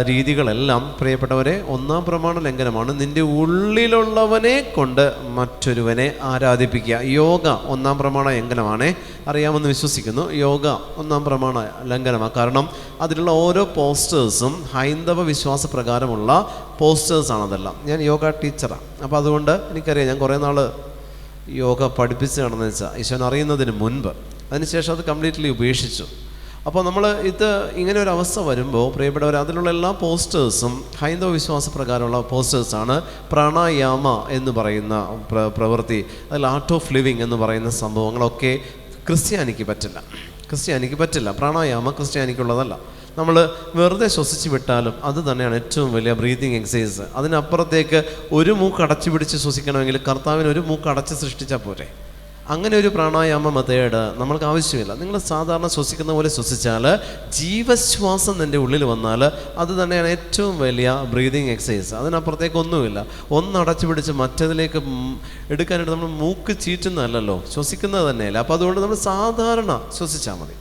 രീതികളെല്ലാം പ്രിയപ്പെട്ടവരെ 1-ാം പ്രമാണ ലംഘനമാണ്. നിൻ്റെ ഉള്ളിലുള്ളവനെ കൊണ്ട് മറ്റൊരുവനെ ആരാധിപ്പിക്കുക. യോഗ 1-ാം പ്രമാണ ലംഘനമാണ്, അറിയാമെന്ന് വിശ്വസിക്കുന്നു. യോഗ 1-ാം പ്രമാണ ലംഘനമാണ്. കാരണം അതിലുള്ള ഓരോ പോസ്റ്റേഴ്സും ഹൈന്ദവ വിശ്വാസ പ്രകാരമുള്ള പോസ്റ്റേഴ്സാണ് അതെല്ലാം. ഞാൻ യോഗ ടീച്ചറാണ്. അപ്പോൾ അതുകൊണ്ട് എനിക്കറിയാം. ഞാൻ കുറേ നാൾ യോഗ പഠിപ്പിച്ച് നടന്നു വെച്ചാൽ ഈശോനെ അറിയുന്നതിന് മുൻപ്. അതിനുശേഷം അത് കംപ്ലീറ്റ്ലി ഉപേക്ഷിച്ചു. അപ്പോൾ നമ്മൾ ഇത് ഇങ്ങനെ ഒരു അവസ്ഥ വരുമ്പോൾ പ്രിയപ്പെട്ടവർ, അതിലുള്ള എല്ലാ പോസ്റ്റേഴ്സും ഹൈന്ദവ വിശ്വാസ പ്രകാരമുള്ള പോസ്റ്റേഴ്സാണ്. പ്രാണായാമ എന്ന് പറയുന്ന പ്രവൃത്തി, അതിൽ ആർട്ട് ഓഫ് ലിവിങ് എന്ന് പറയുന്ന സംഭവങ്ങളൊക്കെ ക്രിസ്ത്യാനിക്ക് പറ്റില്ല. പ്രാണായാമം ക്രിസ്ത്യാനിക്കുള്ളതല്ല. നമ്മൾ വെറുതെ ശ്വസിച്ച് വിട്ടാലും അത് തന്നെയാണ് ഏറ്റവും വലിയ ബ്രീതിങ് എക്സസൈസ്. അതിനപ്പുറത്തേക്ക് ഒരു മൂക്ക് അടച്ചു പിടിച്ച് ശ്വസിക്കണമെങ്കിൽ കർത്താവിന് ഒരു മൂക്ക് അടച്ച് സൃഷ്ടിച്ചാൽ പോരെ. അങ്ങനെ ഒരു പ്രാണായാമ മെത്തേഡ് നമ്മൾക്ക് ആവശ്യമില്ല. നിങ്ങൾ സാധാരണ ശ്വസിക്കുന്ന പോലെ ശ്വസിച്ചാൽ ജീവശ്വാസം നിൻ്റെ ഉള്ളിൽ വന്നാൽ അത് തന്നെയാണ് ഏറ്റവും വലിയ ബ്രീതിങ് എക്സസൈസ്. അതിനപ്പുറത്തേക്കൊന്നുമില്ല. ഒന്നടച്ചു പിടിച്ച് മറ്റതിലേക്ക് എടുക്കാനായിട്ട് നമ്മൾ മൂക്ക് ചീറ്റുന്നതല്ലല്ലോ, ശ്വസിക്കുന്നത് തന്നെയല്ല. അപ്പോൾ അതുകൊണ്ട് നമ്മൾ സാധാരണ ശ്വസിച്ചാൽ മതി.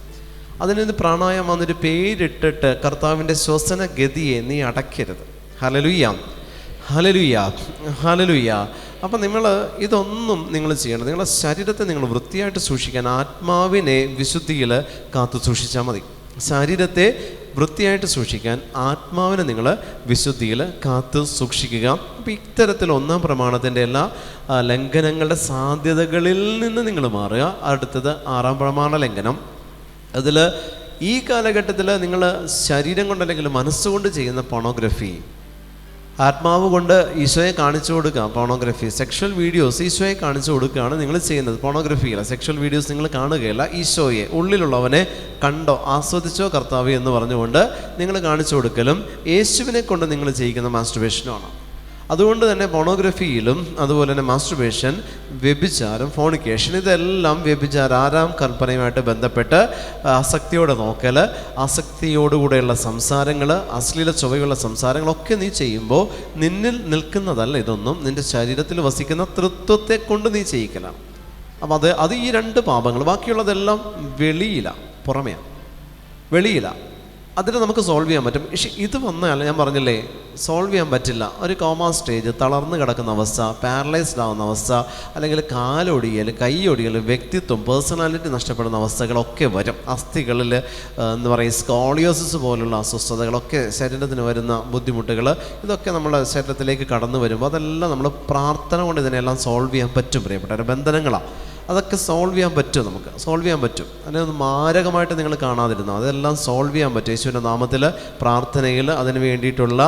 അതിന് പ്രാണായാമം എന്നൊരു പേരിട്ടിട്ട് കർത്താവിൻ്റെ ശ്വസന ഗതിയെ നീ അടയ്ക്കരുത്. ഹല്ലേലൂയ, ഹല്ലേലൂയ, ഹല്ലേലൂയ. അപ്പം നിങ്ങൾ ഇതൊന്നും നിങ്ങൾ ചെയ്യണം. നിങ്ങളുടെ ശരീരത്തെ നിങ്ങൾ വൃത്തിയായിട്ട് സൂക്ഷിക്കാൻ ആത്മാവിനെ വിശുദ്ധിയിൽ കാത്തു സൂക്ഷിച്ചാൽ മതി. ശരീരത്തെ വൃത്തിയായിട്ട് സൂക്ഷിക്കാൻ ആത്മാവിനെ നിങ്ങൾ വിശുദ്ധിയിൽ കാത്തു സൂക്ഷിക്കുക. അപ്പോൾ ഇത്തരത്തിൽ 1-ാം പ്രമാണത്തിൻ്റെ എല്ലാ ലംഘനങ്ങളുടെ സാധ്യതകളിൽ നിന്ന് നിങ്ങൾ മാറുക. അടുത്തത് 6-ാം പ്രമാണ ലംഘനം. അതിൽ ഈ കാലഘട്ടത്തിൽ നിങ്ങൾ ശരീരം കൊണ്ടല്ലെങ്കിൽ മനസ്സുകൊണ്ട് ചെയ്യുന്ന പോണോഗ്രഫി, ആത്മാവ് കൊണ്ട് ഈശോയെ കാണിച്ചു കൊടുക്കുക. പോണോഗ്രഫി, സെക്ഷൽ വീഡിയോസ് ഈശോയെ കാണിച്ചു കൊടുക്കുകയാണ് നിങ്ങൾ ചെയ്യുന്നത്. പോണോഗ്രഫിയില്ല, സെക്ഷൽ വീഡിയോസ് നിങ്ങൾ കാണുകയില്ല. ഈശോയെ, ഉള്ളിലുള്ളവനെ കണ്ടോ, ആസ്വദിച്ചോ കർത്താവ് എന്ന് പറഞ്ഞുകൊണ്ട് നിങ്ങൾ കാണിച്ചു കൊടുക്കലും യേശുവിനെ കൊണ്ട് നിങ്ങൾ ചെയ്യിക്കുന്ന മാസ്റ്റുർബേഷനുമാണ്. അതുകൊണ്ട് തന്നെ പോണോഗ്രഫിയിലും അതുപോലെ തന്നെ മാസ്റ്റുർബേഷൻ, വ്യഭിചാരം, ഫോണിക്കേഷൻ, ഇതെല്ലാം വ്യഭിചാരം 6-ാം കൽപ്പനയുമായിട്ട് ബന്ധപ്പെട്ട് ആസക്തിയോടെ നോക്കൽ, ആസക്തിയോടുകൂടെയുള്ള സംസാരങ്ങൾ, അശ്ലീല ചൊവ്വയുള്ള സംസാരങ്ങളൊക്കെ നീ ചെയ്യുമ്പോൾ നിന്നിൽ നിൽക്കുന്നതല്ല ഇതൊന്നും, നിൻ്റെ ശരീരത്തിൽ വസിക്കുന്ന തൃത്വത്തെ കൊണ്ട് നീ ചെയ്യിക്കലാണ്. അപ്പം അത് ഈ 2 പാപങ്ങൾ. ബാക്കിയുള്ളതെല്ലാം വെളിയില. അതിന് നമുക്ക് സോൾവ് ചെയ്യാൻ പറ്റും. പക്ഷേ ഇത് വന്നാൽ ഞാൻ പറഞ്ഞില്ലേ, സോൾവ് ചെയ്യാൻ പറ്റില്ല. ഒരു കോമ സ്റ്റേജ്, തളർന്ന് കിടക്കുന്ന അവസ്ഥ, പാരലൈസ്ഡ് ആവുന്ന അവസ്ഥ, അല്ലെങ്കിൽ കാലൊടിയൽ, കൈയൊടിയൽ, വ്യക്തിത്വം, പേഴ്സണാലിറ്റി നഷ്ടപ്പെടുന്ന അവസ്ഥകളൊക്കെ വരും. അസ്ഥികളിൽ എന്ന് പറയും സ്കോളിയോസിസ് പോലുള്ള അസ്വസ്ഥതകളൊക്കെ, ശരീരത്തിന് വരുന്ന ബുദ്ധിമുട്ടുകൾ, ഇതൊക്കെ നമ്മുടെ ശരീരത്തിലേക്ക് കടന്നു വരുമ്പോൾ അതെല്ലാം നമ്മൾ പ്രാർത്ഥന കൊണ്ട് ഇതിനെല്ലാം സോൾവ് ചെയ്യാൻ പറ്റും. പ്രിയപ്പെട്ടവരെ, ബന്ധനങ്ങളാണ്, അതൊക്കെ സോൾവ് ചെയ്യാൻ പറ്റും. നമുക്ക് സോൾവ് ചെയ്യാൻ പറ്റും. അതിനൊന്ന് മാരകമായിട്ട് നിങ്ങൾ കാണാതിരുന്നു, അതെല്ലാം സോൾവ് ചെയ്യാൻ പറ്റും. യേശുവിൻ്റെ നാമത്തിൽ പ്രാർത്ഥനയിൽ അതിന് വേണ്ടിയിട്ടുള്ള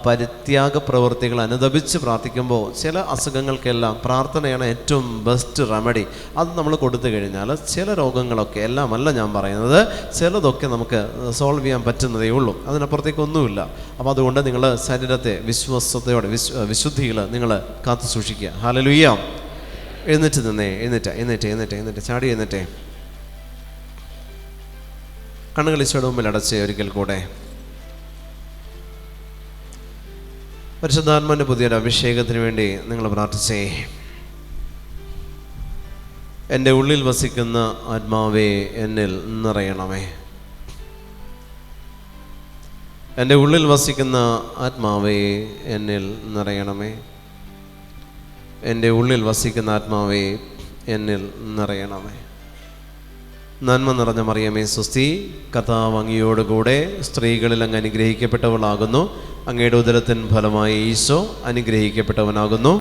പരിത്യാഗ പ്രവൃത്തികൾ അനുദപിച്ച് പ്രാർത്ഥിക്കുമ്പോൾ ചില അസുഖങ്ങൾക്കെല്ലാം പ്രാർത്ഥനയാണ് ഏറ്റവും ബെസ്റ്റ് റെമഡി. അത് നമ്മൾ കൊടുത്തു കഴിഞ്ഞാൽ ചില രോഗങ്ങളൊക്കെ, എല്ലാമല്ല ഞാൻ പറയുന്നത്, ചിലതൊക്കെ നമുക്ക് സോൾവ് ചെയ്യാൻ പറ്റുന്നതേ ഉള്ളൂ. അതിനപ്പുറത്തേക്കൊന്നുമില്ല. അപ്പോൾ അതുകൊണ്ട് നിങ്ങൾ ശരീരത്തെ വിശ്വാസത്തോടെ വിശുദ്ധിയിൽ നിങ്ങൾ കാത്തു സൂക്ഷിക്കുക. ഹല്ലേലൂയ. എഴുന്നേറ്റ് നിന്നേ, എഴുന്നേറ്റ് ചാടി എഴുന്നേറ്റേ. കണ്ണുകൾ ഈശോയുടെ മുമ്പിൽ അടച്ച് ഒരിക്കൽ കൂടെ പരിശുദ്ധാത്മാവിൻ്റെ പുതിയൊരു അഭിഷേകത്തിന് വേണ്ടി നിങ്ങൾ പ്രാർത്ഥിച്ചേ. എൻ്റെ ഉള്ളിൽ വസിക്കുന്ന ആത്മാവേ എന്നിൽ നിറയണമേ. എൻ്റെ ഉള്ളിൽ വസിക്കുന്ന ആത്മാവേ എന്നിൽ നിറയണമേ. എൻ്റെ ഉള്ളിൽ വസിക്കുന്ന ആത്മാവേ എന്നിൽ നിറയണമേ. നന്മ നിറഞ്ഞ മറിയമേ സ്വസ്തി, കർത്താവ് അങ്ങയോടുകൂടെ സ്ത്രീകളിൽ അങ്ങ് അനുഗ്രഹിക്കപ്പെട്ടവളാകുന്നു. അങ്ങയുടെ ഉദരത്തിൻ ഫലമായി ഈശോ അനുഗ്രഹിക്കപ്പെട്ടവനാകുന്നു.